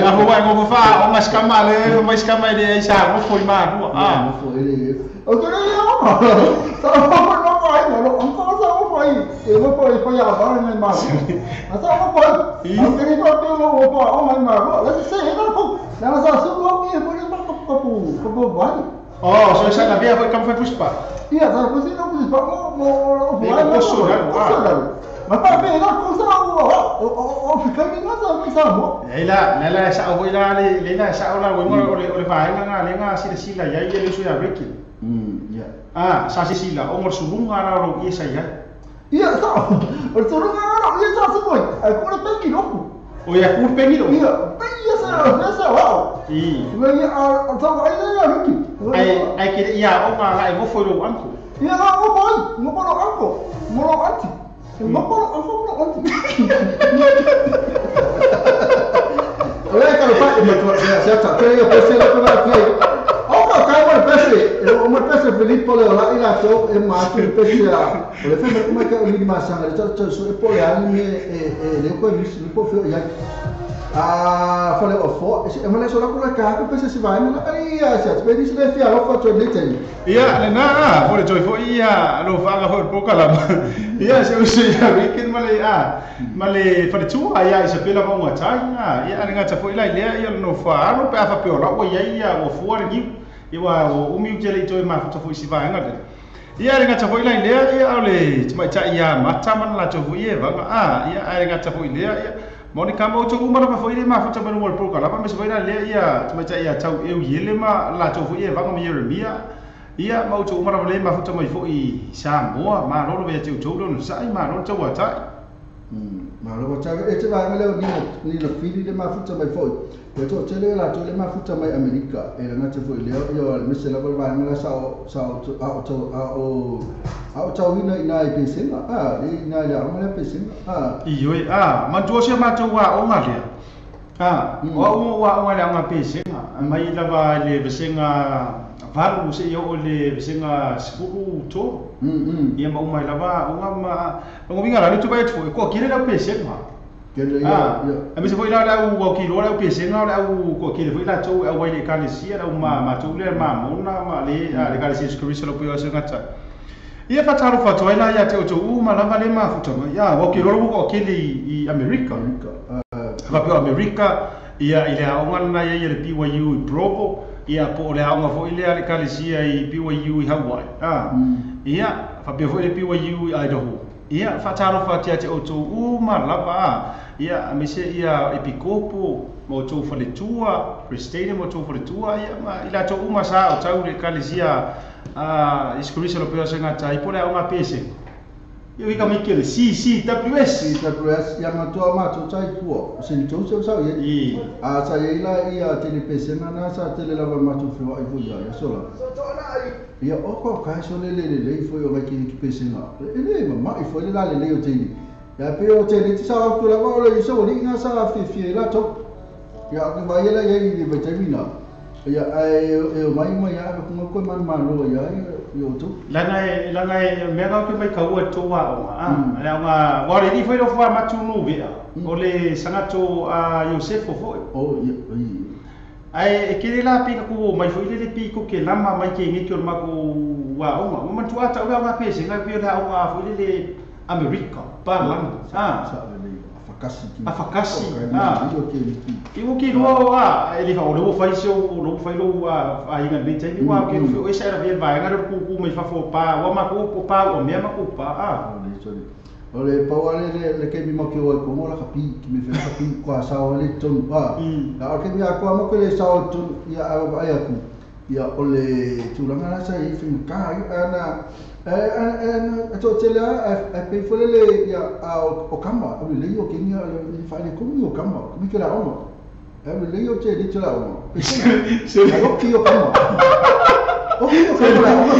a ho wa mo fa o mas kama le mas kama de sa mo foi maru mo foi o que ele sa mo foi no vai no o ko sa mo foi e mo foi a ba na maru sa mo foi o que ele foi o po o mai maru la se na ko na sa su mo que foi ko vai oh so sa na via foi como foi puspa ia sa ko si no puspa mo vai no so ma pa be na ko sa o fica ni na sa mo la sa o ila le la sa ola o le fa nga le nga sila ya le so ya reki ya sa sila o mo sulunga na ro isa ya ia sa o sulunga na ia sa se moi ai ko le pengi no o ya ku pengi no ia pengi sa wa ia a sa ai ya reki ai ke ia o ma ai mo foi ro anko ia na mo ro anko mo ro anti mo ro anti olha cara pai já tá tem eu pensei lá para aqui ó cara uma peça Filippo le lá ila to e ma tu peça le femme come che li massa le to so e poi anni le poi mi può fare falei o fo e ma le solo con la capa pensa si vai ma ai se vedi se le fia lo faccio lì te ia le na poi joy fo ia lo fa ga po kala ia se usi ya weekend male fa tu ia se pela mo nga tai ia nga ta fo ila ile ia no fa no pa fa pe ora o ia o fo ri iwa o umi jele joy ma fa fo si vai nga ia nga ta fo ila ile ia ole tma ta ia mata man la to ia va ia nga ta fo ile ia moni kama o tu umara pa foi ma futa ma no pro kala pa me foi na le ia tma ia tau eu yele ma la to foi va ma Jeremia ia ma o tu umara le ma futa mai foi Samoa ma no ve tu tu no sai ma no tu wa tai ma lo cha e te va le ni lo fili le ma futa mai foi e to te le la to le ma futa mai America e la te foi le io al mese la va ma sa o tau ina I pensinga ina ya ma le pensinga iyo ma tu se ma tu wa o ma le wa le nga pensinga mai la va le pensinga valu se yo le pensinga sipuru to ia ma mai la va o ma ngo vinga la tu vai tu ko kile la pensinga a mi se foi la o kilo la pensinga la o ko kile foi la tu a wai le kalisia la ma tu le ma mona ma le kalisia skurisa lo pio se ngata ia fataro fato ila ia te o ma lava le ma futa ia o ki rolo ko ki I America va pe America ia ile a ngana ia le BYU I Provo ia po le a nga fo ile ale kalisia I BYU I Hawaii ia fa pe fo le BYU I Idaho ia fataro fatia te o ma lava ia me se ia I Pikopo mo to fo le tua Free State mo to fo le tua ia ma ila to ma sa o tau le kalisia iskurisa lo peo senga tai pole a nga pese io ka mikele CCWS ya ma to tai tua sin to so sa ye sa ye ila ia tele pese na sa tele la ma to fo ai fu ya so la ia o ko ka so le fo yo ki pese na ele ma fo le la le o tele ya pe o tele ti sa tu la ma le so li nga sa fi la to ya ko ba ye la ye ni vitamina ya mai ya ko man lo ya yo tu langa me ga ke mai ka o to wa la nga wa ri foi do fa ma tu no ve o le sangato Josefo foi ai ke la pi ko mai foi le pi ko ke lama mai ke ngi ko ma ko wa o ma tu ata wa pese nga pi la o foi le America parla Afakasi. Iyo ke miki. Ibu ki lo ele fa o fai so o fai lo a inga ni tei wa ke o esa era bien vai ngaro ku mai fa fo pa wa ma ku pa o me ma ku pa Ole pawale le ke mi mo ke o ko mo la kapi ki me fa kapi kwa sa o le ton pa. La ke mi akwa mo ke le sa o ton ya ai aku. Ya ole tulanga la sa I fin ka ana to tele a pe fole le ya o kama o le yo ke ni le fa le ko mi o kama mi ke la o le yo che di che la o o ki o kama o ki o kama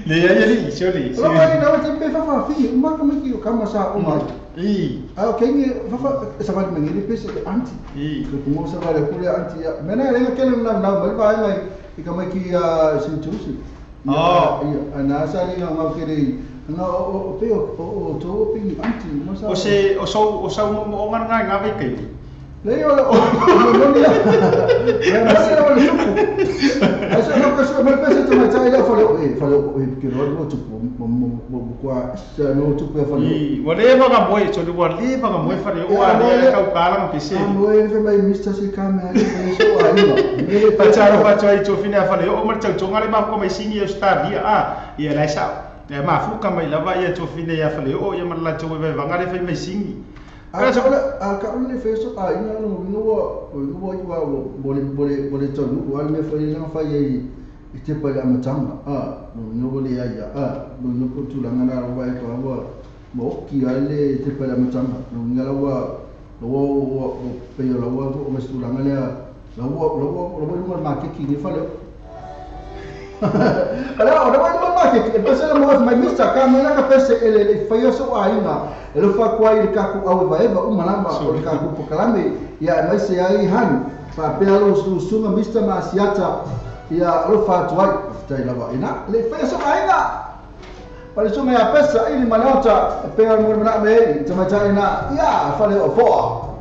le ya le so le lo ai na te pe fa fi ma ka mi ki o kama sa o ma o ke ni fa sa va me ni pe se anti ko mo sa va le ko le anti ya mena le ke le na ba va mai I ka mai ki sin tusi ana sa ni ngau ke dei nga o pe o to pi anti mo sa o sa mo nga nga vai kai le yo o ni ya sa no le supu asa no ka so me pese to mai tai la fa le ke ro tu mo kwa sa no tu pe fa le wa le ba ga boy so le wa le ba ga boy fa le o a le ka ka la pese mo e fe mai Mr. Si Kama le so a ni fa cha fa cha I to fina fa le o mar cha chonga le ma ko mai singi o sta dia ia la sa e ma fu ka mai lava ia to fina ia fa le o ia mar la cho ve va ngare fa mai singi ka so ka le fe so a ina no bole to no wa me fa ina fa ye ite pa ya matanga no bole ya no ko tu la ngana wa ko wa mo ki ale ite pa ya matanga no ngala wa lo pe yo lo o me tu la ngala lo ma ke ki ni fa le Allora, ora voglio mandare che pensa mo mai mista ka mena ka pensa ele fa yo so ainga ele fa kwa ile ka ku au va eva uma lamba o ka ku pokalame ya mai se ai han fa pelo sunga mista ma siata ya lo fa tuai tai lava ina le fa so ainga pale so me pesa ili manota pelo mo na me tama ina ya fa le o fo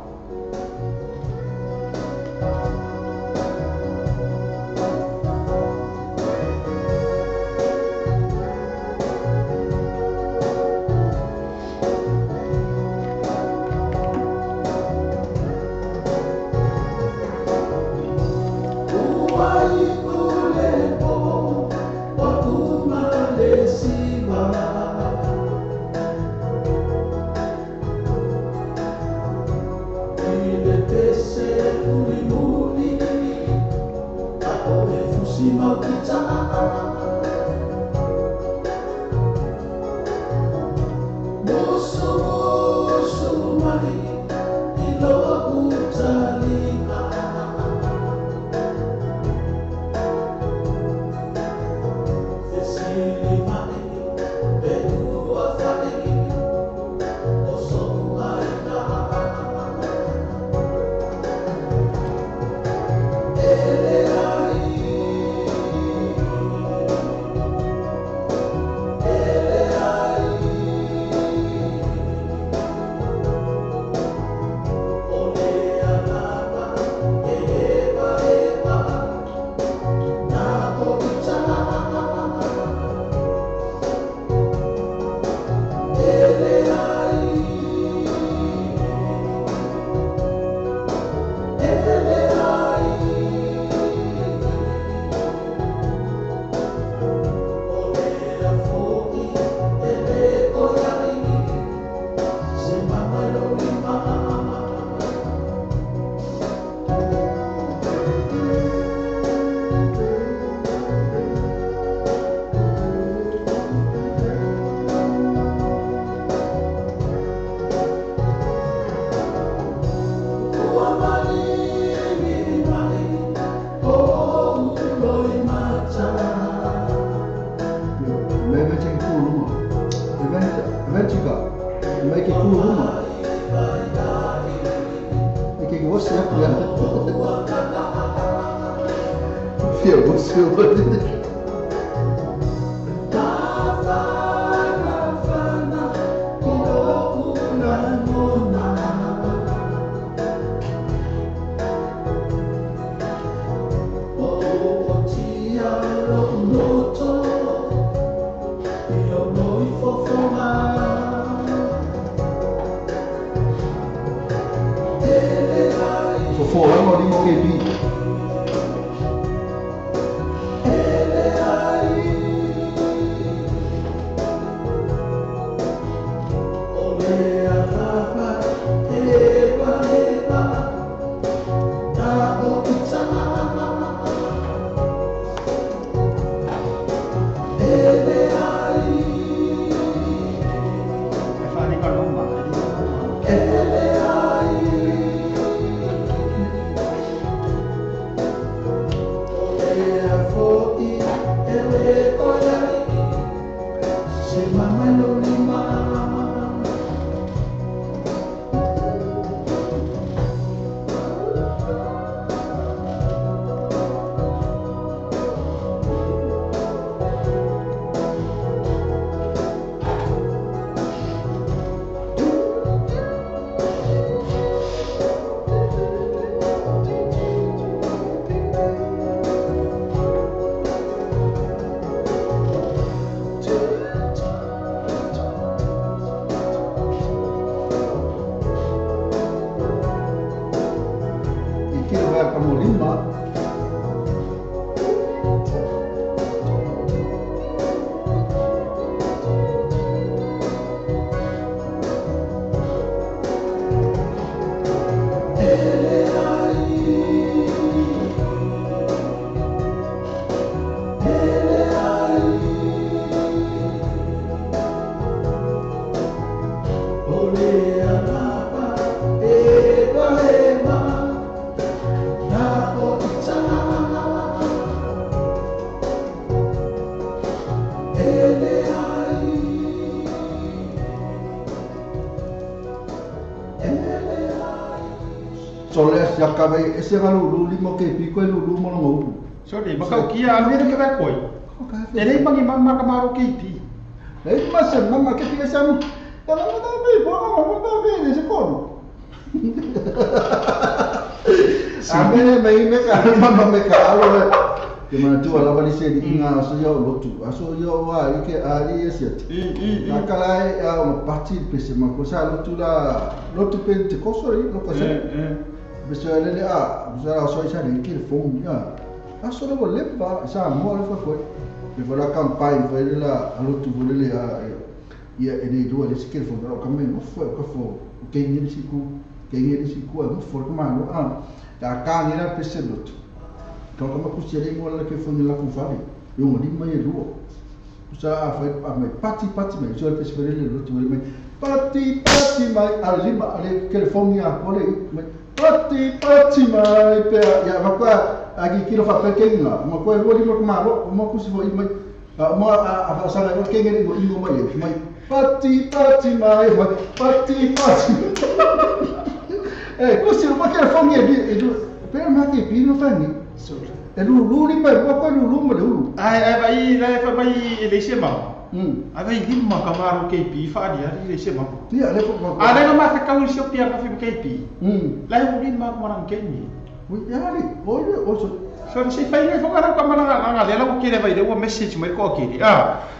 sole sia ka vai ese ngalu limo ke pi ko lu mo ngo so de makau kia ame ke ba koi ele mangi mama ka maro ke pi nei mas mama ke pi sa mu ya la na mai bo mo ba be de se ko ame mai me ka mama me ka alo ke mana tu ala bali se di nga so yo lotu aso yo wa ike ali eset nakala ya o parti pese ma ko sa lotu la lotu pe te ko so ri lo ko se bese le a bisa so isa ni ke fon ya aso lo le pa sa mo le fa ko e vola campagne fa la lotu vole ya ia ene do le se ke fon lo kamen mo fo ke ni siku mo fo ko ma no a da ka ni la pese lotu kalau kamu kusiari ngolah ke fun la kufari yo ngodi mai luo usa afa mai pati mai so pe spere le luto mai pati mai alima ale ke fun ya ole mai pati mai pe ya makwa agi kilo fa pe kenga makwa lo di makma mo kusi fo mai mo afa sala lo kenga ni go mai pati mai pati kusi mo ke fun ya di pe ma ke pino fani lu ni pai ko lu mo lu ai vai la fa mai ele se ma ai vai dim ma kamaro ke pi fa dia ele se ma dia le ko ada na ma fa ka ulsio pia ka fi ke pi la hu dim ma marang ke ni wi ya ni o so se fa ni fo ka ka mana nga le la ko kire vai de wo message mai ko kiri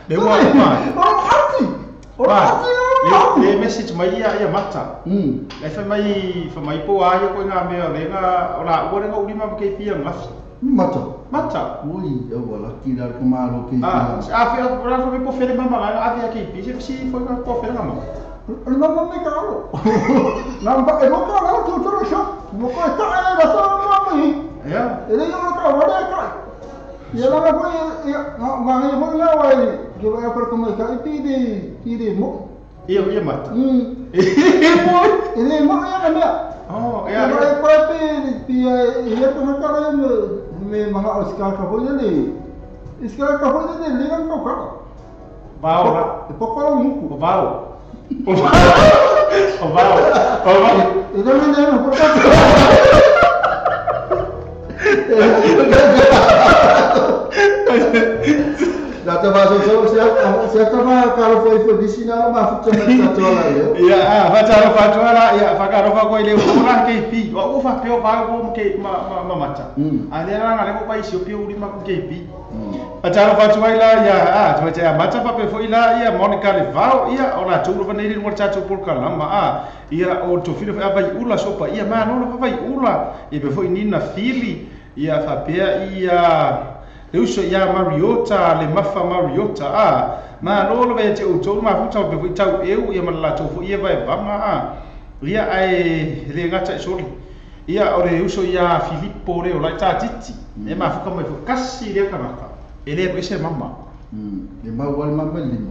de wo ma le message mai ya mata la fa mai po ai ko nga me le nga ora wo nga udi ma ke pi nga mata ui eu wala kira ko malo ke fi ora fo po fere mama a ke pi se si fo ka po fere mama no me caro nampak no ka tu so mo ko ta ala so mami ya ele yo ka wala ka ya la ko ya ma ngi mo la wa ni ke va per como ka pide mo iya mata ele mo ya na oh ya ko pi ya ko na ka me mga iskal ka hoy ni le kan ko ka bao pokoro muku bao itu mana yang pokok Data bahasa siapa kalau foi di sini ama futsal lah ya. Iya, futsal lah ya. Fakar ko ile ura ke pi. O fa pio ba ko ke ma macha. Ada orang ada ko pai sio pio uri ma ke pi. Futsal lah ya. Cuma caya macha pa pe foi la ya Monica Levao ya ora tulu va nei morcha tu por kalama ia o to filo fa vai ula sopa ia ma no fa vai ula e pe foi nina fili ia fa pe ia Uso ya Mariota le mafa Mariota ma lo vai te o tolu ma futa pe tau eu ia mala to fu ia vai vanga ia ai le ngata sori ia ore uso ya Filippo re o la tati e ma fuka mai fu kasi le kanaka ele ko se mama e ma wal mama lima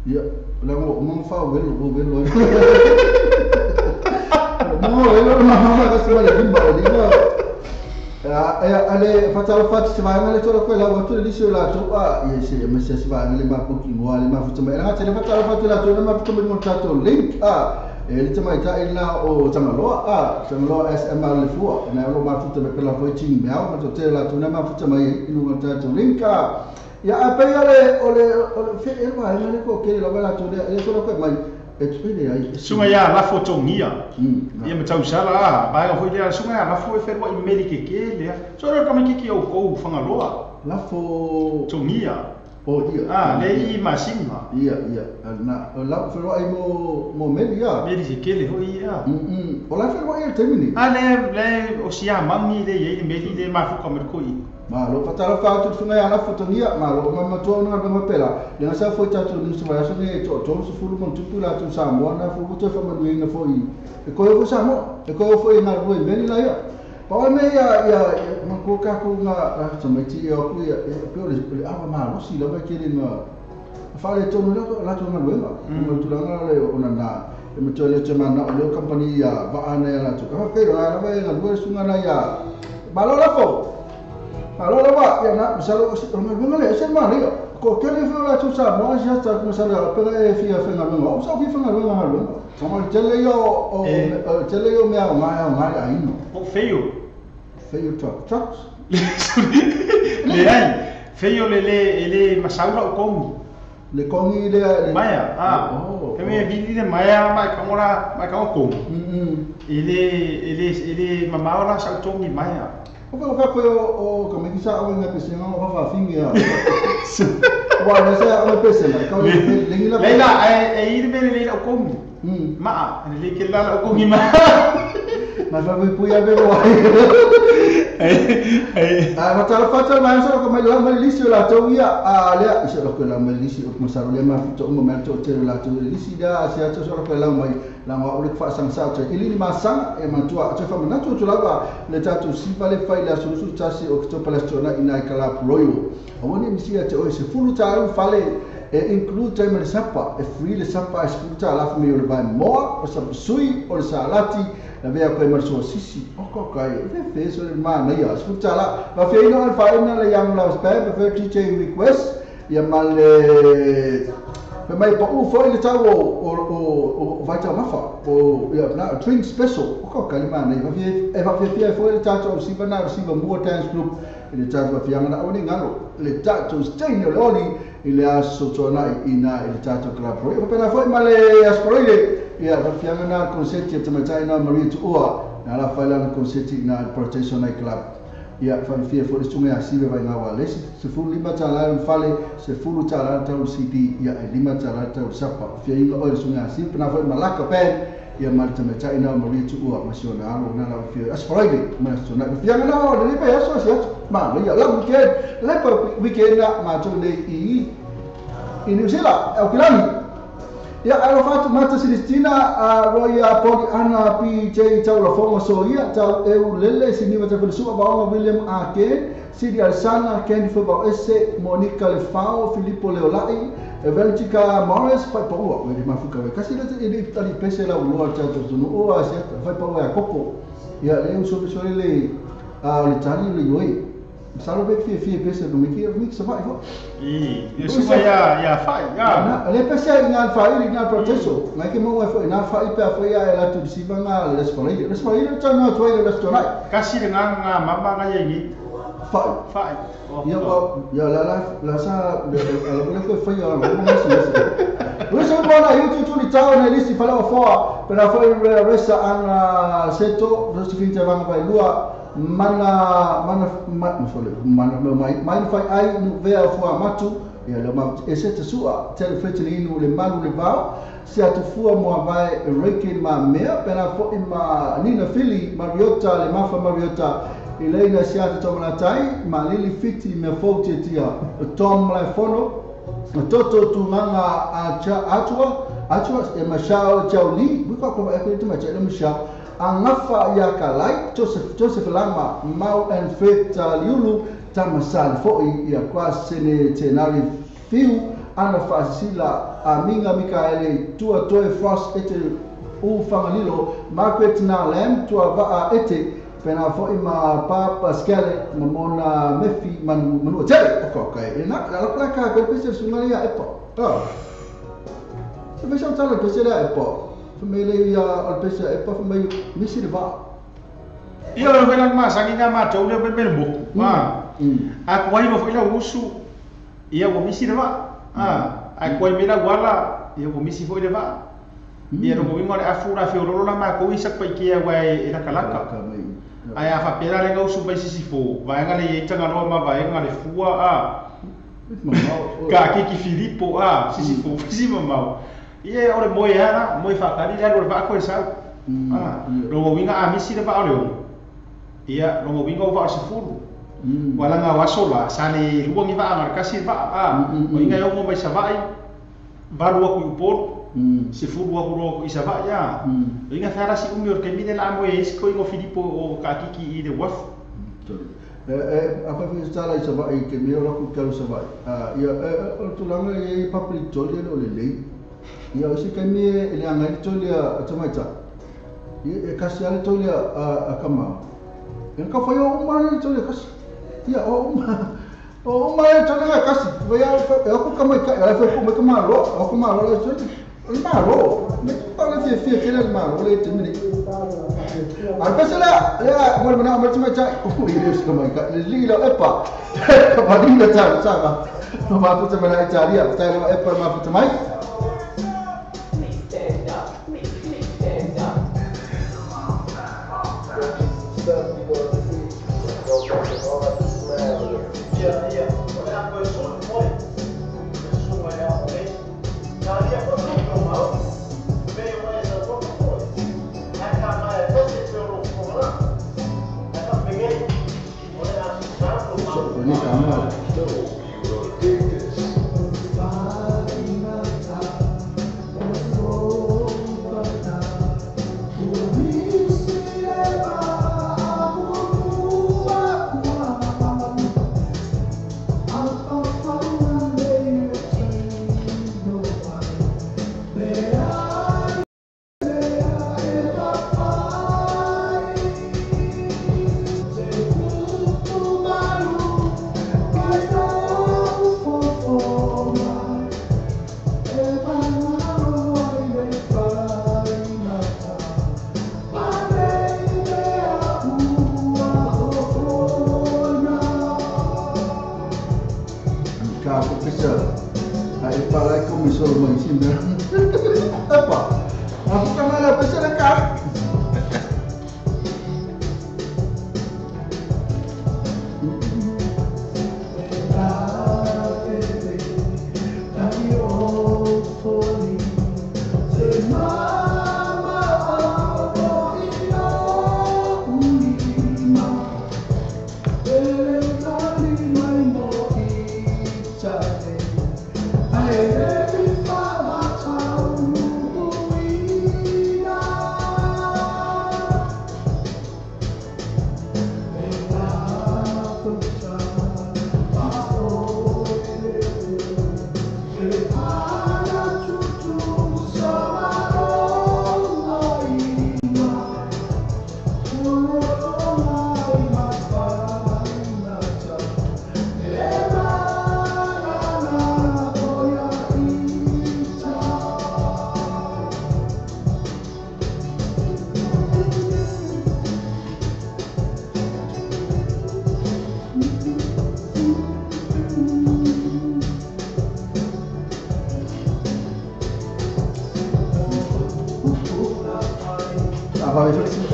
ia la mo fa welo mo mama kasi wala lima ale fatal fat sivanga le tolo kwela watu le sio la to ye se mesi sivanga le ma poki ngwa le ma futa mai ngata le fatal fat la to ma futa mo tato link le tama ita ina o tamaloa SMR le fua na lo ma futa me pela foi ting me au ma to te la to na ma futa mai inu tato link ya apa ole fe elwa le ko ke la bala to le tolo ko mai sunga ya la foto ngia ia matau sala ba ga foi dia sunga la foi fer wa imeli ke le so ro kama ki o ko fanga loa la fo tongia o ia le i masinga ia na la fer wa mo meli ya meli ke le ho ia o la fer wa ia termini le o sia mami le ye meli le ma fu kama ko i ma lo fatala fa tu sunga ya la foto ngia ma lo ma to na ba pela le sa foi tatu ni sunga ya sunga to su fulu mon tupu la tu sa mo na fu to fa ma ni foi e ko sa mo e ko foi na ro meli la ya pa me ya ma ko ka ko na so me ti yo ku ya pe le ma lo si lo ba ke ni ma fa le to no la to na lo ma tu la na le ona na e me to le chama na le company ya va ana ya la to ka pe la ba ya lo sunga na ya ba lo la fo Halo lah pak, ya nak misal orang ngale sen mana ya? ko kele fo la tu sa mo ja ta ko sa la pe e fi a fe na no sa fi fa na no ma lo como tele yo me a ma ai no o feio trucks le ai feio le masaula o komi le kongi le maya ke me vini le maya mai ka ora mai ka ko ele mama ora sa tongi maya o ka o ka me kisa o nga pese nga o fa fingi ya wa na sa o pese na ka le leila e ir me le o komi ma le ke la o komi ma mas vai puia ver o ma tala fata ma so ko mai la malisi la tawia ale isa ko la malisi o masaro le ma fito mo ma to te la to lisi da sia to so ko la mai la ma o le fa sang sa to ili ma sang e ma tua to fa na to la ba le tato si vale fai la so su tasi o to palestona ina kala royo o woni mi sia te o se fulu ta fale e include time le sapa e free le sapa e sputa la fami o le vai mo o sa sui o le salati la vea koe marso sisi o ko kai fe so le ma na ya sputa la va fe no al fai na le yang la spam pe TJ request ya male pe mai pa u foi le tau o vai ta mafa o ya na drink special o ko kai ma na va fe foi le tau o si va na si va mo dance group le tau va fianga na o ni ngalo le tau stay no loli ile aso tona ina ile tato club pro e pena foi male asporoide ia va fianga na concetti te matai na maria tu ua na la faila na concetti na protection night club ia fa fia for sunga asive vai na wale se fu lima tala fale se fu tala ta cd ia lima tala ta sapa fia ina o sunga asive pena foi malaka pen ia mal te matai na maria tu ua nasional na la fia asporoide ma sona fianga na o le pe aso sia ma ia la weekend na ma tu le i in New Zealand au kilani ya arafat mata Celestina roya poli ana PJ tau la forma so ia tau eu lele sini mata fel suba ba William Ake Sidi Alsana Candy Foba Esse Monica Lefao Filippo Leolai Evangelika Morris fai paua we mafuka we kasi le tali pese la ulo tau tunu o asia fai paua ya kopo ya le so le le tani le yoi Salo be fie pese no miki sa vai ho. Isso ya fai ya. Le pese ngal fai li ngal proteso. Mai ke mo foi na fai pe foi ya la tu si banga le scolai. Le scolai ta no toi le scolai. Kasi dengan mama nga yengi. Fai. Ya la sa le ko foi ya mo si. Luso bona YouTube tu ni tao na lisi fala fo. Pela foi resa an seto, justifica vanga vai lua. Mana fai ai no vea fua matu ia le ma ese te sua tele fetili inu le malu le vao se atu fua mo vai reiki ma mea pena fo ima Nina Fili Mariota le mafa Mariota Elena siata tomanatai ma lili fiti me foti tia tom la fono toto tu manga atua e mashao chauli buka ko e ko tu ma chele mashao angafa ya kalai Joseph Lama mau and Fred liulu tamasal foi ya kwasene tenari fiu ana fasila aminga Mikaele tua toe frost ete u fangalilo Margaret na lam tua va ete pena foi ma pa Pascal mamona mefi manu tele okay na la placa per pese sumaria e po se facciamo tale pese da e po family al pesa e pa family misi de va io lo vedo ma sa nga ma to le ben bo ma a kwai mo fila usu ia wo misi de va a kwai me la guarda ia wo misi foi de va ia no mo ngore afura fe ro la ma ko isa pai ke wai e la kalaka ai a fa pera le usu bai sisi fo vai nga le tanga no ma vai nga le fua ka ki Filippo sisi fo sisi mamau ia ore moi ana moi fakari dia ore fa ko sa ro winga a misi de fa ore ia ro winga va se furu wala nga wasola sale luangi va ngar kasi va mo inga yo mo mai sa vai baru aku upor se furu aku ro isa va ya inga fara si umur ke mine la mo es ko ingo Filippo o kakiki de waf apa fez tala isa va ke mi ro ku kalu sa va ia tu langa e papri tole no le ia o se kami ele angai tolia tomaita e kasi ale tolia a kama en ka foi o mari tolia kasi ia o Oh, mai tu nak kasih. Aku kamai kat, aku kemaro, aku kemaro lah tu. Maro, kalau dia kira maro le tu ni. Apa salah? Ya, mana macam-macam. Oh, ini kamai kat. Lila apa? Apa ni dah cakap sama. Apa aku cuma nak cari apa? Saya nak apa macam macam. Ini sama. Aku kesal. Hai para aku misal mengsin dah. Apa? Aku kan malah pasal dekat. Apa besok sih?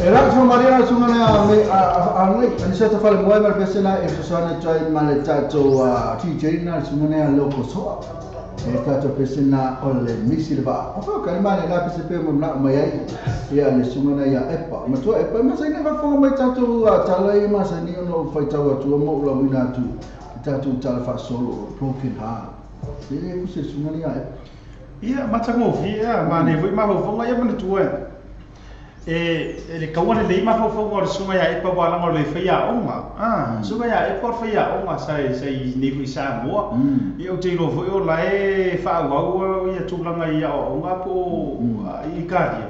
Era so Maria sungana me anai anisa ta fale moe mar pesena e sosana try male tato TJ na sungana loko so e tato pesena ole misilba o ka male na pese mo na mai ia le sungana ia epa ma to epa ma sai na fa mai tato talai ma sai ni no fai tawa tu mo la wina tu tato tala fa solo broken heart e ku se sungana ia ia matango via ma ne voi ma vo ia ma tu le kawana le ma fo ngor sunga ya e pa wala ngor le fia onga sunga ya e por fia onga sai ni ku sa mo i o te ro fo o la e fa wa ia tulanga ia onga po i kadia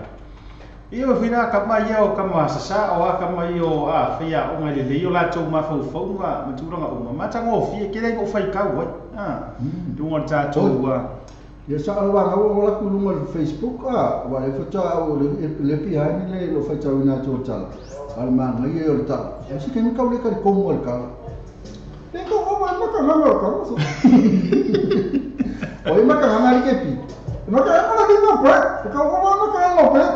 i o fina ka ma ia o ka ma sa o ka ma io fia onga le o la tu ma fo nga ma tulanga onga ma tango fia ke le ko fai ka wa tu ngor ta tu wa ya sa alwa wala ku lunga Facebook wala foto au le piani le lo fa tawina total alma ngai yo ta si ken ka le ka ko mo ka le ko o ma ka ngalo ka o ma ka ngari ke pi ma ka ngala ki no pre ka o ma ka ngalo pre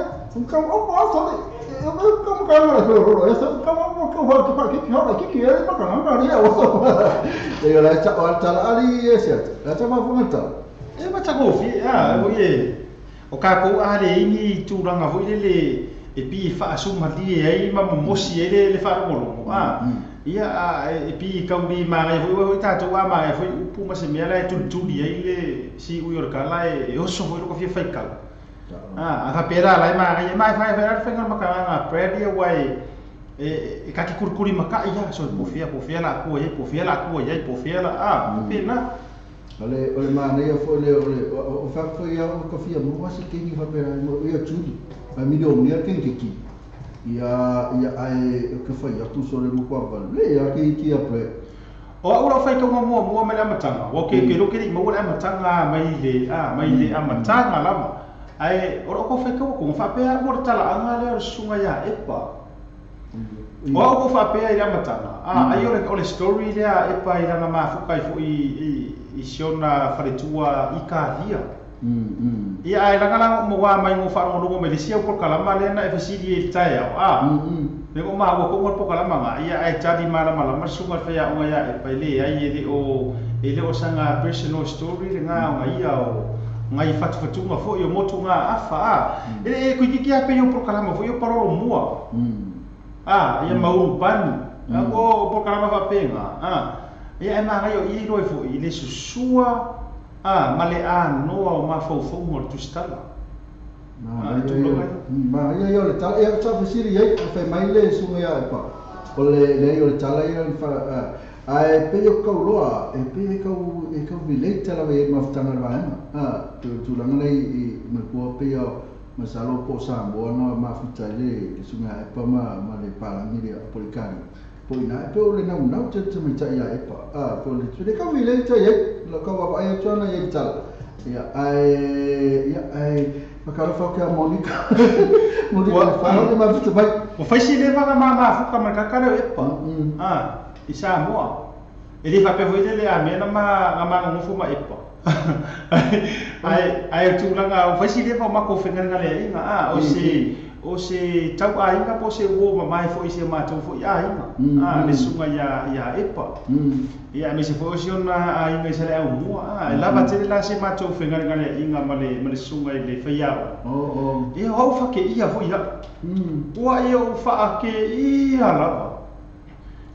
ka o ma so le ka mo ka ngalo ro ya sa ka mo ko ho ka ki ho ki ki ma ka ngari ya o so le la cha o ta ali yeset la cha ma funata e matango fi oye o ka ko ale ingi turanga ho le e pi fa asuma li e ma mosi le fa ngolo ia e pi ka wi ma ga ho ta to wa ma e foi pu ma se me la tu li le si u yor ka la e o so ho ko fi fa ka a pera la ma ga ma fa fa ma ka nga predi wai e ka ki kurkuri ma ka ia so po fia la ko e po fia la pena ole mana ia fo le o fa fo ia o ka fia mo wasi ke ni fa pera mo ia tuli a mi do mia ke ki ia ai ka fa ia tu so le mo kwa le ia ke ki apre o ora fa ka mo me la matanga o ke ro ke mo la matanga mai le a matanga lama ai ora ko fa ka ko fa pera mo tala anga le sunga ya epa o ko fa pera ia matanga ai ora story le epa ira na mafuka i siona faretua i kadia ia ai langa mo wa mai mo fa ngo me lisia por kalama le na efsidi e tai me ko ma ko por kalama nga ia ai tadi mala masunga fa ya o ya e pele ai ele o sanga personal story nga nga ia o ngai fatu nga fo yo motu nga afa ele ko ki a pe yo por kalama fo yo parolo mua ia mau pan ko por kalama fa penga ia e maga yo i roi fo i le susua ma le anoa o mafaufau mo le tusitala ma ia yo le tala ia ta fasiri ai fa mai le sunga ia e pa o le yo le tala ia fa ai pe yo ka loa e pe ka vile tala ve maftanga va tu langa nei me ko pe yo ma salo po sa mo no mafuta le sunga e pa ma le pala ni le polikani poina pe ole na una te me ta ia epa po le tu ka vile ta ye lo ka wa ai tsona ye tal ai makalo fa ka Monica fa no ma fitu bai o fai si le va ma fu ka marka ka epa isa mo e le fa pe vo le a me na ma ngo fu ma epa ai tu langa o fai si le va ma ko fenga ngale inga o se tau ainga po se wo mai foi se matu foi ainga le sunga ya epa ia me se foi ona ainga se le au lava te la se matu fenga ngale inga male sunga le fia ia ho fa ke ia foi la wa ia o fa ke ia lava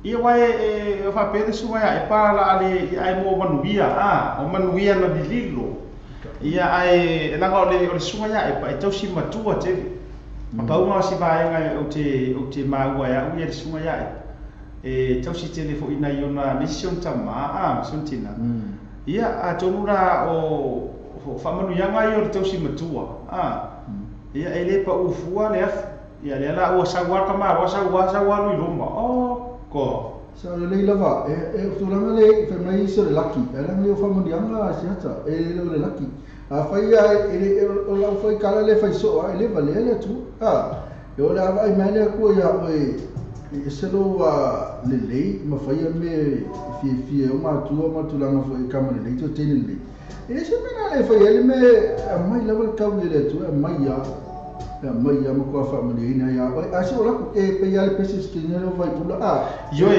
ia wa e fa pe sunga ya epa la ale ai mo manuia o manuia na dililo ia ai langa le sunga ya epa e tau si matua te Pau nga si vaenga o te maua ya uia sunga ya e tau si telefo ina iona mission tama suntina ia a tonura o famanu yanga i o tau si matua ia ele pa ufua le af ia le la o sawa kama o sawa lu lomba ko sa le lava e tulanga le fe mai so le lucky era le famanu yanga siata e le lucky a fai ai o la fai kala le fai so ai le vale le tu yo la vai mai ko ya oi se lo le ma fai me fi o ma tu la ma fai kamera le to tele le e se me na le fai ele me mai level ka le tu mai ya mai ya mo ko fa mo ni na ya ai aso la e pe ya le pesi ski no vai ula yo o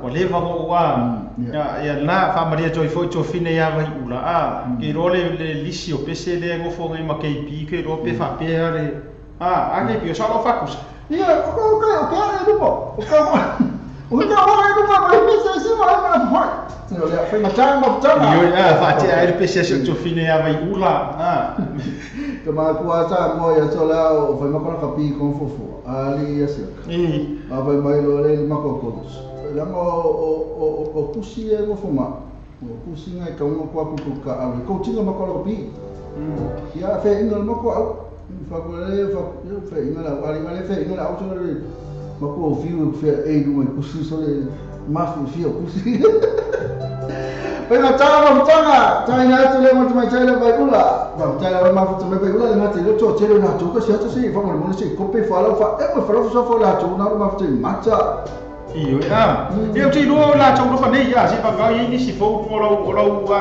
le va go wa ya na fa maria joy foi to fine ya vai ula ke role le lisi o pese le ngo fo ngai ma ke pi ke ro pe fa pe are ake pi so lo fa kus ia o ka no po o ka no po mai pese si ma na fa no le fa ma tama yo fa te ai pese so to fine ya vai ula ke ma kuasa mo ya so la o fa ma ko ka pi kon fofo ali ya se a vai mai lo le ma ko ko la mo o kusi e mo foma o kusi ngai ka mo ko ku ka ali ko tinga ma ko pi ya fe inga mo ko au fa ko le fa inga la ali ma le fe inga la au so le ma ko fiu fe e du mai kusi so le ma fi kusi Pena tanga tanga tu le mo mai tele vai ula va tele ma fu me vai ula le mate le to tele na tu ko sia to si fa mo mo si ko pe fa la fa e mo fa so fa la tu na ma fu mata io io ti lo la tu lo fa nei ya si fa ga ni si fo o lo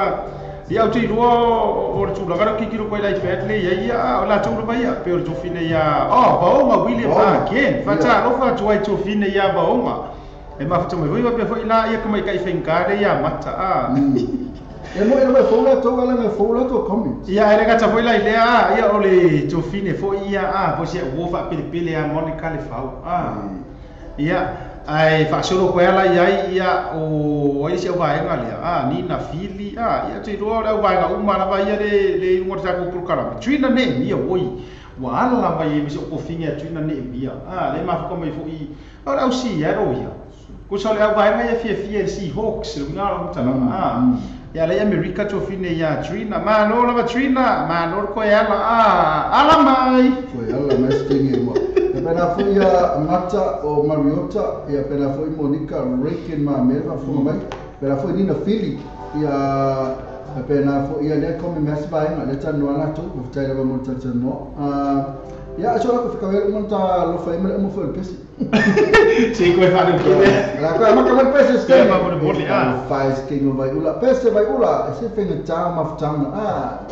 io ti lo o tu la ga ki ki lo ko la iPad le ya la tu lo vai ya per tu fine ya ba o ma William again fa ta lo fa tu ai tu fine ya ba o ma e ma fu me voi pe fo ila ia come kai fenkare ya mata e mo e fo la to ala me fo la to comment ia e ga ta foi la ilea ia o le to fine fo ia po se wo fa pele a Monica le fau ia ai fa solo ko ela ia o ai se vai ngale ni na fili ia te ro la vai ga uma la vai le mo ta ko por kala trina ne ia oi wa ala la vai me se ko finga trina ne bia le ma ko me fo i ora usi ia ro ia ko so le vai mai fie si Hawks nga lo tala ya le America to fine ya trina ma no la trina ma no ko ela ala mai stingi mo pena foi a Mata o Mariota e pena foi Monica Raken ma meva foi mai pena foi Nina Philly ia pena foi ia le come mes vai ma le tano ala tu o tai le mo tano ia so la ko fica ver monta lo fai mo foi pesi sì come fa che la cosa ma come pesi stai ma por borli faz que no vai ula pesi vai ula se fenga tama ftanga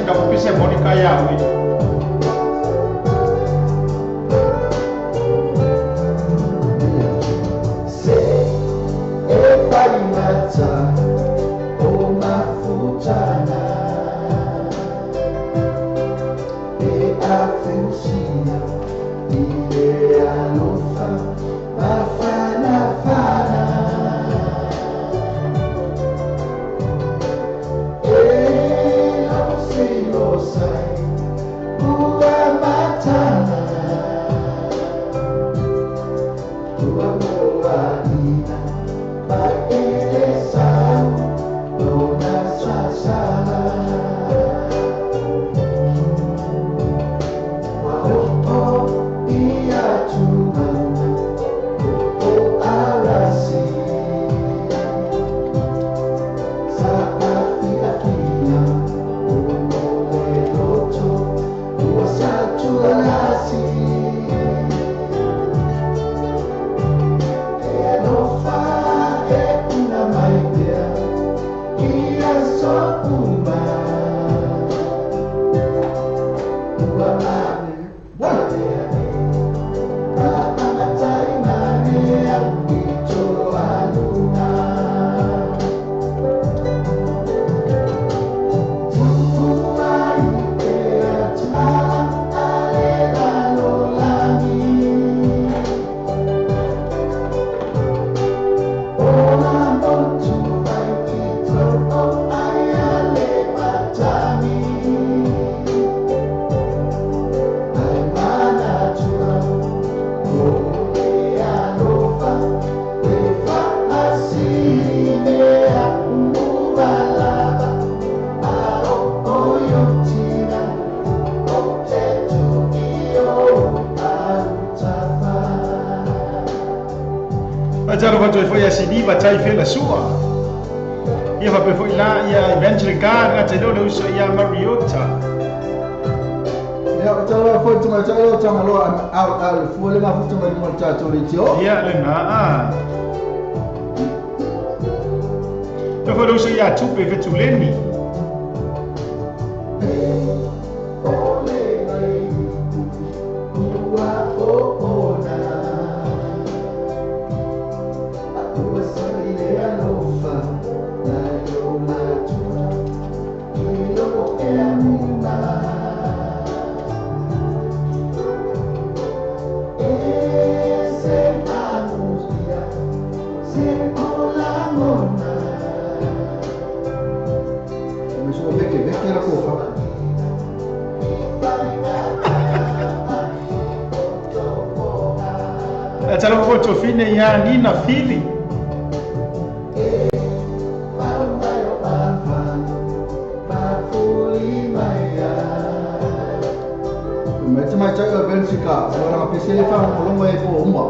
da ofisi Monica yawe se e farinata o mafutana e a feusia e a lufa mafana fana Talo fa foi a sidi ba tai fe la sua ia fa pe foi la ia eventually ga te lo uso ia Mariota ia tala foi tuma tala tama lo al fuole ma futa mai mo chato ritio. Ia le na. Te foi uso ia tupe vetuleni. Tala foto fine ya nina fili. Macam cakap Benfica, orang PSL faham belum mai po umma.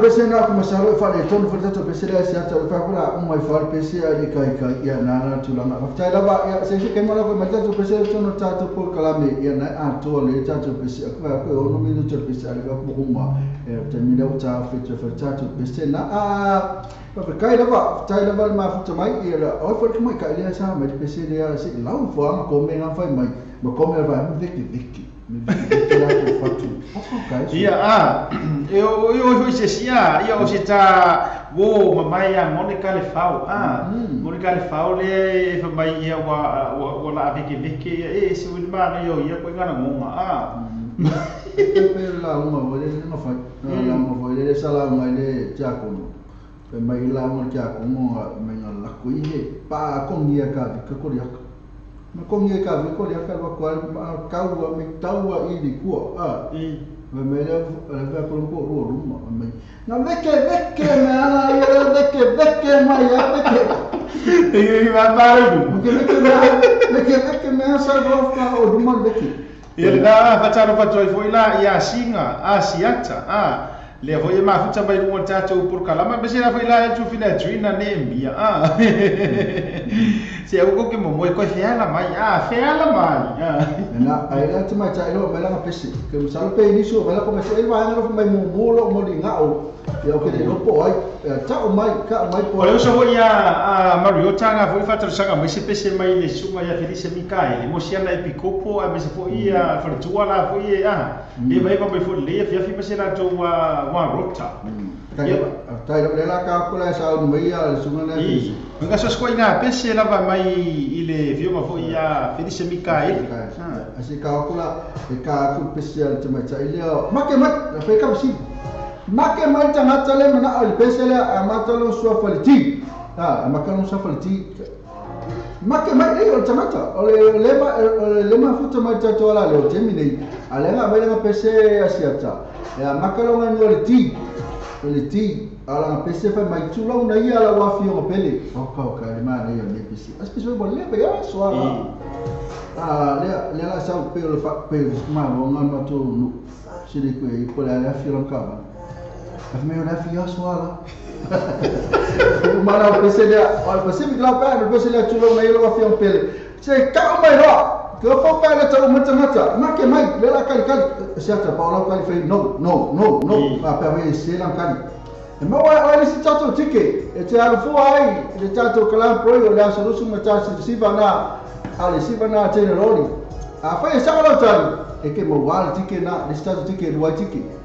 Pese na kuma saro fa le ton fa to pese la sia to fa kula mai fa pese ali kai ya na tulanga fa ta ba ya se ke mala ko mata to pese to no ta to por kalame ya na a to le ta to pese ko ono mi to pese ali ba ko umma ta mi da ta fa to pese na a fa kai da ba ta da ba ma fa to mai ya o fa mai kai le sa mai pese ya si lau fa ko me na fa mai ba ko me va mi vecchi Ia eu hoje sia ia hoje tá wo mamai a Monica le fau Monica le fau le fa mai ia wa la veke e se o ma no ia ko ngana ngoma pe la uma vole no fa la uma vole le sala mai le jako pe mai la mo jako mo mai la kuihe pa ko ngia ka ko ria ma kongi ka vi ko ya ka wa ka wa me taua I di ko me le va por un poco rumba me na veke me ana ya veke ma ya veke e va pare veke me sa ro ka o rumba veke ele na fataro fatoi foi la ia singa asiata le foi ma futa bai no tato por kalama bese la foi la tu fina trina ne mia se eu que mo ko fiala mai fiala mai na ai la tu mai chai lo mela pesi que mo salo pe ni so mela ko se vai na mai mo bolo mo di ngao eu que de po ai ta o mai ka mai po eu so ia Mario tanga foi fataro sanga mai se pese mai le sunga ia Felice Micael mo sia na epikopo a bese foi ia fortua la foi e mai pa mai foi le fia fi pese la to wa rota tai la ka ko la sa mai ia sunga na Nga so sko ina pese lava mai ile vio ma fo ia Felice Micael asi ka kula e ka ku pese al tuma cha ile make mai pe ka bisi make mai tanga tale mana al pese la amatalo so faliti amakalo so faliti make mai e o tamata le ma futa mai ta to la le temine ale nga mai nga pese asiata ya makalo nga no le ti ala pese fa mai tulau na ia la wa fio pele ka ma le ne pese as pese bo le pe ya so le la sa pe le fa pe ma lo nga ma to no sile ko e ko la fio ka ba af me ona fio so ala mana pese mi la pa pese le tulau na ia la wa fio pele se ka mai ro que fo pa le tau mata ma ke mai le la kali siata paula kali fe no pa pa me se la kali e ma wa le si tato tike e te ala fu ai le tato kala pro yo la solution mata si vana ale si vana te ne roli a fa e sa la tali e ke mo wa tike na le tato tike le wa tike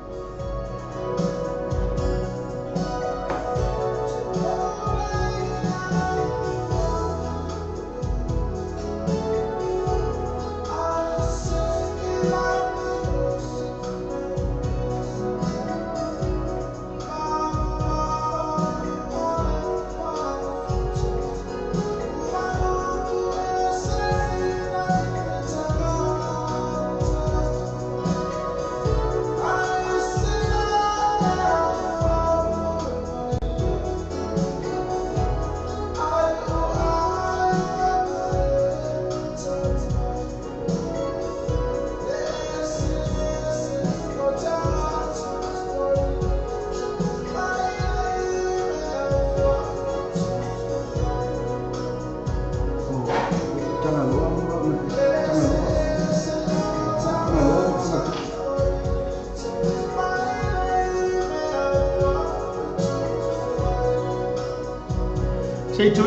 sei tu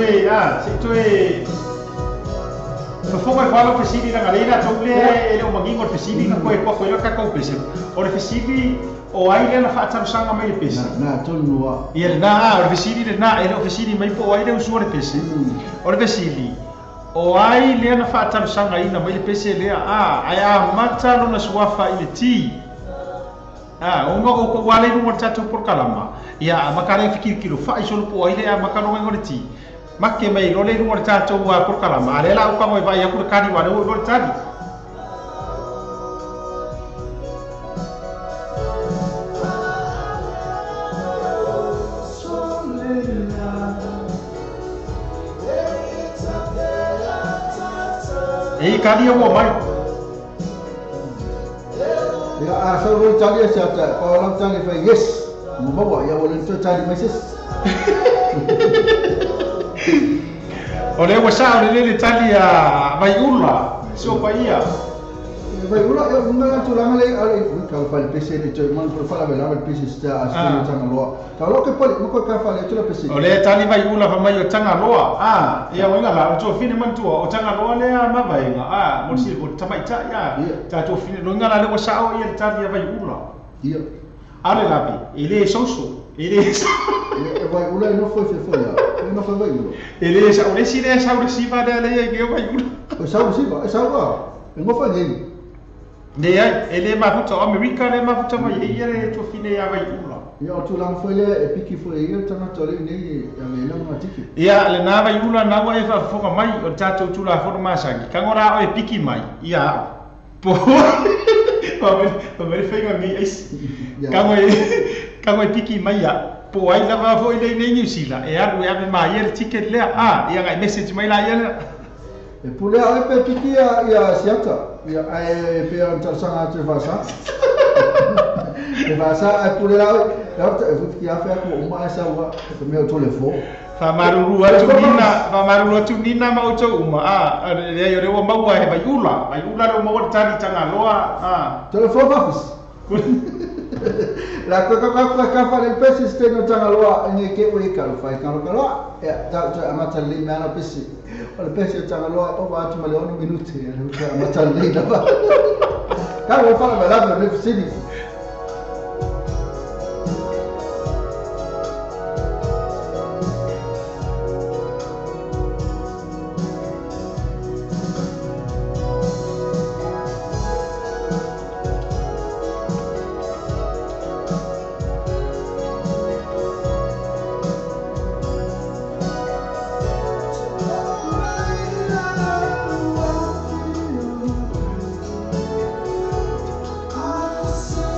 Fofonga wala pesili na galera toule ele o mangingo pesili na koe koe koe ka ko pesi. O le pesili o aile na fa'ataru sanga mai le pesi. Na tolua. Ia na o le pesili le na ele o pesili mai po aile usua le pesi. O le pesili o aile na fa'ataru sanga ina mai le pesi le aya mata no na suafa ile ti. O ngo ko wale no mo tatu por kalama. Ia makare fikir kilo fa isol po aile a makano ngore ti. Makke mai lo le ngor tato wa por kala ma le la ko mo vai aku kani wa lo tadi kani mo mai ya so lo tadi sa ta pa lang tadi fa yes mo bawa ya wala to tadi meses o le wasa o le tali a vai ula so pa ia vai ula eu não tu lá ale ka fa le pc de tu man por fala bela le pc sta a tanga loa ka lo ke pole mo ko ka fa le tu le pc o le tali vai ula fa mai o tanga loa ia wenga la o fine man tu o tanga loa le ma vai nga mo si o tamai ta ia ta tu fine lo ngala le wasa o ia tali vai ula ia ale lapi ele soso ele vai ula no foi não foi vai ula ele sa o si va da le que vai ula o sa va não foi nem de ai ele ma futa America le ma futa mai ia le to fine ia vai ula ia tu lang foi le piki foi ia tana tole nei ia me na ma tiki ia le na vai ula na wa e fa foka mai o tato tu la forma sangi kangora o e piki mai ia po pa me fenga ni is kangoi piki mai ia po ai lava foi le nei New Zealand e aru ave mai el ticket le ia ngai message mai la ia e pule ai pe piki ia siata ia ai pe antar sanga te vasa e vasa ai pule ai rata e futi ia fa ko uma esa wa ko me o telefone fa maruru atu nina ma o tau uma le yo rewa maua he baiula le maua tani tanga loa telefone office la ka fa le pesi steno tanga loa ni ke we ka fa ka loa e ta amata le mana pesi o le pesi tanga loa o va tu male 1 minuto e amata le da ba ka we fa la le pesi I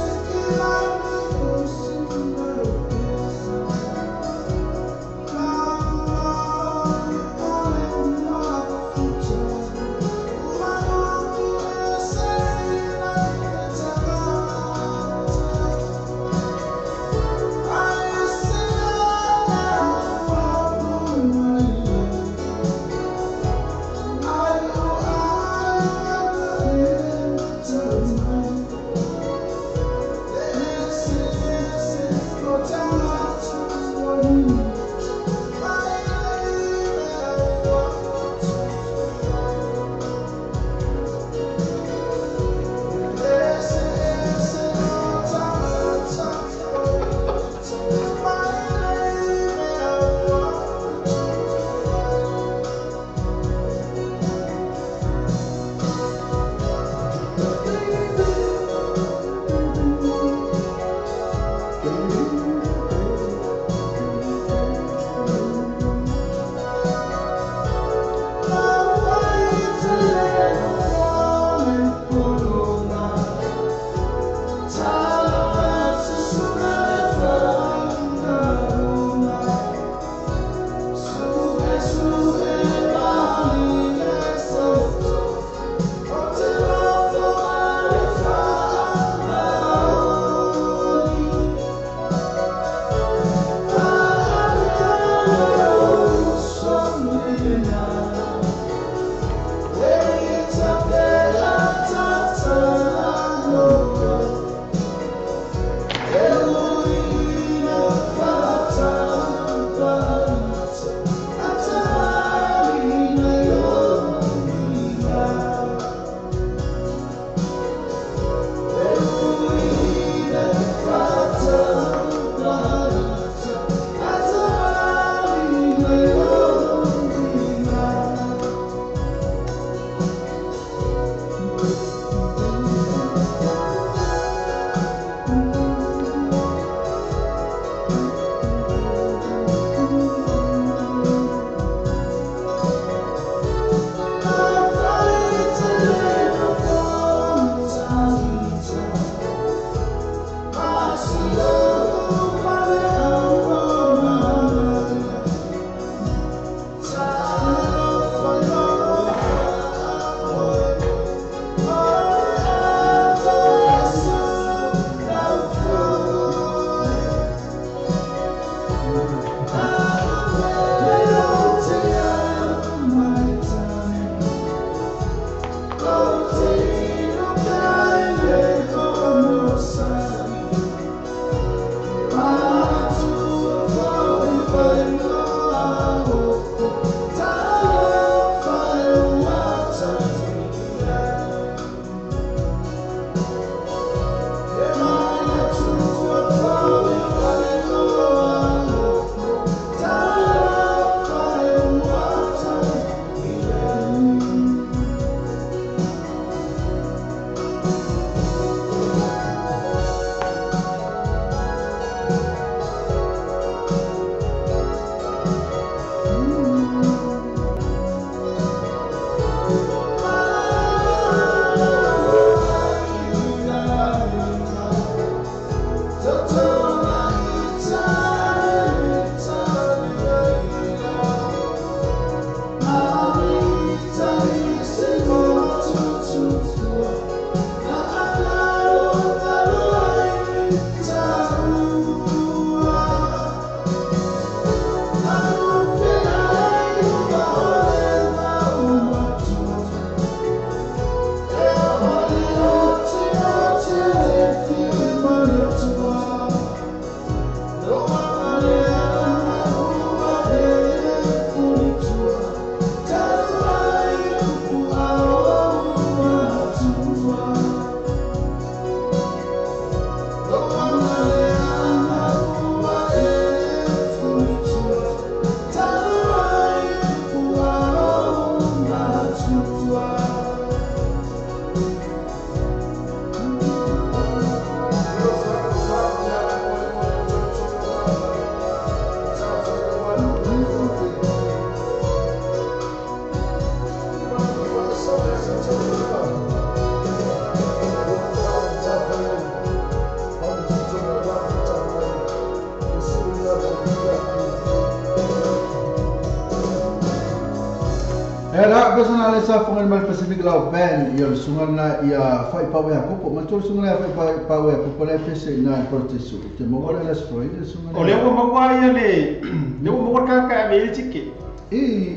Era personal sa fungal mal Pacific Lao Band yang sungal na ia fai pawe ako po matul sungal na fai pawe ako pala pese na protesu te mo wala las foi de sungal o leo magwaya le leo mo ka ka me chiki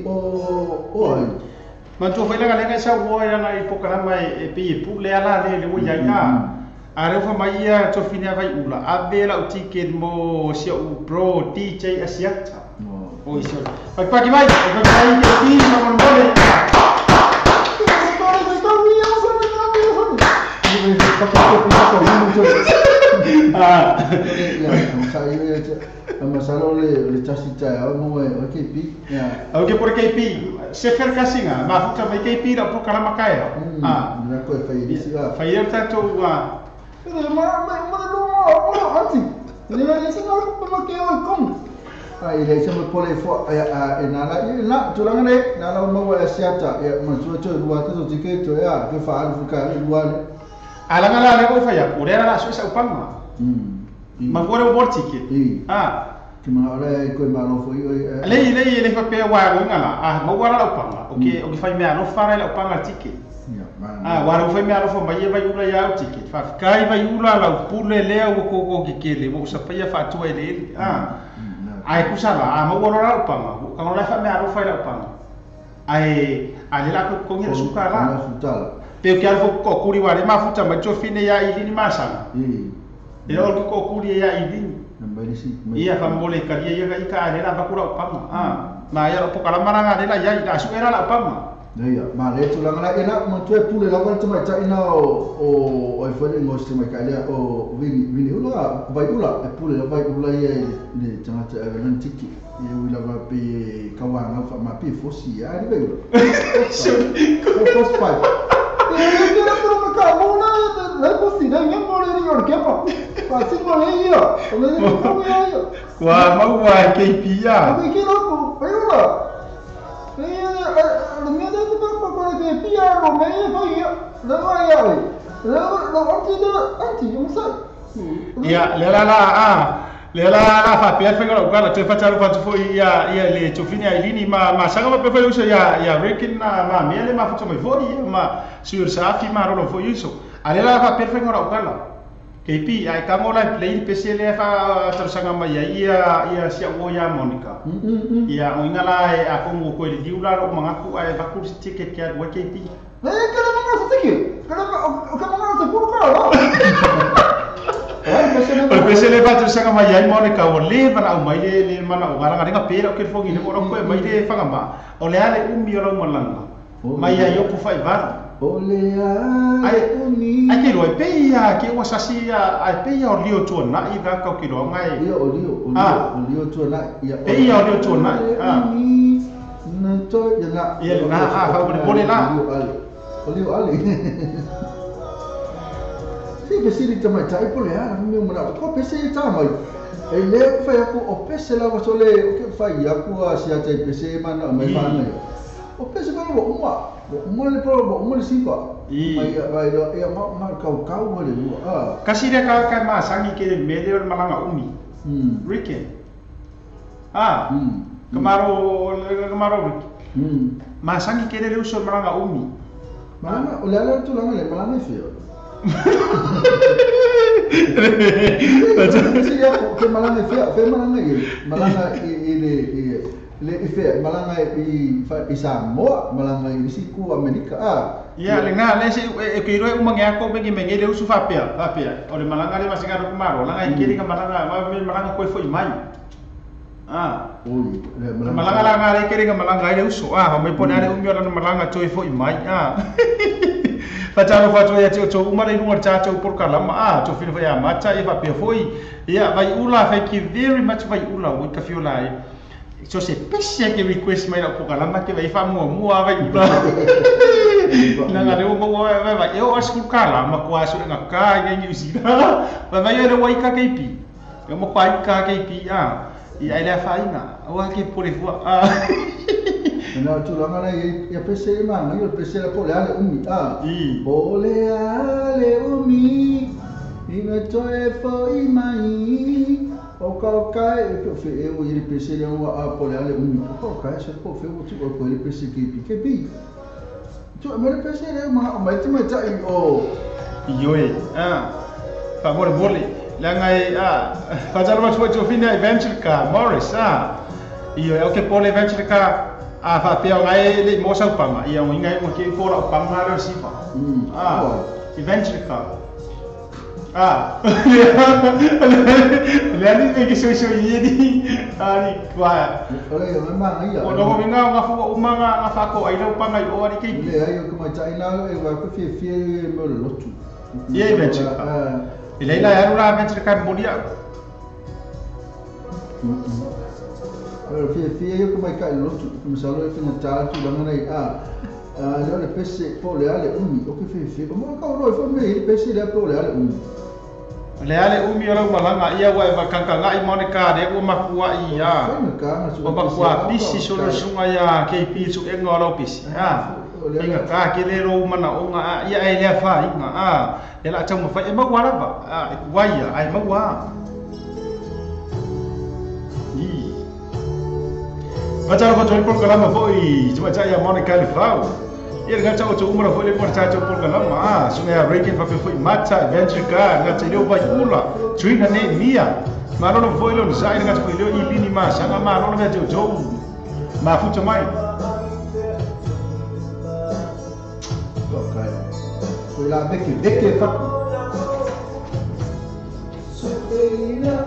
o ai ma tu fai la nga sa wo ya na ipokana mai pe pu le ala le ya ya are fa mai ya to finia vai ula abela o ticket mo sia u pro DJ asiata o iso pagi mai ke ti ma mon bole masalah le cita mo KP ya okay por KP se fer kasinga ma fuka mai KP da por kala makaya na ko fai disi ga fai ta to wa anti ni ni singa ko ma ke o kom ai le sama pole fo na tulangan ne na la mo wa siata ya maso to dua to tiketo ya ke fa alfu ka dua alangala ne ko fa ya urera la so sa upanga magora bor ticket cuma oleh ko ma no foi le fa pe wa ngala magora la upanga okay fai me no fara la upanga ticket wara foi me alofo mai vai ula ya ticket fa kai vai ula la pule le ko kikele mo sa pa ya fa tu ele ai kusala mo wala la panga ka la fa me alofo la panga ai ale la ko ngi suka la pe ke alfo ko kuri wale ma futa ma cho fine ya ilini masana e o ko kuri ya ilini iya fa mole ka dia ya ka ale la bakura panga ma ya po kala maranga ale la ya ida su era la panga iya, male tu lang la ina mo tu pule la wal tu mai cha ina o foi ngos tu mai kalia o vini ula vai ula pule la vai ula ye ni tanga cha evan tiki ye ula va pe kawanga fa ma pe fosi ya ni bego ko spai ye la pro ma ka mo la fosi na ngam mo le ni or ke pa pa si mo le yo o le ni ko ya yo Wah, mau wah KP ya. Aku kira aku, ayolah. Demi ada tu apa ke pia lo mai foi. Lawa ya. Lawa anti yang sa. Ya, lela fa pia fenga lo kala te facharu fa foi ya le chofini ai lini ma sanga ma pe foi uso ya rekin ma mele ma fucho mai foi ma sur safi ma ro foi uso. Alela fa pia fenga lo kala. KP ai ka mo la play PCL fa tersanga mai ia sia wo ya Monica. Ia o ingala e a kongo ko le diula ro mangaku ai ba ku ticket kia wa KP. Kalau mana sakit? Kalau mana sakit kalau. O PCL fa tersanga mai ia Monica o le bana o mai le mana o garanga ringa pera o ke fongi le o ko mai le fanga ba. O le ale umi o lo malanga. Mai ia yo pu fai va. Olea ai ke lo pe ia ke wa sasi ai pe ia o lio tu na i ga ka ki lo ngai ia o lio tu na ia pe ia o lio tu na na to ia na fa boleh la o lio ali si ke siri tamai tai pole a mi mana ko pe se ta mai e le fa aku o pe se la so le ke fa ia ku a sia tai pe se mana mai mana o pe se ba mo le pro mo le sipa mai do ia ma kau le kasi dia ka ma sangi ke mele malanga umi Ricky kemaro Ricky ma sangi ke le usul malanga umi malanga o le tu langa le malanga fio Sia ke malanga fio fe malanga le ife malanga i Samoa malanga i siku Amerika ya le nga le se ke ro umang ya ko begi menge le usu fa pia o le malanga le masinga ro kumaro langa i kiri ka malanga ko foi mai oi le malanga langa le kiri ka malanga le usu me pone ale umio la malanga toi foi mai Fatalo fatu ya to umara i luar chacho por kalama to fino ya macha e fa pia foi ya vai ula thank you very much vai ula wi ka fiolai so se pese ke request mai la pokalama ke vai fa mua vai na ngare o vai eu acho que o cara ma ko aso nga ka ngi usida vai ele wai ka KP eu mo pai ka KP e aí ele fa ina o que por favor na tu langa na ia pese ma ngi pese la pole ale umi pole ale umi ina to e foi mai o kai que fe eu ele pese le o pole ale umi o kai se po fe o tu o ele pese KP tu me le pese le ma mai tu mai tai o ioi fa bole langai fazal ma tu fina adventure ka Morris io é o que pole adventure ka fa pia ngai le mo sa pama ia o ngai mo ke ko la pama ro sifa adventure ka le ani me que so ini ani kwa ole memang ia o no vinga nga fu umanga nga fa ko ai lo panga o ari ke le ai ko mai tai na e wa ko fie mo lo tu ye adventure ka ile ila ya rula adventure ka modia fie eu como é que lo tu começou a fina tal tu danga nei le pese po le ale umi o que fie mo ka ro fo me pese le po le ale umi le ale umi ola malanga ia wa va kanka ngai Monica de o makua ia o makua pisi solo sunga ya KP su engolo pisi inga ka ke le ro mana o nga ia ai le fa inga e la chama fa e magua lava wa ia ai magua Macam apa jual pun kalau foi cuma caya Monica Lifau. Ia dengan cakap cakap umrah foi lepor cakap pun kalau sungai Rekin papi foi maca adventure car dengan cakap vai ula cuy nane mia. Malu foi lo zai dengan cakap lo ili ni mas sangat malu lo macam jauh. Mafu cumai. Okay. Foi lá beke fat. Sudah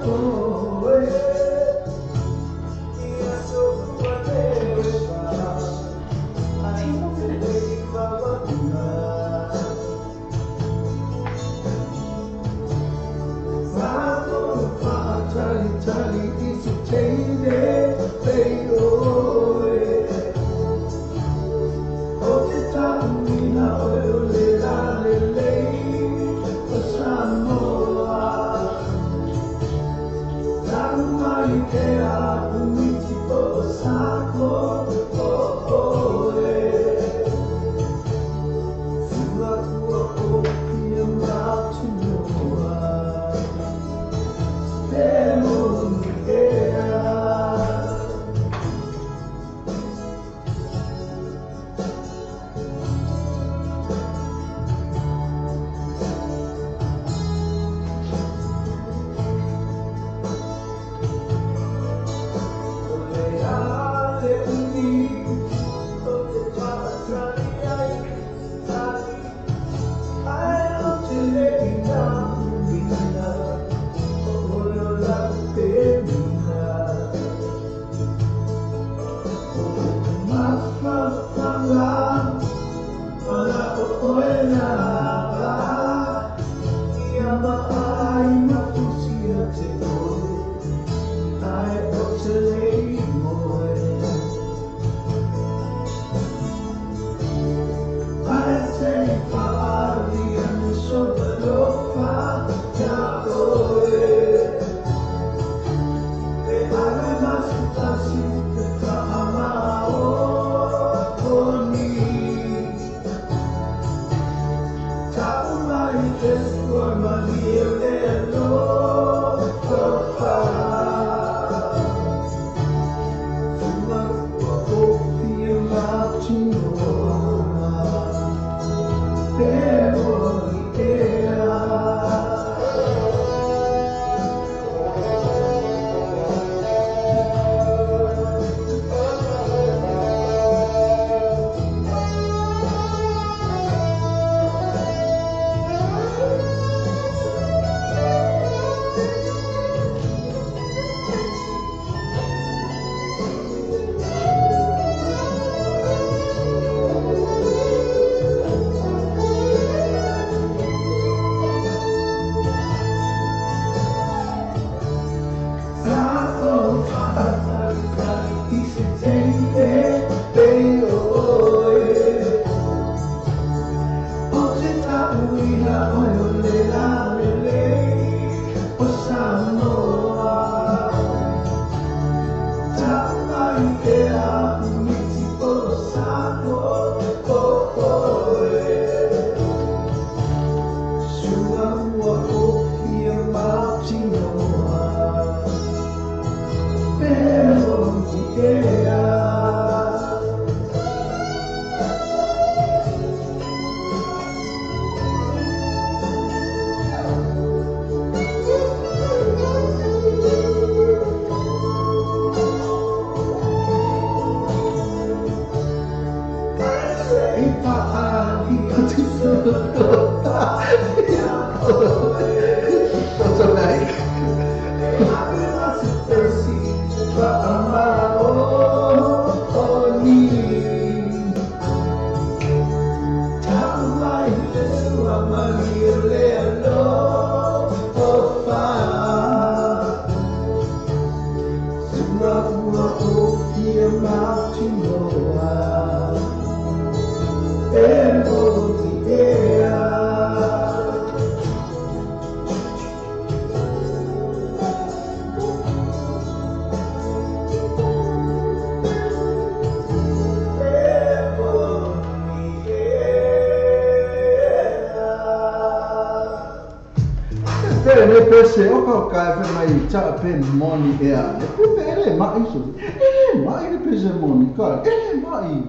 Se o ka fe mai cha pe moni e a pe ele mai so ele mai pe se moni ka ele mai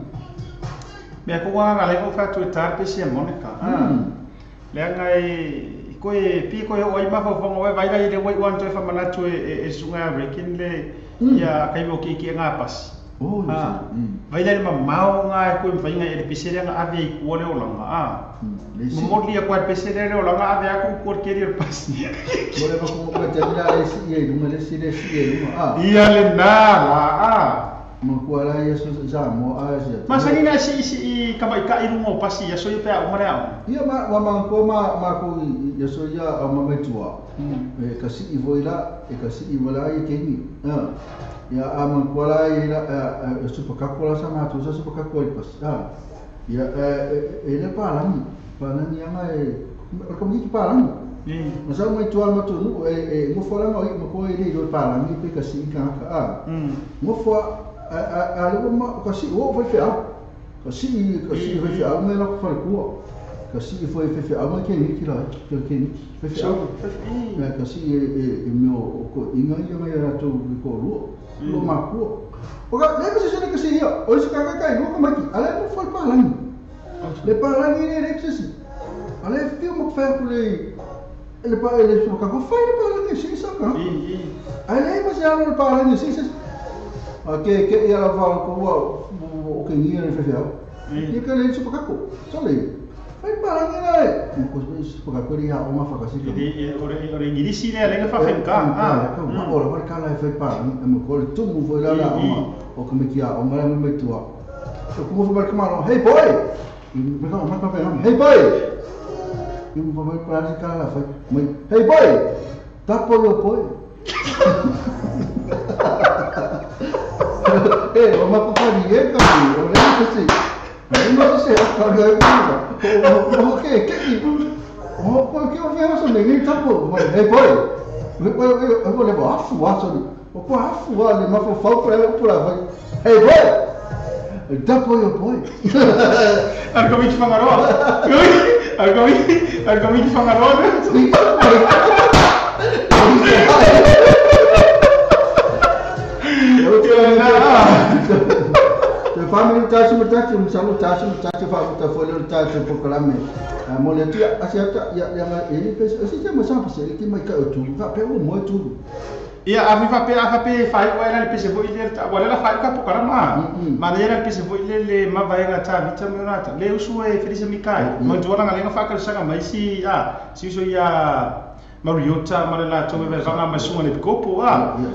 me ko wa ga le ko fa tu tar pe se moni ka le ngai ko e pi ko o i ma fo fo vai vai le wai wan to fa mana tu e sunga breaking le ya kai mo ki nga pas oh vai le ma mau nga ko fa nga e pe se nga ave ko le o langa mo dia ko pe se le o langa ave aku ko querer pas boleh aku baca tidak isi ye duma lesi ye duma iya le na la makuala ya so zamo aja masa ni si kabai ka iru mo pasi ya so yo pe umare iya ma ko ma ko ya so ya ma metua kasi ivoila ye keni ya ama kuala ya super kakola sama tu sa super kakola pas ya ele palang yang ai kamu ni palang Masa mai tuan matu nu mo fora mo ko ile do para mi pe ka si ka mo fo a le mo ka si o foi fiao ka si foi fiao me no fa ku ka si foi fiao mo ke ni ki la ke ni foi fiao ka si meu ko inga ia mai era tu ko lo ma ku o ka le se se ka si ia o se ka no ka mai ale mo foi para ni le para ni ne se ale fio mo fa ku le ele para ele só que faz ele para que sim só não aí mas já não para ele sim ok que ia lavar o que ninguém ele fez e que ele só para só ele vai para ele aí depois isso para que ele uma faca assim e ora ini sini ele fa fenka ora para cá lá foi para me col tudo foi lá o como que a uma me tua como foi para camar hey boy me não mas para hey boy yung pamay para ka la fai mai hey boy tapo yo boy o ma pa ni e ka ni o le si no se ka ga o ke o ko ke o fe so ni tapo mai hey boy o le ba afu wa so o ko afu wa le ma fo fa para vai hey boy tapo yo boy argo mi fangaro Argo mi fangaro the family tachi msalu tachi fa portfolio tachi proclame moletia asiata ya ele pesa asija masa pesa ki mai ka tu ka pe mo tu ia afifa pe fai wa ela pesa vo ile ta wala la fai ka proclama ma ela pesa vo ile le ma vai ga ta vitaminata le usu e felisa mikai mo jona ngalenga fa ka sanga mai si so ya Mariota marela to me vanga masunga le kopo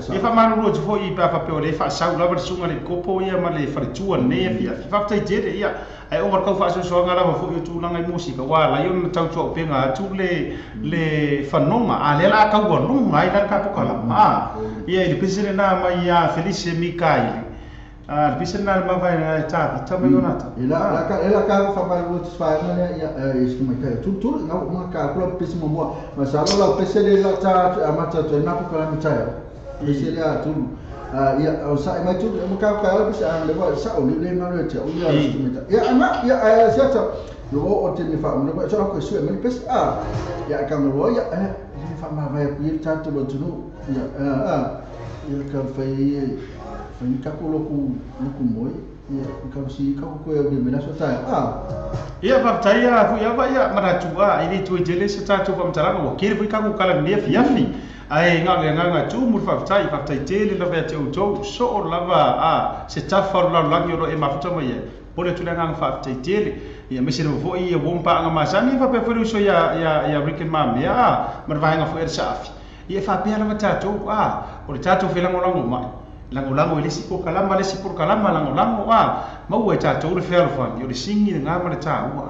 e fa manu ro fo I pa fa pe ore fa sa ula sunga le kopo ia ma le fa tua ne fa tai jere ia ai o marka fa so nga la fo tu langa musika wa la yo na tau to pe nga tu le fanoma a le la ka wa lu mai la ka pokala ia il pisere na ma ia felice mikai il pisere na ma vai na ta me yonata ela ka fa ba lu fa na ia is mai ka tu na ma ka ko pisere mo ma sa la pisere la ta amata to na pokala mi ta pisere a tu ia o sa mai tu mo ka bisa le ba sa o le ma le ta o ia ia ana ia sia ta lo o te mi fa mo ba so ko su me pes ia ka mo ia ni fa ma vai pi ta tu lo tu ia ia ka fai ka ko lo ku moi ia ka si ka ko e me na so ta ia va ta ia fu ia va ia mara tu ili tu jele se ta tu va mtara ko kiri fu ka ko kala ni fi ai nga tu mur fa tai tele la va te o so lava se tafa la ngiro e mafuta mai pole tu nga fa tai tele ia me se no vo ia wompa nga masani fa pe fu so ya Ricken mam ia mar va nga fu er safi ia fa pe la tatu o le tatu fe lango mai lango ile si por kalama lango mau e tatu le fe alfa yo le singi nga ma le tau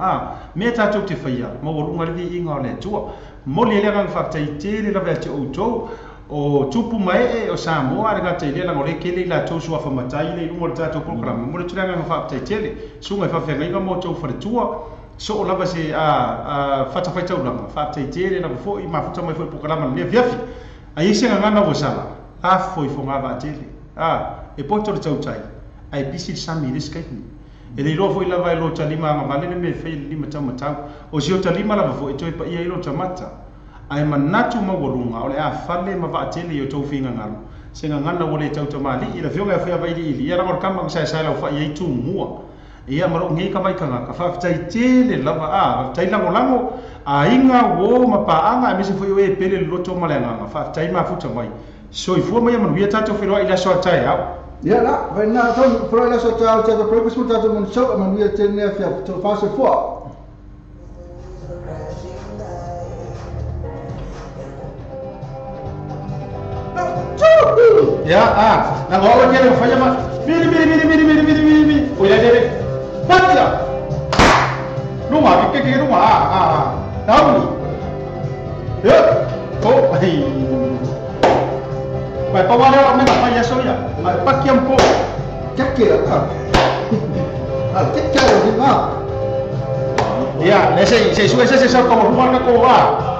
me tatu te faia mau runga le inga le tua mo le nga fa tai tele la va te o tupu mai o Samoa nga te le lango le kele la to so fa matai le runga le tatu por kalama mo le tu nga fa tai tele sunga fa fe nga mo to fa tua so lava se fata fai tau langa fa tai tele na fo I mafuta mai fo por kalama le viafi ai se nga na wo sala foi fonga va tele e poto le tautai ai pisi sami le skai e le lo foi lava lo talima nga vale me fe lima tau o si o talima lava fo e toi pa ia lo tamata ai manatu ma wolunga o le fale ma va tele yo to finga ngalo se nga ngana wo le tau tamali ila fionga fa vai ili ia ra kama sa la fa ia tu mua ia maro ngi ka mai kanga ka fa tai tele lava tai lango inga wo ma pa anga me se foi e pele lo to malanga fa tai ma futa mai so I fu mai man via tato filo ila so tai ia la vai na to pro ila so tai to pro pus tato mon so man via tene fia to fa se fu ya na ngolo kele fanya ma miri o ya dere patla numa ke numa tauni ya oh ai Vai pa wala me pa ya soya. Mai pa kiampo. Kakira kakira di ma. Ya, se suwe se sa ko rumah ka ko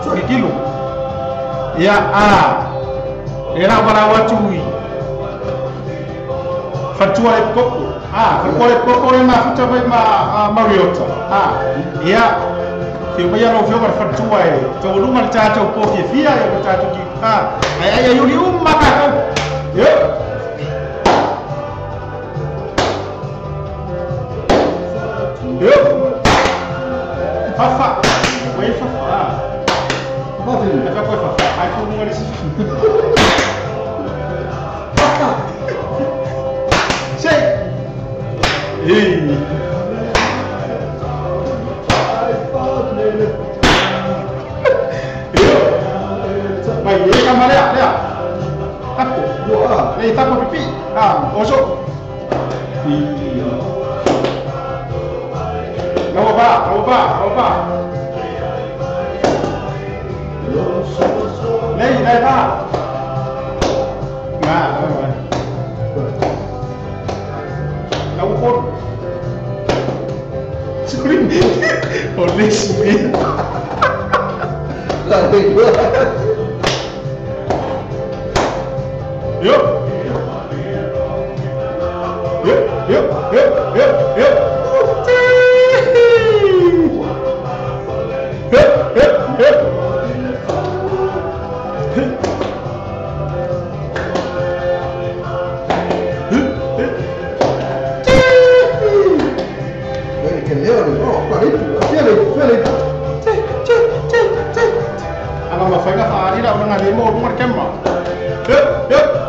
so kilo. Ya era para watui fatua e koko fatua e koko e mafuta vai mariota ya ke mai ro fio mar fatua e to luma tata o ko fia e tata ki ai yuli umma ka yo yo fafa wei fafa Mafia. essa coisa fafa ai ko ngori sei Vai, ele tá malhando, né? Taco. Boa. Ei, taco pipi. Ojo. Não oba. Lei, tá. Vai. Não por. Sorry. Oleh sini. Lari gua. Yuk. Que leo, Felipe. Ang mafay nga hari na ulang alimo o markem mo. Yup.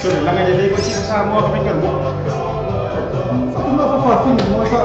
Sorry, lang aja deh kunci sama aku pikir mo. Kenapa Fafin? Masa?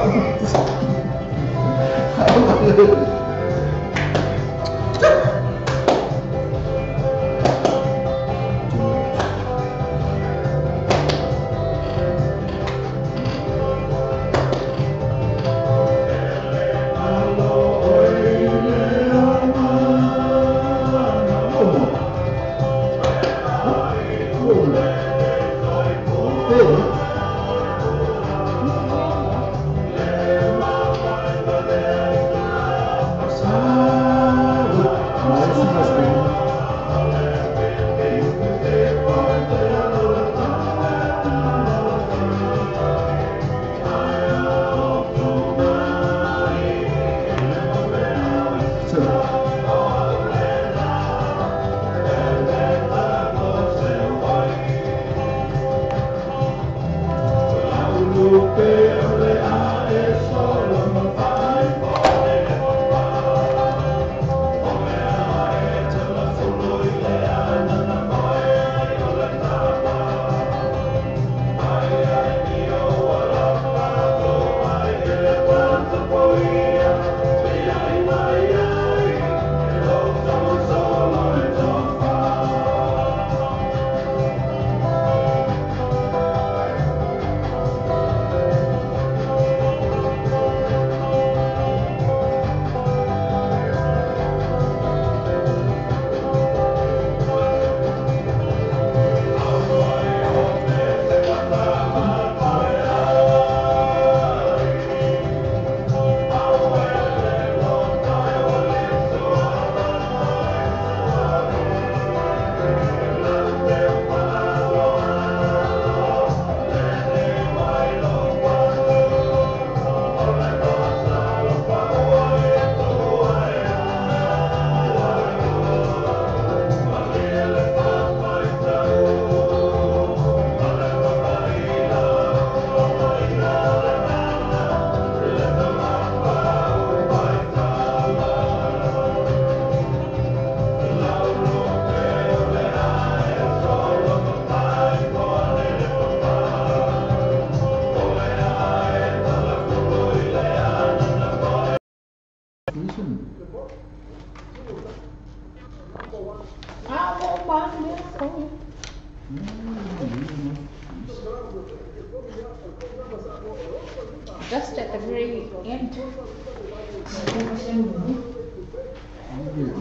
Just at the very end.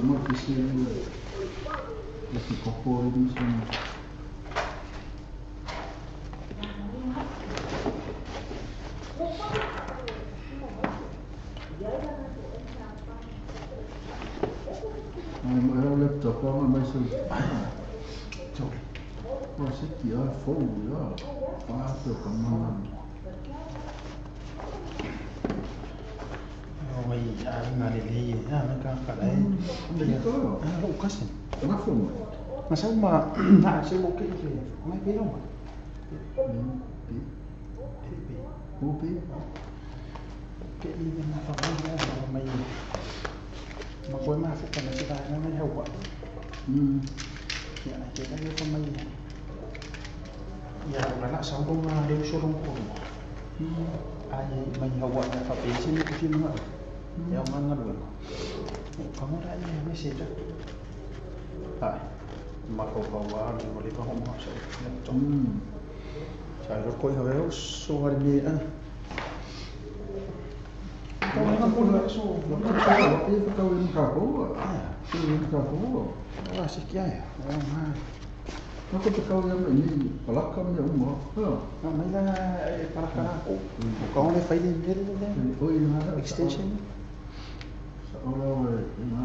Uma piscina esse copo aí não sei. Mas o laptop é uma mais você que é fogo, ó. Fácil como Ôi, mà để đi nó có cả đấy. Đâu có gì. Nó phồng. Mà sao mà hạ sẽ bộ kỹ gì? Mấy biết không? Bố biết. Kỹ nhưng mà không biết là mày mà cuối mà phải cần là cái nó mới hậu quả. Hiện nay cái đó không mày. Giờ là nó sáu đông đêm số đông cuồng. Ai mình hậu quả là phải xin cái phim nữa. Đeo mang ngân được. Có một đại này mới xịt đấy. Tại mà cầu thì một đi có không họ sẽ trong trời nó coi hơi số đi á. Nó cũng là số nó cũng là cái câu in cà phô à. Cái in cà phô. Đó là xịt cái à. Nó có cái câu em là như lắc không như ông mà. Mấy là para có cái phải đi lên Ôi nó extension. Sao đâu rồi nó